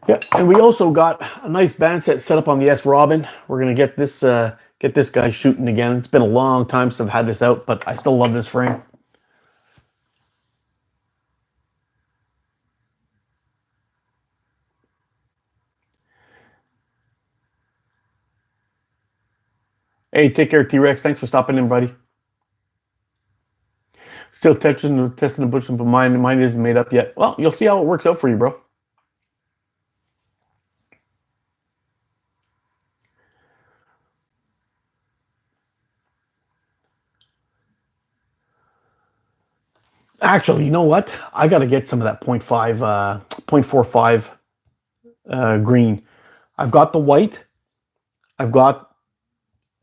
Yeah, and we also got a nice band set up on the S Robin. We're gonna get this guy shooting again. It's been a long time since I've had this out, but I still love this frame. Hey, take care, T-Rex. Thanks for stopping in, buddy. Still testing the Bushman, but mine isn't made up yet. Well, you'll see how it works out for you, bro. Actually, you know what? I got to get some of that 0.45 green. I've got the white.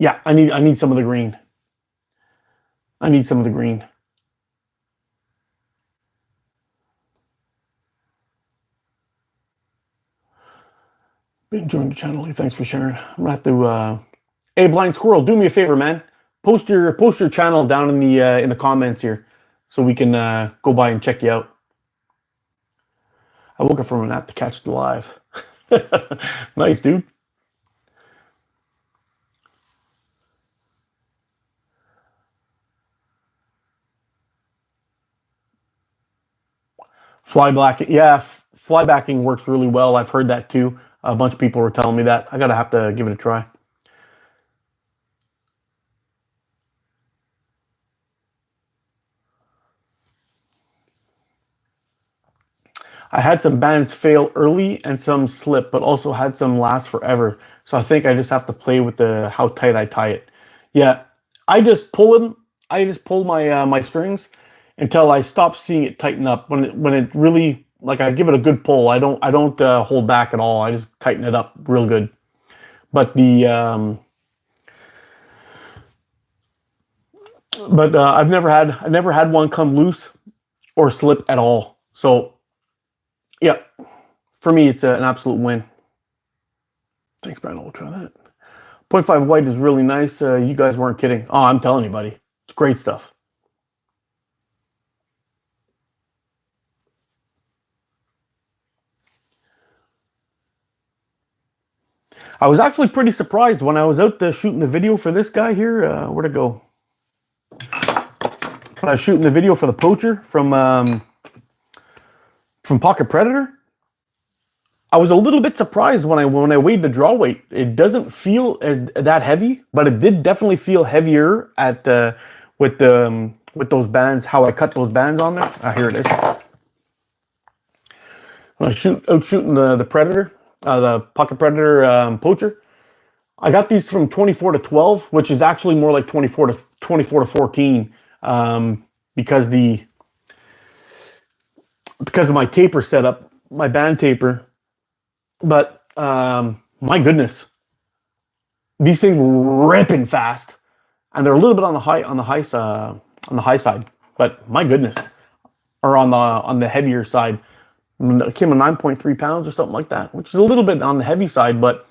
Yeah, I need some of the green. I need some of the green. Been enjoying the channel. Thanks for sharing. I'm gonna have to. Hey, Blind Squirrel, do me a favor, man. Post your channel down in the comments here, so we can go by and check you out. I woke up from a nap to catch the live. Nice, dude. Fly black, yeah, fly backing works really well. I've heard that too. A bunch of people were telling me that. I gotta have to give it a try. I had some bands fail early and some slip, but also had some last forever. So I think I just have to play with the how tight I tie it. Yeah, I just pull them. I just pull my my strings until I stop seeing it tighten up. When it really, like, I give it a good pull. I don't hold back at all. I just tighten it up real good. But I've never had one come loose or slip at all. So yeah, for me, it's an absolute win. Thanks, Brian. I'll try that. 0.5 white is really nice. You guys weren't kidding. Oh, I'm telling you, buddy. It's great stuff. I was actually pretty surprised when I was out shooting the video for this guy here. Where'd it go? When I was shooting the video for the poacher from Pocket Predator, I was a little bit surprised when I weighed the draw weight. It doesn't feel that heavy, but it did definitely feel heavier at with those bands. How I cut those bands on there. Here it is. When I out shooting the Predator, the Pocket Predator poacher, I got these from 24 to 12, which is actually more like 24 to 14, because of my taper setup, my band taper. But my goodness, these things were ripping fast, and they're a little bit on the high side. But my goodness, or on the heavier side. It came with 9.3 pounds or something like that, which is a little bit on the heavy side. But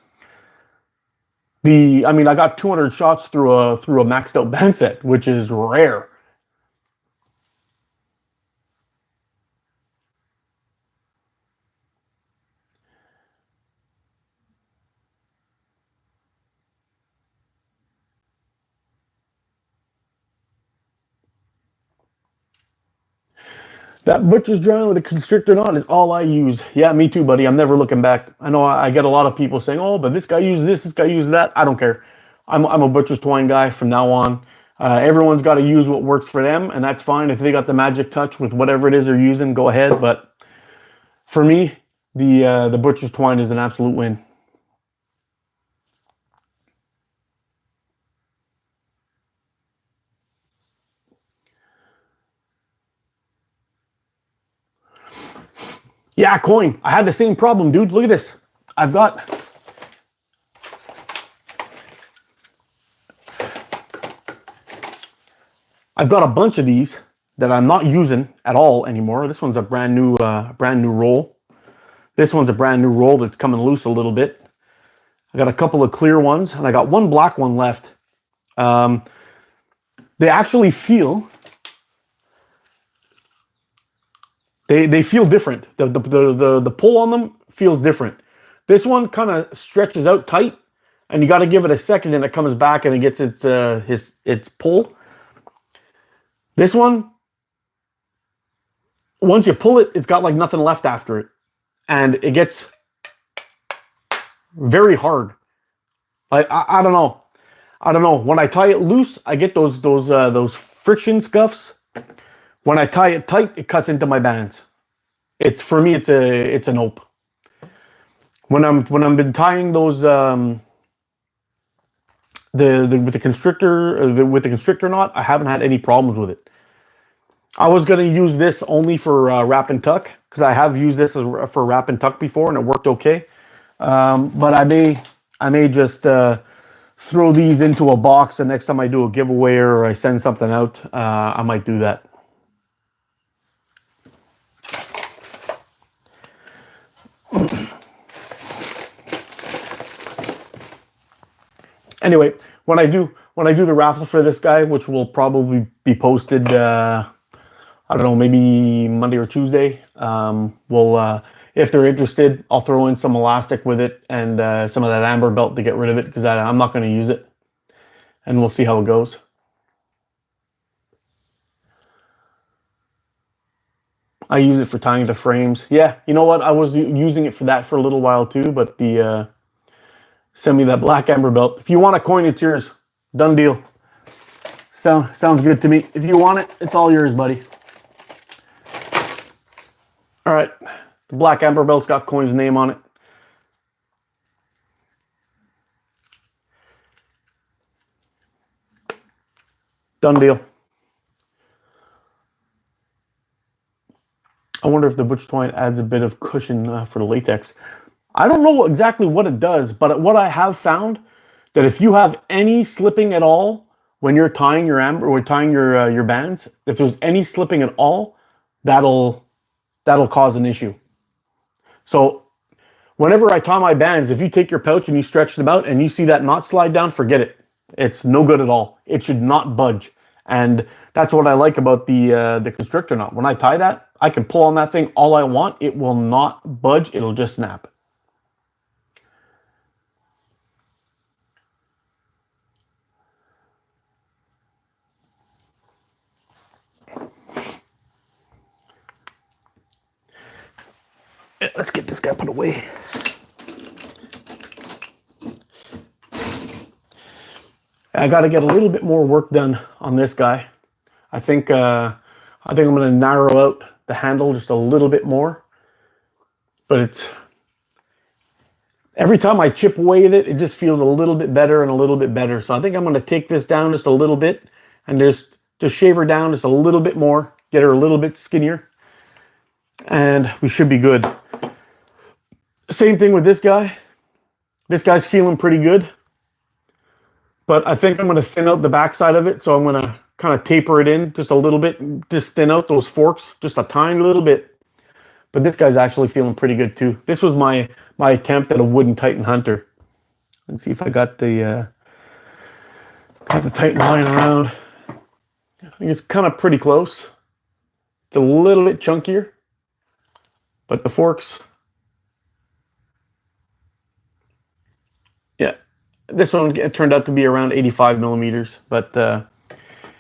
I got 200 shots through a maxed out band set, which is rare. That butcher's drawing with a constrictor knot is all I use. Yeah, me too, buddy. I'm never looking back. I know I get a lot of people saying, "Oh, but this guy uses this guy uses that." I don't care. I'm a butcher's twine guy from now on. Everyone's got to use what works for them, and that's fine. If they got the magic touch with whatever it is they're using, go ahead. But for me, the butcher's twine is an absolute win. Yeah, coin. I had the same problem, dude. Look at this. I've got a bunch of these that I'm not using at all anymore. This one's a brand new roll. This one's a brand new roll that's coming loose a little bit. I got a couple of clear ones, and I got one black one left. they actually feel, they feel different. The pull on them feels different. This one kind of stretches out tight, and you got to give it a second, and it comes back and it gets its pull. This one, once you pull it, it's got like nothing left after it, and it gets very hard. I don't know. I don't know. When I tie it loose, I get those friction scuffs. When I tie it tight, it cuts into my bands. It's, for me, it's a nope. When I'm been tying those with the constrictor knot, I haven't had any problems with it. I was gonna use this only for wrap and tuck, because I have used this for wrap and tuck before, and it worked okay. But I may just throw these into a box, and next time I do a giveaway or I send something out, I might do that. Anyway, when I do the raffle for this guy, which will probably be posted, I don't know, maybe Monday or Tuesday. If they're interested, I'll throw in some elastic with it and some of that amber belt to get rid of it, because I'm not going to use it, and we'll see how it goes. I use it for tying to frames. Yeah, you know what? I was using it for that for a little while too, but send me that black amber belt. If you want a coin, it's yours. Done deal. Sounds good to me. If you want it, it's all yours, buddy. All right. The black amber belt's got coin's name on it. Done deal. I wonder if the butch twine adds a bit of cushion for the latex. I don't know exactly what it does, but what I have found, that if you have any slipping at all when you're tying your amber or tying your bands, if there's any slipping at all, that'll cause an issue. So whenever I tie my bands, if you take your pouch and you stretch them out and you see that knot slide down, forget it. It's no good at all. It should not budge. And that's what I like about the constrictor knot. When I tie that, I can pull on that thing all I want. It will not budge. It'll just snap. Let's get this guy put away. I got to get a little bit more work done on this guy. I think I'm going to narrow out the handle just a little bit more. But it's, every time I chip away at it, it just feels a little bit better and a little bit better. So I think I'm going to take this down just a little bit and just shave her down just a little bit more, get her a little bit skinnier, and we should be good. Same thing with this guy. This guy's feeling pretty good, but I think I'm going to thin out the backside of it. So I'm going to kind of taper it in just a little bit, just thin out those forks just a tiny little bit. But this guy's actually feeling pretty good too. This was my attempt at a wooden Titan Hunter. Let's see if I got the Titan lying around. I think it's kind of pretty close. It's a little bit chunkier, but the forks, yeah, this one it turned out to be around 85 millimeters, but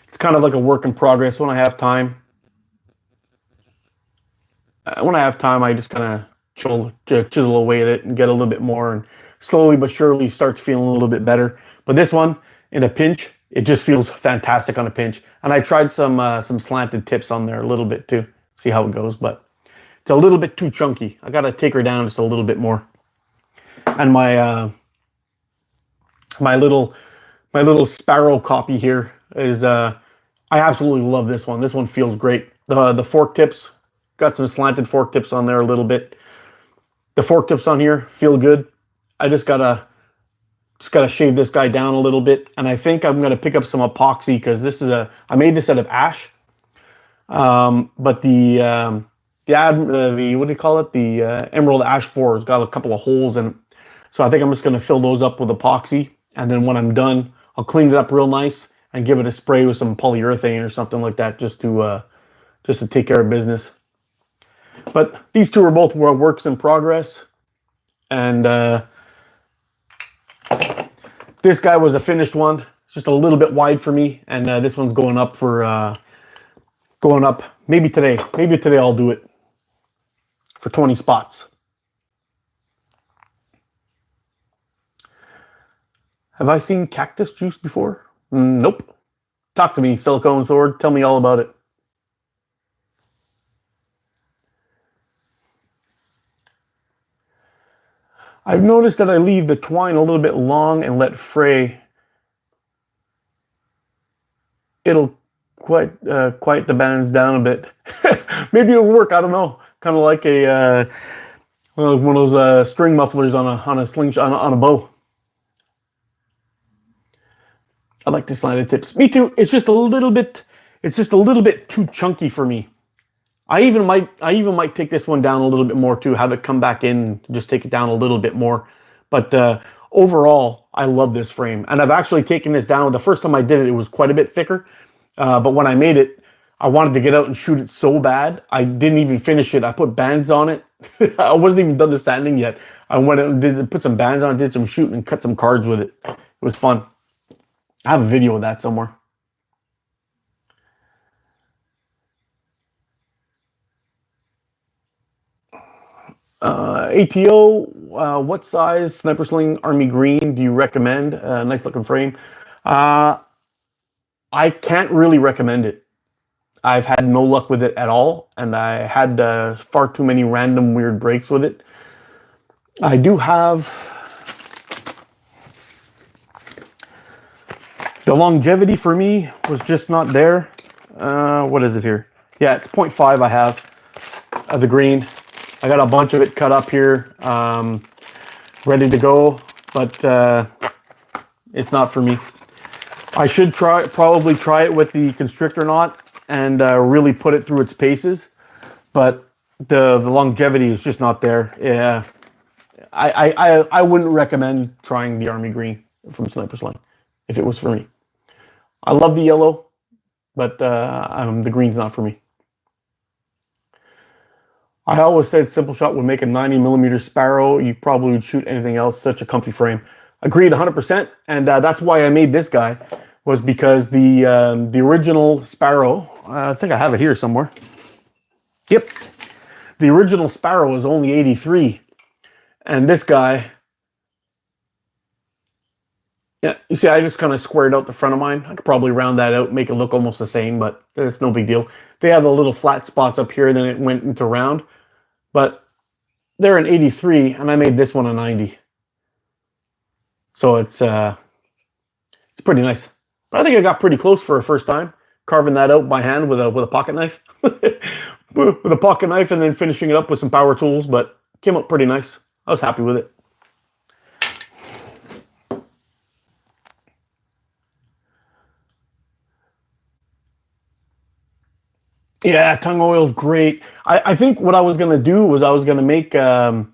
it's kind of like a work in progress. When I have time, I just kind of chisel away at it and get a little bit more, and slowly but surely starts feeling a little bit better. But this one, in a pinch, it just feels fantastic on a pinch. And I tried some slanted tips on there a little bit too, see how it goes, but it's a little bit too chunky. I got to take her down just a little bit more. And my little Sparrow copy here is I absolutely love this one. This one feels great. The fork tips, got some slanted fork tips on there a little bit. The fork tips on here feel good. I just gotta shave this guy down a little bit, and I think I'm gonna pick up some epoxy, because I made this out of ash, but the what do you call it? The emerald ash borer has got a couple of holes in it, so I think I'm just gonna fill those up with epoxy, and then when I'm done, I'll clean it up real nice and give it a spray with some polyurethane or something like that, just to take care of business. But these two are both works in progress, and this guy was a finished one. It's just a little bit wide for me, and this one's going up for maybe today. Maybe today I'll do it for 20 spots. Have I seen cactus juice before? Nope. Talk to me, Silicone Sword. Tell me all about it. I've noticed that I leave the twine a little bit long and let fray. It'll quiet the bands down a bit. Maybe it'll work. I don't know. Kind of like a one of those string mufflers on a slingshot on a bow. I like this line of tips. Me too. It's just a little bit. It's just a little bit too chunky for me. I even might take this one down a little bit more too. Have it come back in. Just take it down a little bit more. But overall, I love this frame, and I've actually taken this down. The first time I did it, it was quite a bit thicker. But when I made it, I wanted to get out and shoot it so bad. I didn't even finish it. I put bands on it. I wasn't even done the sanding yet. I went out and put some bands on it, did some shooting, and cut some cards with it. It was fun. I have a video of that somewhere. ATO, what size Sniper Sling Army Green do you recommend? Nice looking frame. I can't really recommend it. I've had no luck with it at all, and I had far too many random weird breaks with it. I do have the longevity for me was just not there. What is it here? Yeah, it's 0.5 I have of the green. I got a bunch of it cut up here, ready to go, but it's not for me. I should probably try it with the constrictor knot and really put it through its paces, but the longevity is just not there. Yeah, I wouldn't recommend trying the Army Green from Sniper Sling if it was for me. I love the yellow, but the green's not for me. I always said Simple Shot would make a 90mm Sparrow. You probably would shoot anything else. Such a comfy frame. Agreed 100%. And that's why I made this guy, was because the original Sparrow, I think I have it here somewhere. Yep. The original Sparrow was only 83. And this guy, yeah, you see, I just kind of squared out the front of mine. I could probably round that out, make it look almost the same, but it's no big deal. They have the little flat spots up here, then it went into round. But they're an 83, and I made this one a 90. So it's pretty nice. But I think I got pretty close for a first time, carving that out by hand with a pocket knife. With a pocket knife, and then finishing it up with some power tools, but came out pretty nice. I was happy with it. Yeah, tung oil is great. I think what I was gonna do was I was gonna make I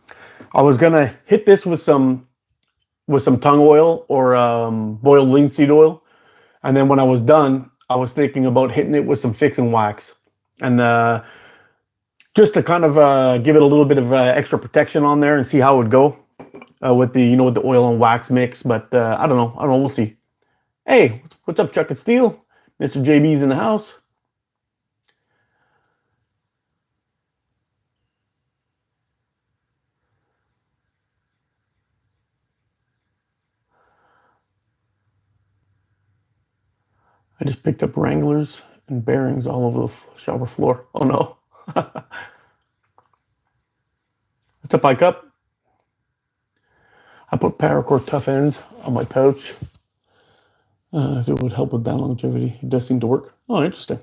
was gonna hit this with some tung oil or boiled linseed oil, and then when I was done, I was thinking about hitting it with some fix and wax, and just to kind of give it a little bit of extra protection on there and see how it would go with the with the oil and wax mix. But I don't know. We'll see. Hey, what's up, Chuck and Steel? Mr. JB's in the house. I just picked up Wranglers and bearings all over the shower floor. Oh no. What's up, High Cup? I put Paracord Tough Ends on my pouch. If it would help with band longevity. It does seem to work. Oh, interesting.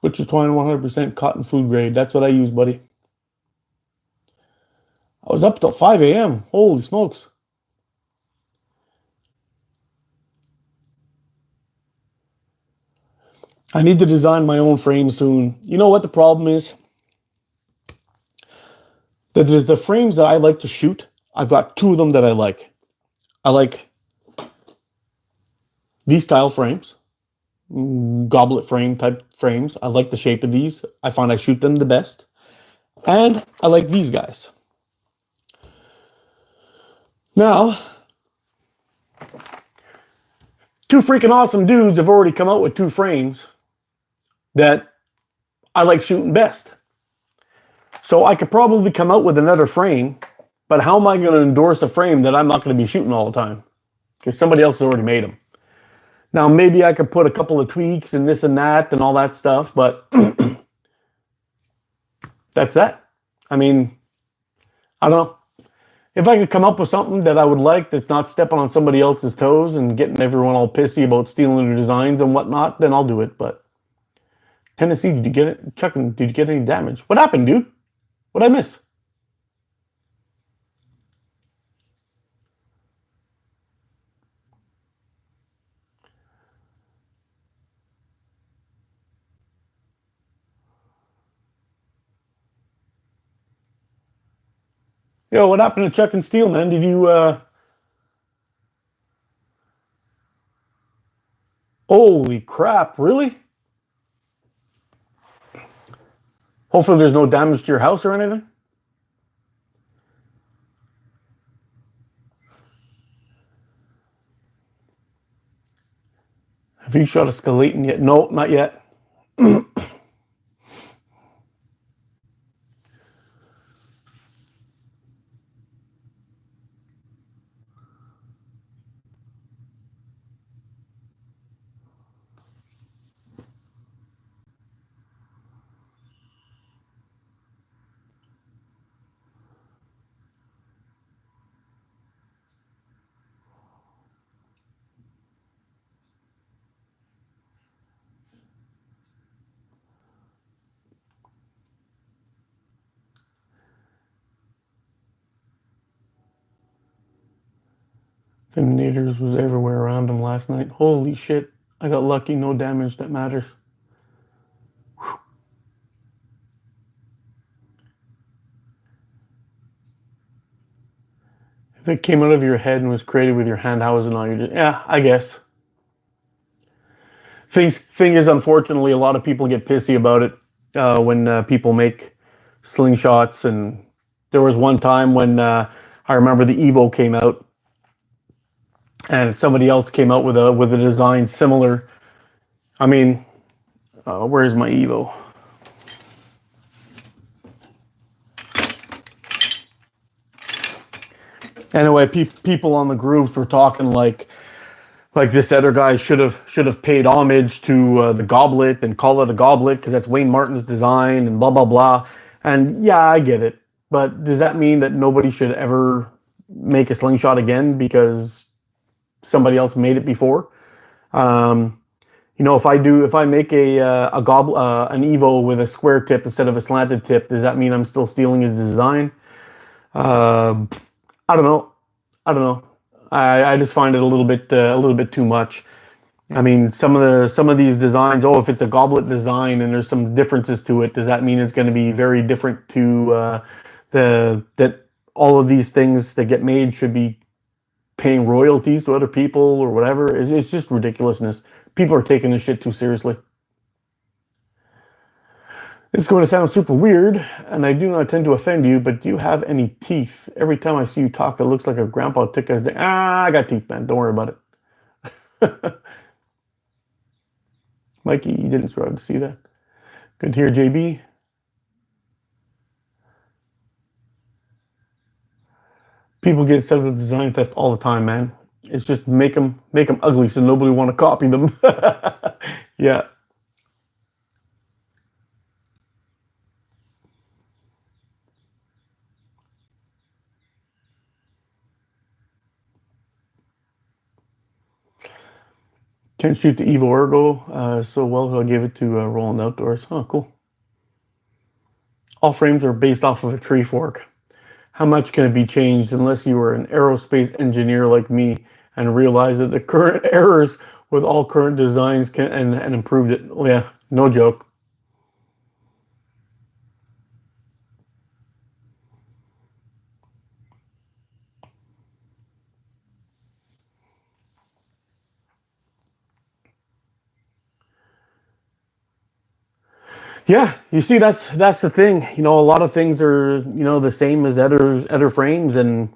Butcher's Twine 100% cotton food grade. That's what I use, buddy. I was up till 5 a.m. Holy smokes. I need to design my own frame soon. You know what the problem is? There's the frames that I like to shoot. I've got two of them that I like. I like these style frames, goblet frame type frames. I like the shape of these. I find I shoot them the best. And I like these guys. Now, two freaking awesome dudes have already come out with two frames that I like shooting best. So I could probably come out with another frame, but how am I going to endorse a frame that I'm not going to be shooting all the time? Because somebody else has already made them. Now, maybe I could put a couple of tweaks and this and that and all that stuff, but that's that. I mean, I don't know. If I could come up with something that I would like that's not stepping on somebody else's toes and getting everyone all pissy about stealing their designs and whatnot, then I'll do it. But Tennessee, did you get it? Chuck, did you get any damage? What happened, dude? What'd I miss? Yo, what happened to Chuck and Steel, man? Did you, holy crap, really? Hopefully there's no damage to your house or anything. Have you shot a skeleton yet? No, not yet. The naders was everywhere around him last night. Holy shit. I got lucky, no damage that matters. Whew. If it came out of your head and was created with your hand, how is it not your... Yeah, I guess. Thing is, unfortunately, a lot of people get pissy about it when people make slingshots. And there was one time when I remember the Evo came out, and somebody else came out with a design similar. I mean, where's my Evo? Anyway, people on the groups were talking like this other guy should have paid homage to the goblet and call it a goblet because that's Wayne Martin's design and blah blah blah. And yeah, I get it, but does that mean that nobody should ever make a slingshot again because somebody else made it before? You know, if I make a goblet, an Evo with a square tip instead of a slanted tip, does that mean I'm still stealing his design? I don't know. I don't know. I just find it a little bit too much. I mean, some of these designs. Oh, if it's a goblet design and there's some differences to it, does that mean it's going to be very different to that all of these things that get made should be paying royalties to other people or whatever? It's just ridiculousness. People are taking this shit too seriously. It's going to sound super weird, and I do not intend to offend you, but do you have any teeth? Every time I see you talk, it looks like a grandpa tick. I say, I got teeth, man. Don't worry about it. Mikey, you didn't survive to see that. Good to hear, JB. People get set up with design theft all the time, man. It's just make them ugly so nobody want to copy them. Yeah. Can't shoot the Evo Ergo so well, so I gave it to Roland Outdoors. Oh, cool. All frames are based off of a tree fork. How much can it be changed unless you are an aerospace engineer like me and realize that the current errors with all current designs and improved it? Oh, yeah, no joke. Yeah, you see, that's the thing. You know, a lot of things are, you know, the same as other frames, and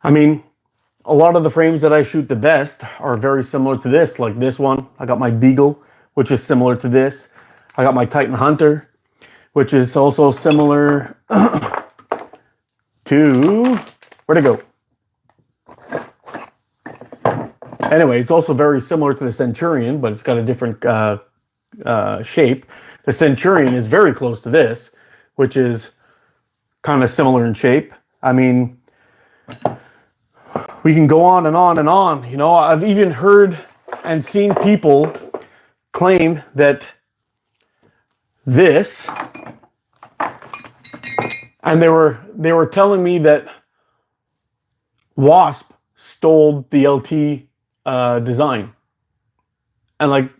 I mean, a lot of the frames that I shoot the best are very similar to this. Like this one, I got my Beagle, which is similar to this. I got my Titan Hunter, which is also similar to, where'd it go? Anyway, it's also very similar to the Centurion, but it's got a different shape. The Centurion is very close to this, which is kind of similar in shape. I mean, we can go on and on and on. You know, I've even heard and seen people claim that this, and they were telling me that Wasp stole the LT design, and like,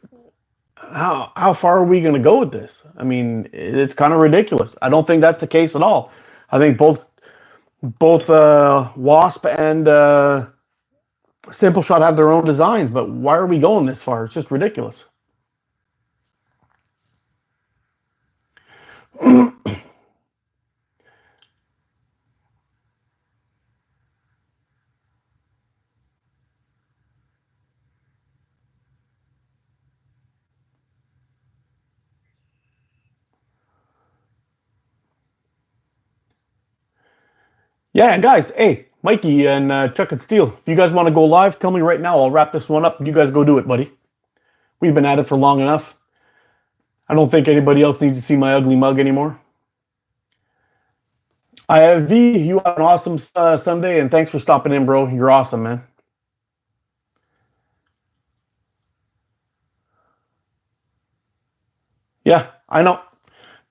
how far are we going to go with this? I mean, it's kind of ridiculous. I don't think that's the case at all. I think both Wasp and Simple Shot have their own designs, but why are we going this far? It's just ridiculous. Yeah, guys, hey, Mikey and Chuck and Steel, if you guys want to go live, tell me right now. I'll wrap this one up. You guys go do it, buddy. We've been at it for long enough. I don't think anybody else needs to see my ugly mug anymore. I have V. You have an awesome Sunday, and thanks for stopping in, bro. You're awesome, man. Yeah, I know.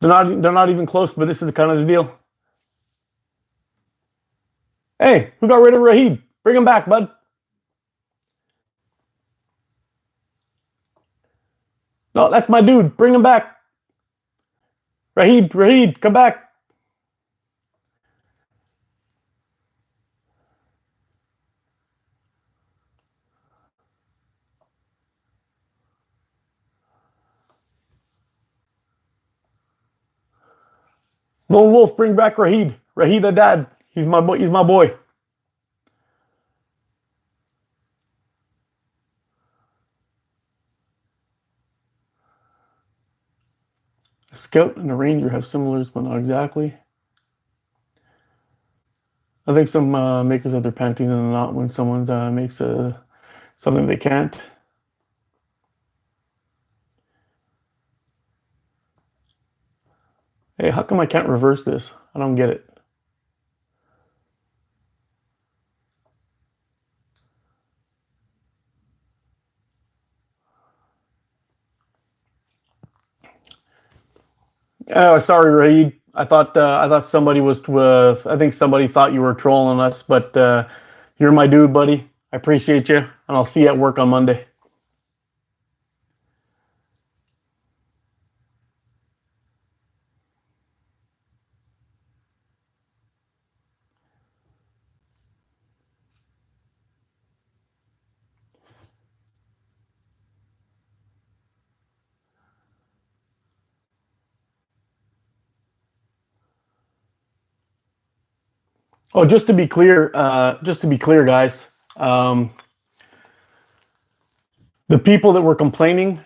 They're not even close, but this is kind of the deal. Hey, who got rid of Rahid? Bring him back, bud. No, that's my dude. Bring him back. Rahid, come back. Lone Wolf, bring back Rahid. Rahid Haddad. He's my boy. He's my boy. A Scout and a Ranger have similars, but not exactly. I think some makers have their panties in a knot when someone makes something they can't. Hey, how come I can't reverse this? I don't get it. Oh, sorry, Raid. I thought somebody was. I think somebody thought you were trolling us, but you're my dude, buddy. I appreciate you, and I'll see you at work on Monday. Oh, just to be clear, guys. The people that were complaining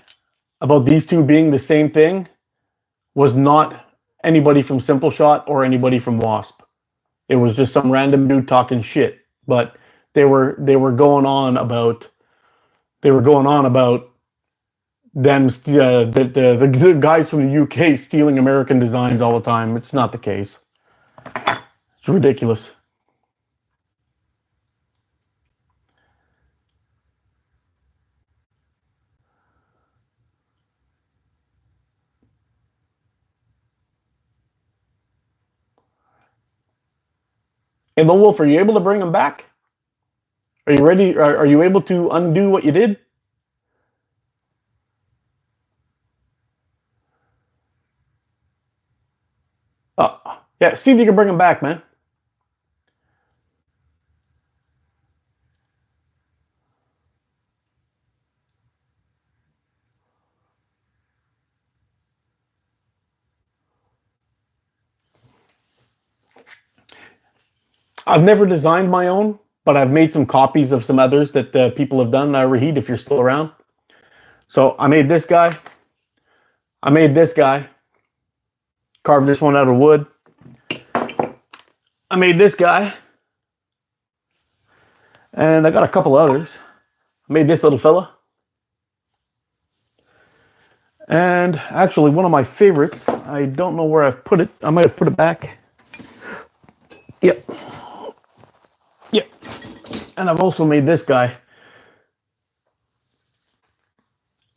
about these two being the same thing was not anybody from Simple Shot or anybody from Wasp. It was just some random dude talking shit. But they were going on about them the guys from the UK stealing American designs all the time. It's not the case. It's ridiculous. Hey, Lone Wolf, are you able to bring them back? Are you ready? Are you able to undo what you did? Yeah, see if you can bring them back, man. I've never designed my own, but I've made some copies of some others that people have done. Raheed, if you're still around. So I made this guy. I made this guy. Carved this one out of wood. I made this guy. And I got a couple others. I made this little fella. And actually, one of my favorites, I don't know where I've put it. I might have put it back. Yep. Yep. And I've also made this guy.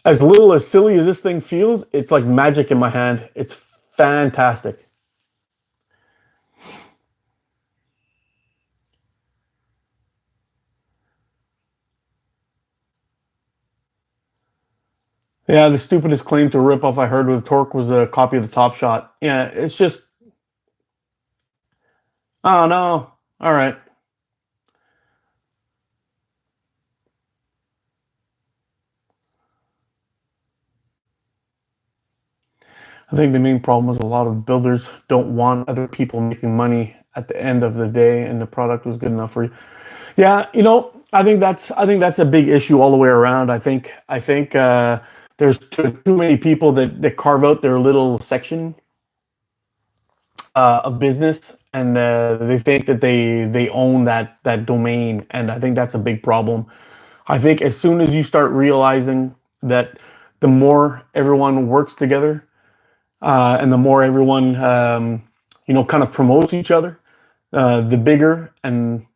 As little as silly as this thing feels, it's like magic in my hand. It's fantastic. Yeah, the stupidest claim to rip off I heard with Torque was a copy of the Top Shot. Yeah, it's just... Oh, no. All right. I think the main problem is a lot of builders don't want other people making money at the end of the day, and the product was good enough for you. Yeah, you know, I think that's a big issue all the way around. I think there's too many people that carve out their little section of business, and they think that they own that domain, and I think that's a big problem. I think as soon as you start realizing that the more everyone works together, and the more everyone kind of promotes each other, the bigger and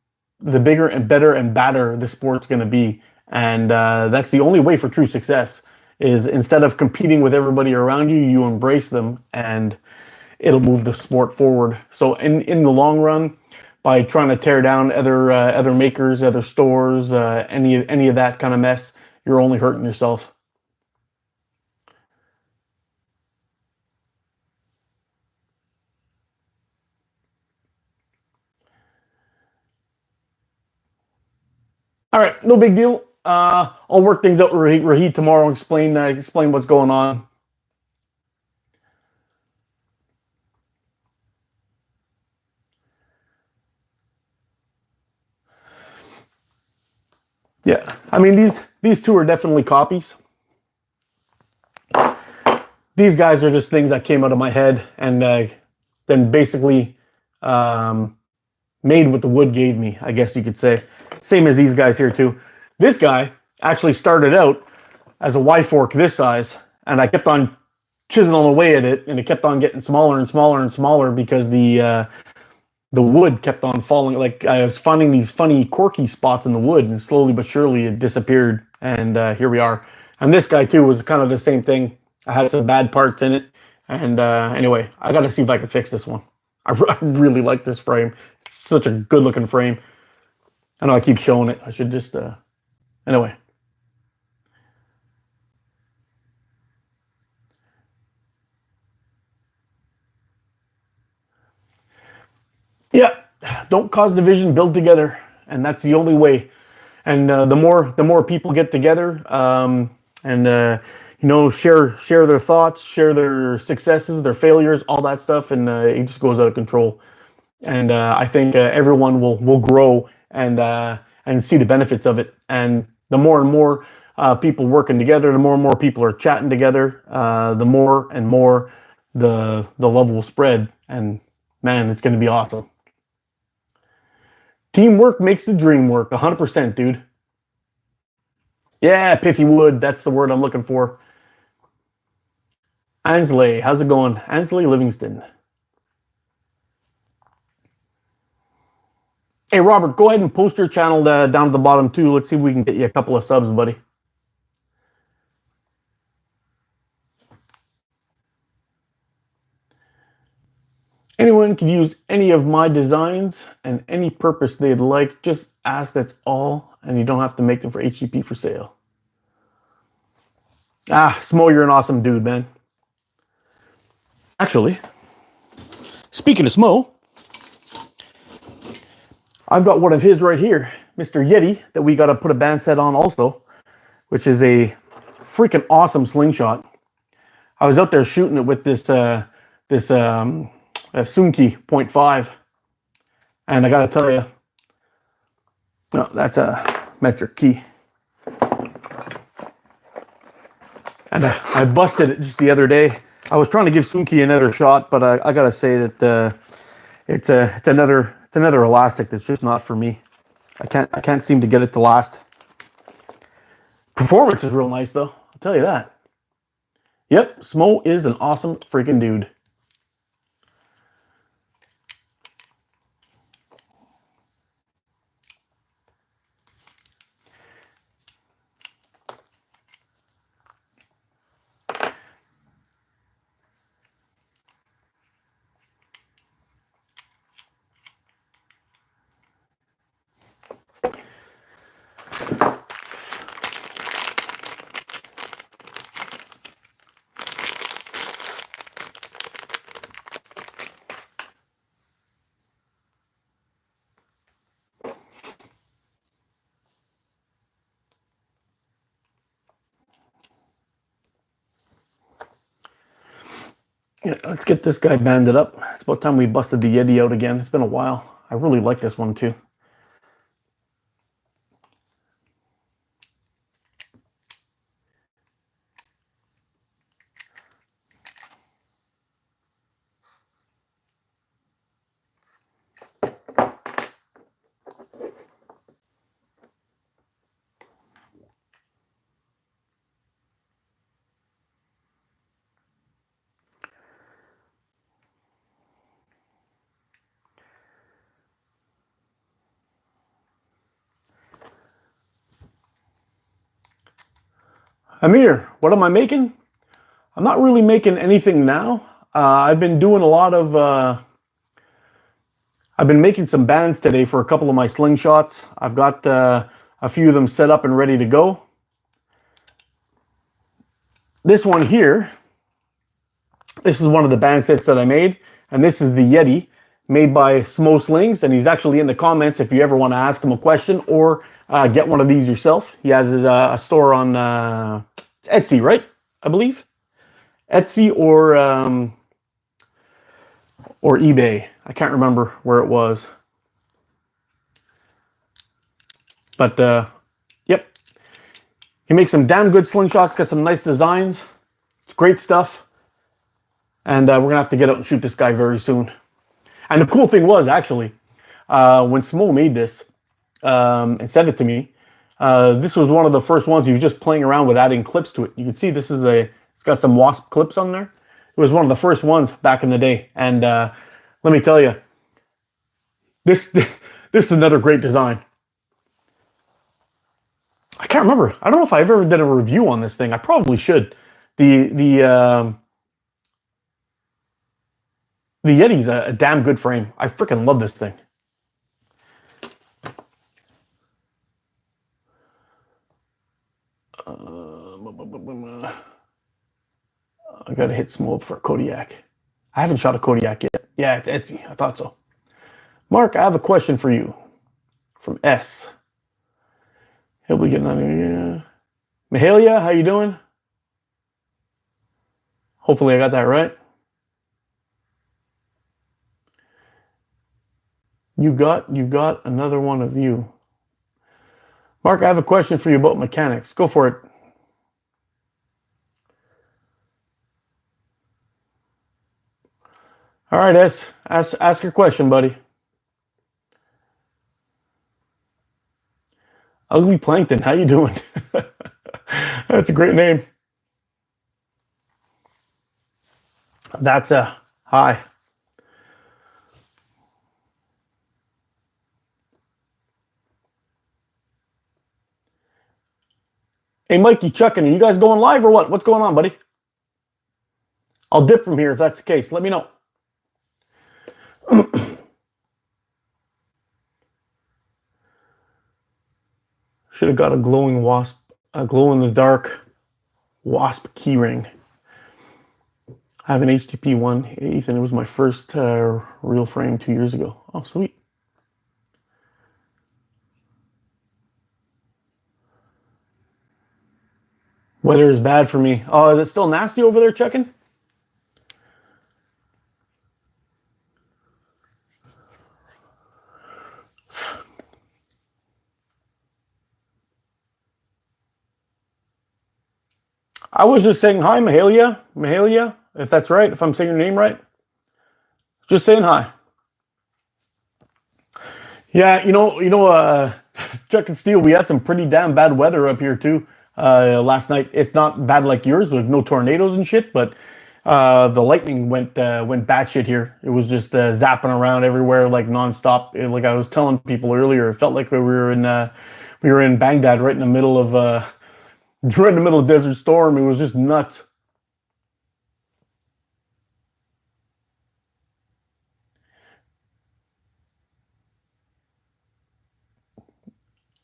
better and badder the sport's going to be. And that's the only way for true success, is instead of competing with everybody around you, you embrace them, and it'll move the sport forward. So in the long run, by trying to tear down other makers, other stores, any of that kind of mess, you're only hurting yourself. All right, no big deal. I'll work things out with Raheed tomorrow and explain what's going on. Yeah, I mean these two are definitely copies. These guys are just things that came out of my head, and then basically made what the wood gave me, I guess you could say. Same as these guys here too. This guy actually started out as a Y-fork this size, and I kept on chiseling away at it, and it kept on getting smaller and smaller and smaller because the wood kept on falling. Like I was finding these funny quirky spots in the wood, and slowly but surely it disappeared, and here we are. And this guy too was kind of the same thing. I had some bad parts in it, and anyway, I got to see if I can fix this one. I really like this frame. It's such a good looking frame. I know I keep showing it. I should just anyway. Yeah, don't cause division, build together, and that's the only way. And the more people get together, and share their thoughts, share their successes, their failures, all that stuff, and it just goes out of control. And I think everyone will grow and see the benefits of it. And the more and more people working together, the more and more people are chatting together, the more and more the love will spread. And man, it's going to be awesome. Teamwork makes the dream work. 100%, dude. Yeah, pithy wood. That's the word I'm looking for. Ansley, how's it going? Ansley Livingston. Hey, Robert, go ahead and post your channel down at the bottom, too. Let's see if we can get you a couple of subs, buddy. Anyone can use any of my designs and any purpose they'd like. Just ask, that's all. And you don't have to make them for HTP for sale. Smo, you're an awesome dude, man. Actually, speaking of Smo, I've got one of his right here, Mr. Yeti, that we got to put a band set on also, which is a freaking awesome slingshot. I was out there shooting it with this Sunki 0.5, And I got to tell you, no, that's a metric key. And I busted it just the other day. I was trying to give Sunki another shot, but I got to say that it's another elastic that's just not for me. I can't seem to get it to last. Performance is real nice though. I'll tell you that. Yep, Smo is an awesome freaking dude. Yeah, let's get this guy banded up. It's about time we busted the Yeti out again. It's been a while. I really like this one too. Amir, what am I making? I'm not really making anything now. I've been doing a lot of... I've been making some bands today for a couple of my slingshots. I've got a few of them set up and ready to go. This one here, this is one of the band sets that I made, and this is the Yeti made by Smo Slings, and he's actually in the comments if you ever want to ask him a question or get one of these yourself. He has his, a store on Etsy, right? I believe Etsy or eBay. I can't remember where it was, but yep, he makes some damn good slingshots. Got some nice designs. It's great stuff, and we're gonna have to get out and shoot this guy very soon. And the cool thing was actually when Smo made this and sent it to me, this was one of the first ones he was just playing around with adding clips to it. You can see this is it's got some Wasp clips on there. It was one of the first ones back in the day, and let me tell you, this is another great design. I can't remember. I don't know if I ever did a review on this thing. I probably should. The Yeti's a damn good frame. I freaking love this thing. I gotta hit Smo up for a Kodiak. I haven't shot a Kodiak yet. Yeah, it's Etsy. I thought so. Mark, I have a question for you from S. He'll be getting on here. Mahalia, how you doing? Hopefully I got that right. You got another one of you. Mark, I have a question for you about mechanics. Go for it. All right, S. Ask your question, buddy. Ugly Plankton, how you doing? That's a great name. That's a hi. Hey, Mikey, Chuck, and you guys going live or what? What's going on, buddy? I'll dip from here if that's the case. Let me know. Should have got a glowing wasp, a glow-in-the-dark wasp keyring. I have an HTP 1/8, and it was my first real frame 2 years ago. Oh, sweet. Weather is bad for me. Oh, is it still nasty over there, checking? I was just saying hi, Mahalia, if that's right, if I'm saying your name right. Just saying hi. Yeah, Chuck and Steel, we had some pretty damn bad weather up here too last night. It's not bad like yours with no tornadoes and shit, but the lightning went batshit here. It was just zapping around everywhere like nonstop. Like I was telling people earlier, it felt like we were in Baghdad, right in the middle of right in the middle of Desert Storm. It was just nuts.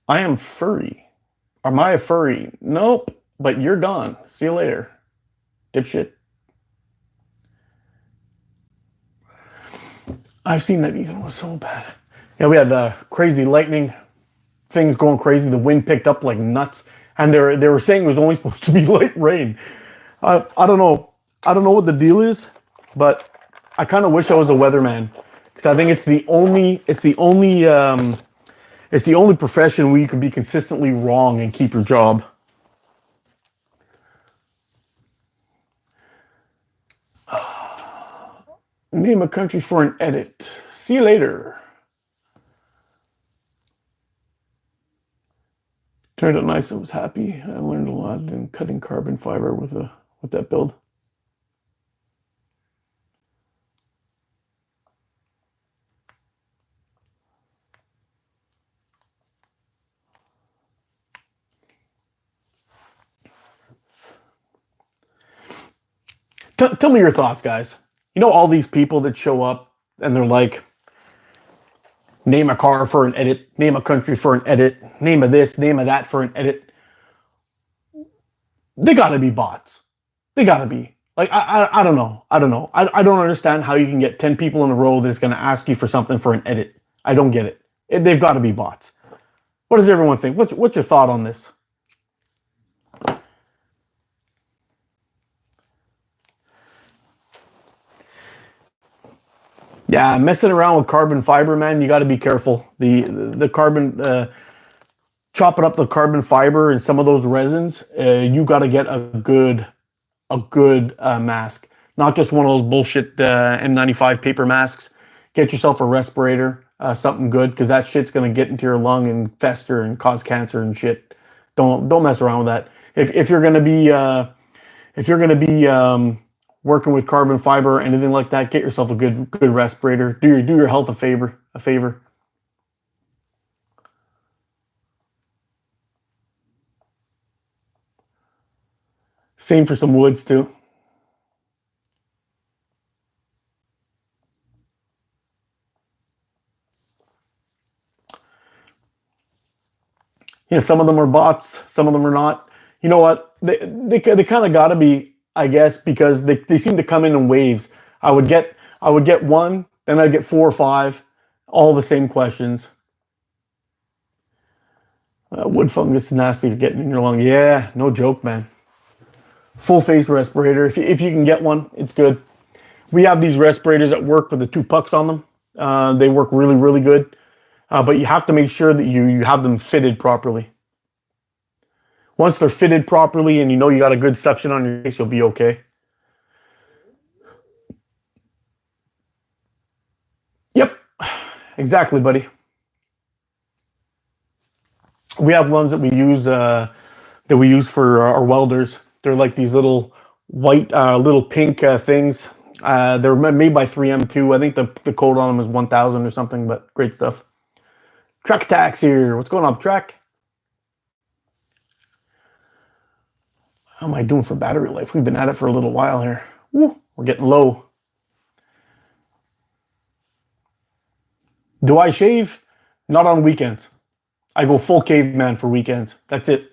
I am furry. Am I a furry? Nope. But you're gone. See you later, dipshit. I've seen that Ethan was so bad. Yeah, we had crazy lightning, things going crazy. The wind picked up like nuts, and they were saying it was only supposed to be light rain. I don't know. I don't know what the deal is, but I kind of wish I was a weatherman because I think it's the only profession where you can be consistently wrong and keep your job. Name a country for an edit. See you later. Turned out nice. I was happy. I learned a lot in cutting carbon fiber with that build. Tell me your thoughts, guys. You know all these people that show up and they're like, name a car for an edit, name a country for an edit, name a this, name a that for an edit. They gotta be bots. They gotta be. Like I don't know. I don't know. I don't understand how you can get 10 people in a row that's gonna ask you for something for an edit. I don't get it. They've got to be bots. What does everyone think? What's your thought on this? Yeah, messing around with carbon fiber, man, you got to be careful. The carbon, chopping up the carbon fiber and some of those resins, you got to get a good mask, not just one of those bullshit N95 paper masks. Get yourself a respirator, something good, because that shit's gonna get into your lung and fester and cause cancer and shit. Don't mess around with that. If you're gonna be working with carbon fiber or anything like that, get yourself a good respirator. Do your health a favor. Same for some woods too. Some of them are bots, some of them are not. You know what? They kind of got to be, I guess, because they seem to come in waves. I would get one, then I'd get four or five, all the same questions. Wood fungus is nasty for getting in your lung. Yeah, no joke, man. Full face respirator. If you can get one, it's good. We have these respirators at work with the two pucks on them. They work really, really good. But you have to make sure that you have them fitted properly. Once they're fitted properly and you know you got a good suction on your face, you'll be okay. Yep, exactly, buddy. We have ones that we use for our welders. They're like these little white, little pink things. They're made by 3M too. I think the code on them is 1000 or something, but great stuff. Track Tax here. What's going on, Track? How am I doing for battery life? We've been at it for a little while here. Woo, we're getting low. Do I shave? Not on weekends. I go full caveman for weekends. That's it.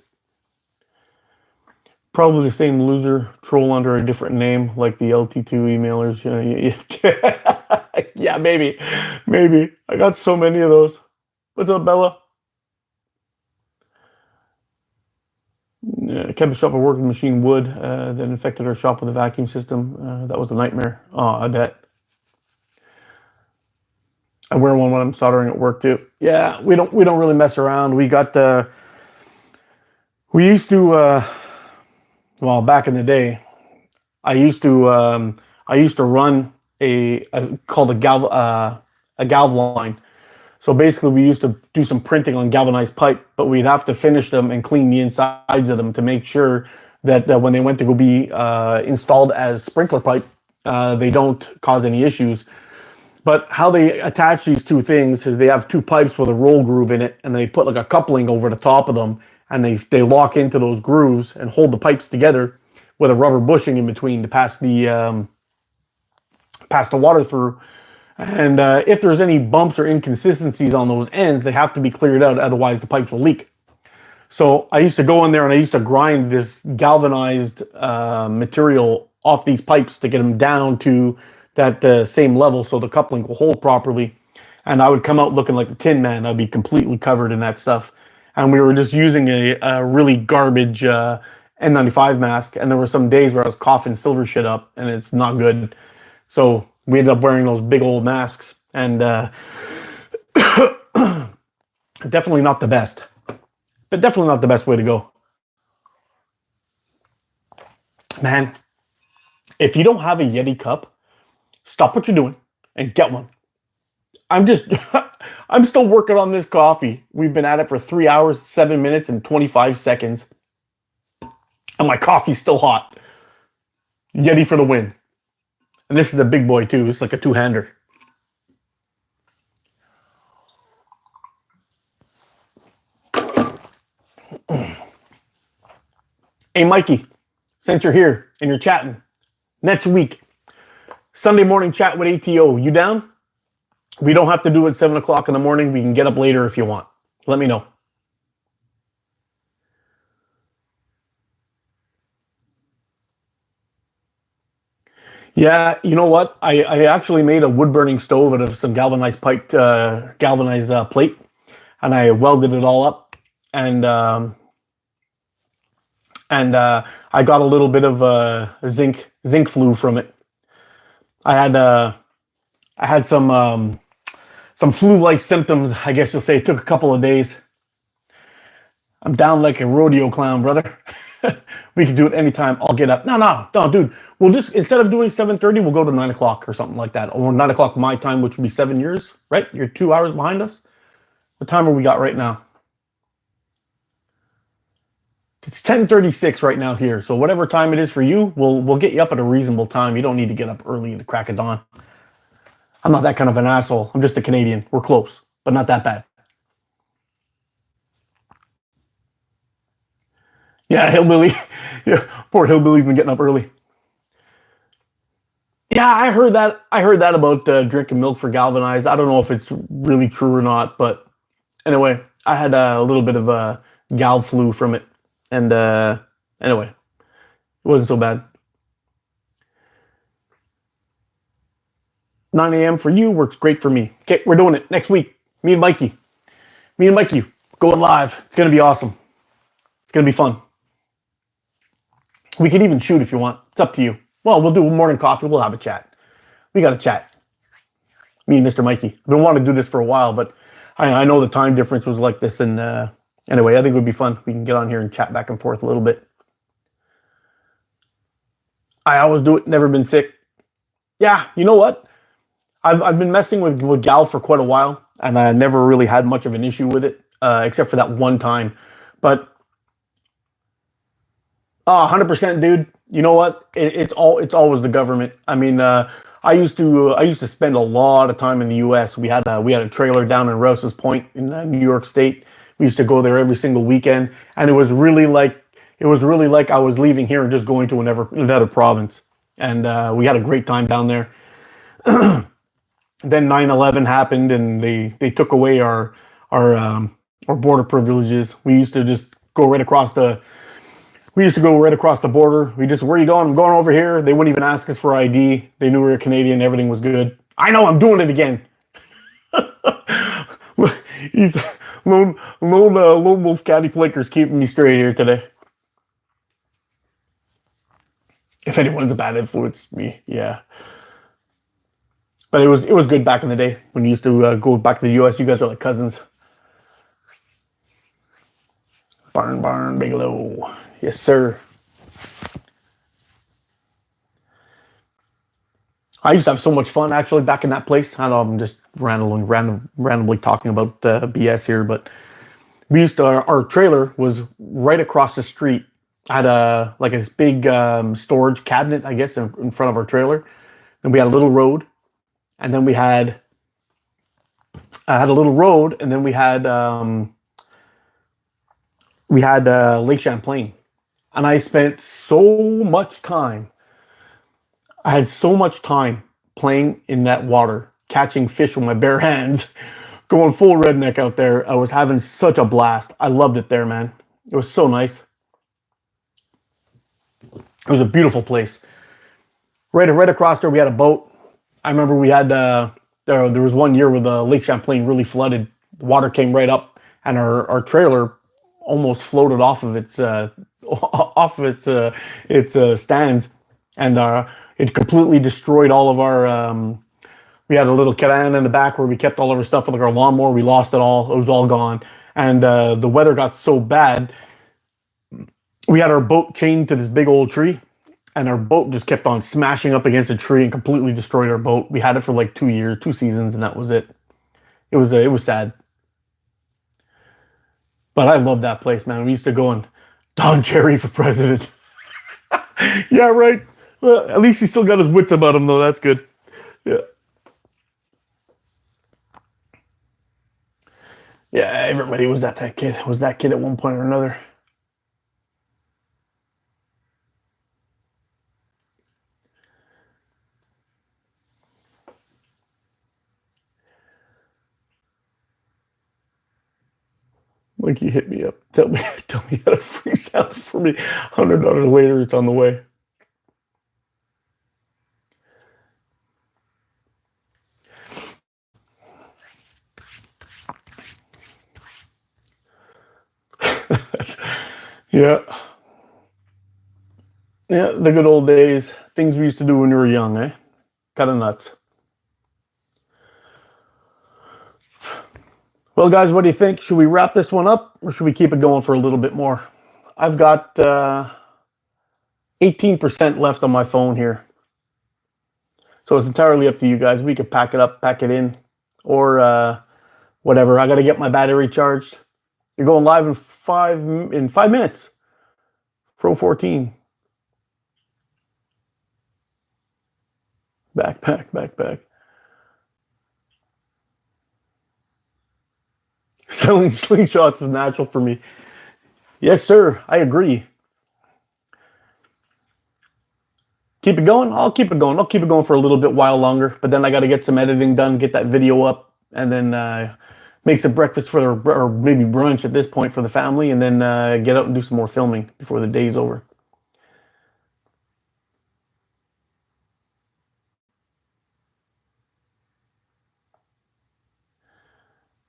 Probably the same loser troll under a different name, like the LT2 emailers. Yeah, maybe. I got so many of those. What's up, Bella? Kept a shop at working machine wood that infected our shop with a vacuum system. That was a nightmare. Oh, I bet. I wear one when I'm soldering at work too. Yeah, we don't really mess around. We used to Well, back in the day, I used to run a called a galv line. So basically, we used to do some printing on galvanized pipe, but we'd have to finish them and clean the insides of them to make sure that when they went to go be installed as sprinkler pipe, they don't cause any issues. But how they attach these two things is they have two pipes with a roll groove in it, and they put like a coupling over the top of them, and they lock into those grooves and hold the pipes together with a rubber bushing in between to pass the water through. And if there's any bumps or inconsistencies on those ends, they have to be cleared out, otherwise the pipes will leak. So I used to go in there and I used to grind this galvanized material off these pipes to get them down to that same level so the coupling will hold properly. And I would come out looking like the Tin Man. I'd be completely covered in that stuff. And we were just using a really garbage N95 mask. And there were some days where I was coughing silver shit up, and it's not good. So we ended up wearing those big old masks. And definitely not the best. But definitely not the best way to go. Man, if you don't have a Yeti cup, stop what you're doing and get one. I'm still working on this coffee. We've been at it for 3 hours, 7 minutes, and 25 seconds. And my coffee's still hot. Yeti for the win. And this is a big boy too. It's like a two-hander. Hey, Mikey, since you're here and you're chatting, next week, Sunday morning chat with ATO. You down? We don't have to do it 7 o'clock in the morning. We can get up later if you want. Let me know. Yeah, you know what? I actually made a wood-burning stove out of some galvanized pipe, galvanized plate, and I welded it all up. And I got a little bit of zinc flue from it. I had some flu-like symptoms, I guess you'll say. It took a couple of days. I'm down like a rodeo clown, brother. We can do it anytime. I'll get up. No, dude. We'll just, instead of doing 7:30, we'll go to 9 o'clock or something like that. Or 9 o'clock my time, which would be 7 years, right? You're 2 hours behind us. What time are we got right now? It's 10:36 right now here. So whatever time it is for you, we'll get you up at a reasonable time. You don't need to get up early in the crack of dawn. I'm not that kind of an asshole. I'm just a Canadian. We're close, but not that bad. Yeah, Hillbilly. Yeah, poor Hillbilly's been getting up early. Yeah, I heard that. I heard that about drinking milk for galvanized. I don't know if it's really true or not, but anyway, I had a little bit of a gal flu from it, and anyway, it wasn't so bad. 9 a.m. for you works great for me. Okay, we're doing it next week. Me and Mikey going live. It's gonna be awesome. It's gonna be fun. We can even shoot if you want. It's up to you. Well, we'll do morning coffee. We'll have a chat. We got to chat. Me and Mr. Mikey. I've been wanting to do this for a while, but I know the time difference was like this. And anyway, I think it would be fun. We can get on here and chat back and forth a little bit. I always do it. Never been sick. Yeah, you know what? I've been messing with gal for quite a while, and I never really had much of an issue with it, except for that one time. But 100%, dude. You know what? It's always the government. I mean, I used to spend a lot of time in the U.S. We had a trailer down in Rouse's Point in New York State. We used to go there every single weekend, and it was really like I was leaving here and just going to another province. And we had a great time down there. Then 9/11 happened, and they took away our border privileges. We used to just go right across the border. Where are you going? I'm going over here. They wouldn't even ask us for ID. They knew we were Canadian. Everything was good. I know, I'm doing it again. He's lone wolf caddy flicker's keeping me straight here today. If anyone's a bad influence, me, yeah. But it was good back in the day when you used to go back to the U.S. You guys are like cousins. Barn, Bigelow. Yes, sir. I used to have so much fun actually back in that place. I know I'm just randomly talking about BS here, but we used to our trailer was right across the street. Had a like this big storage cabinet, I guess, in front of our trailer. Then we had a little road, and then we had I had a little road, and then we had Lake Champlain, and I spent so much time. I had so much time playing in that water, catching fish with my bare hands, going full redneck out there. I was having such a blast. I loved it there, man. It was so nice. It was a beautiful place. Right across there, we had a boat. I remember we had there was one year where the Lake Champlain really flooded. The water came right up, and our trailer almost floated off of its stands, and it completely destroyed all of our. We had a little cabana in the back where we kept all of our stuff, like our lawnmower. We lost it all; it was all gone, and the weather got so bad. We had our boat chained to this big old tree, and our boat just kept on smashing up against a tree and completely destroyed our boat. We had it for like 2 years, 2 seasons, and that was it. It was sad. But I love that place, man. We used to go and Don Cherry for president. Yeah, right. Well, at least he still got his wits about him, though. That's good. Yeah. Yeah, everybody was that kid. Was that kid at one point or another. Like he hit me up. Tell me how to free sound for me. $100 later, it's on the way. Yeah. Yeah, the good old days. Things we used to do when we were young, eh? Kind of nuts. Well, guys, what do you think? Should we wrap this one up, or should we keep it going for a little bit more? I've got 18% left on my phone here. So it's entirely up to you guys. We could pack it up, pack it in, or whatever. I got to get my battery charged. You're going live in 5 minutes. Pro 14. Back. Selling slingshots is natural for me. Yes, sir. I agree. Keep it going? I'll keep it going. I'll keep it going for a little bit while longer, but then I got to get some editing done, get that video up, and then make some breakfast or maybe brunch at this point for the family, and then get out and do some more filming before the day's over.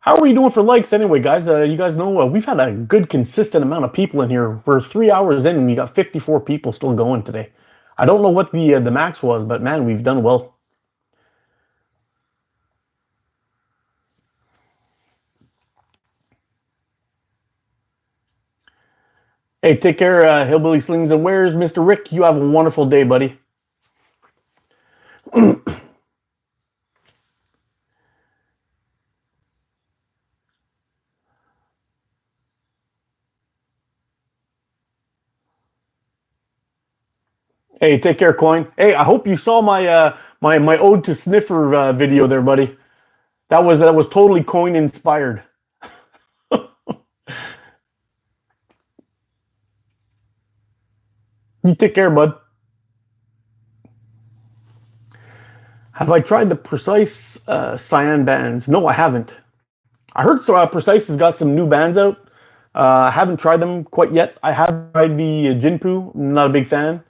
How are we doing for likes anyway, guys? You guys know we've had a good, consistent amount of people in here. We're 3 hours in, and we got 54 people still going today. I don't know what the max was, but man, we've done well. Hey, take care, Hillbilly Slings and Wares. Mr. Rick, you have a wonderful day, buddy. Hey, take care, Coin. Hey, I hope you saw my my ode to Sniffer video there, buddy. That was totally Coin inspired. You take care, bud. Have I tried the Precise cyan bands? No, I haven't. I heard Precise has got some new bands out. I haven't tried them quite yet. I have tried the Jinpu. Not a big fan.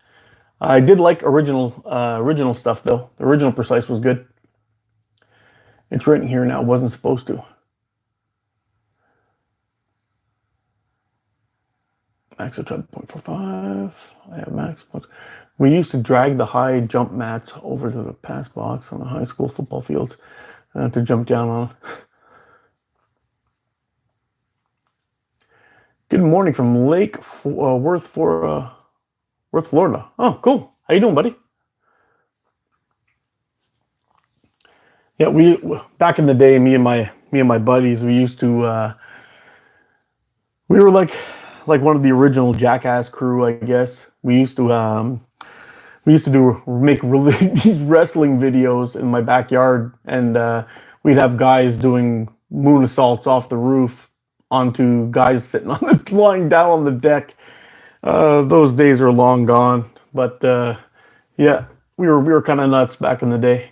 I did like original stuff though. The original Precise was good. It's written here now. It wasn't supposed to. Max will try 0.45. I have max. We used to drag the high jump mats over to the pass box on the high school football fields to jump down on. Good morning from Lake Worth, Florida. Oh, cool. How you doing, buddy? Yeah, we back in the day, me and my buddies, we used to we were like one of the original Jackass crew, I guess. We used to make really these wrestling videos in my backyard, and we'd have guys doing moon assaults off the roof onto guys sitting on lying down on the deck. Those days are long gone, but yeah, we were kind of nuts back in the day.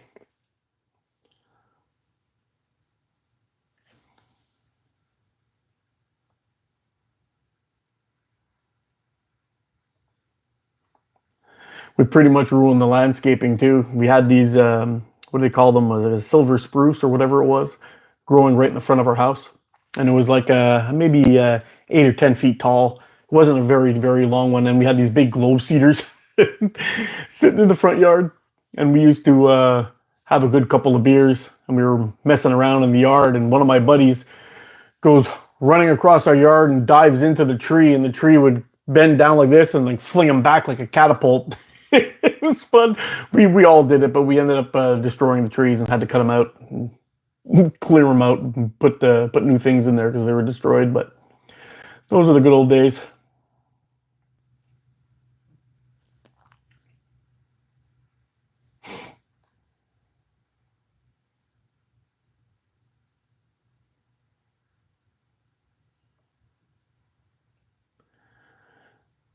We pretty much ruined the landscaping too. We had these what do they call them? Was it a silver spruce or whatever it was, growing right in the front of our house, and it was like maybe 8 or 10 feet tall. It wasn't a very long one, and we had these big globe cedars sitting in the front yard, and we used to have a good couple of beers, and we were messing around in the yard, and one of my buddies goes running across our yard and dives into the tree, and the tree would bend down like this and like fling him back like a catapult. It was fun. We all did it, but we ended up destroying the trees and had to cut them out, and clear them out, and put new things in there because they were destroyed. But those are the good old days.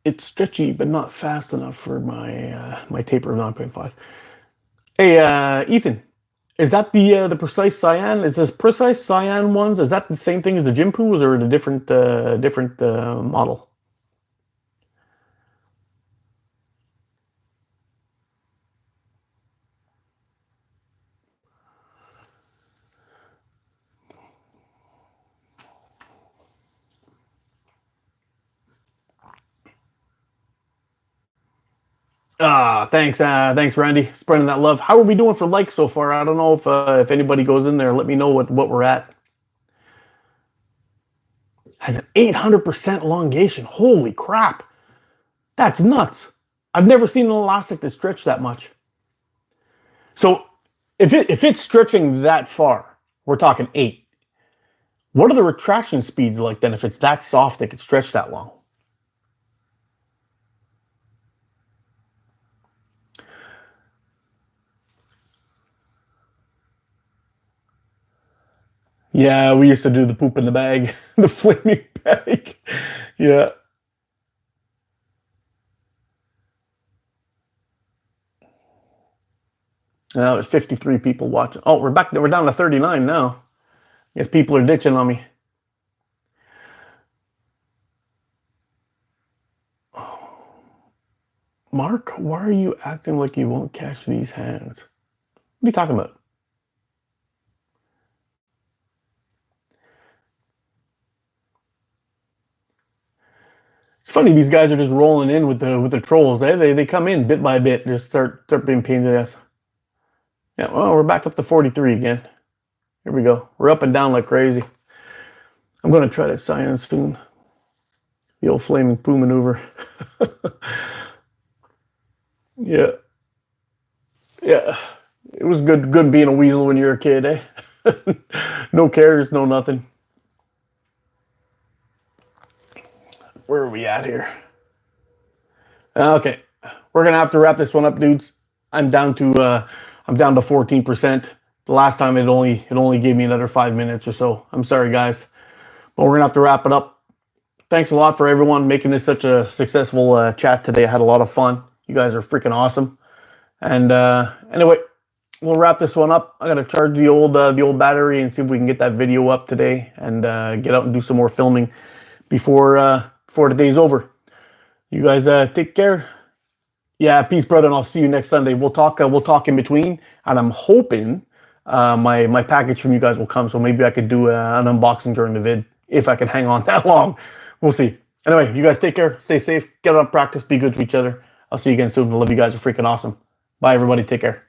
It's stretchy, but not fast enough for my taper of 9.5. Hey, Ethan, is that the precise cyan? Is this precise cyan ones? Is that the same thing as the gym pools, or a different model? Thanks, Randy, spreading that love. How are we doing for likes so far? I don't know if anybody goes in there. Let me know what we're at. Has an 800% elongation. Holy crap, that's nuts. I've never seen an elastic that stretched that much. So if it's stretching that far, we're talking 8. What are the retraction speeds like then if it's that soft it could stretch that long? Yeah, we used to do the poop in the bag, the flaming bag. Yeah. Now there's 53 people watching. Oh, we're back. We're down to 39 now. I guess people are ditching on me. Mark, why are you acting like you won't catch these hands? What are you talking about? It's funny, these guys are just rolling in with the trolls. Eh? They come in bit by bit, just start being pains in the ass. Yeah, well, we're back up to 43 again. Here we go. We're up and down like crazy. I'm gonna try that cyan soon. The old flaming poo maneuver. Yeah. Yeah. It was good being a weasel when you were a kid, eh? No cares, no nothing. Where are we at here? Okay. We're gonna have to wrap this one up, dudes. I'm down to 14%. The last time it only gave me another 5 minutes or so. I'm sorry, guys. But we're gonna have to wrap it up. Thanks a lot for everyone making this such a successful chat today. I had a lot of fun. You guys are freaking awesome. And anyway, we'll wrap this one up. I gotta charge the old battery and see if we can get that video up today and get out and do some more filming before the day's over. You guys take care. Yeah, peace, brother, and I'll see you next Sunday. We'll talk in between, and I'm hoping my package from you guys will come, so maybe I could do an unboxing during the vid if I can hang on that long. We'll see. Anyway, you guys take care, stay safe, get out and practice, be good to each other. I'll see you again soon. I love you guys. Are freaking awesome. Bye, everybody. Take care.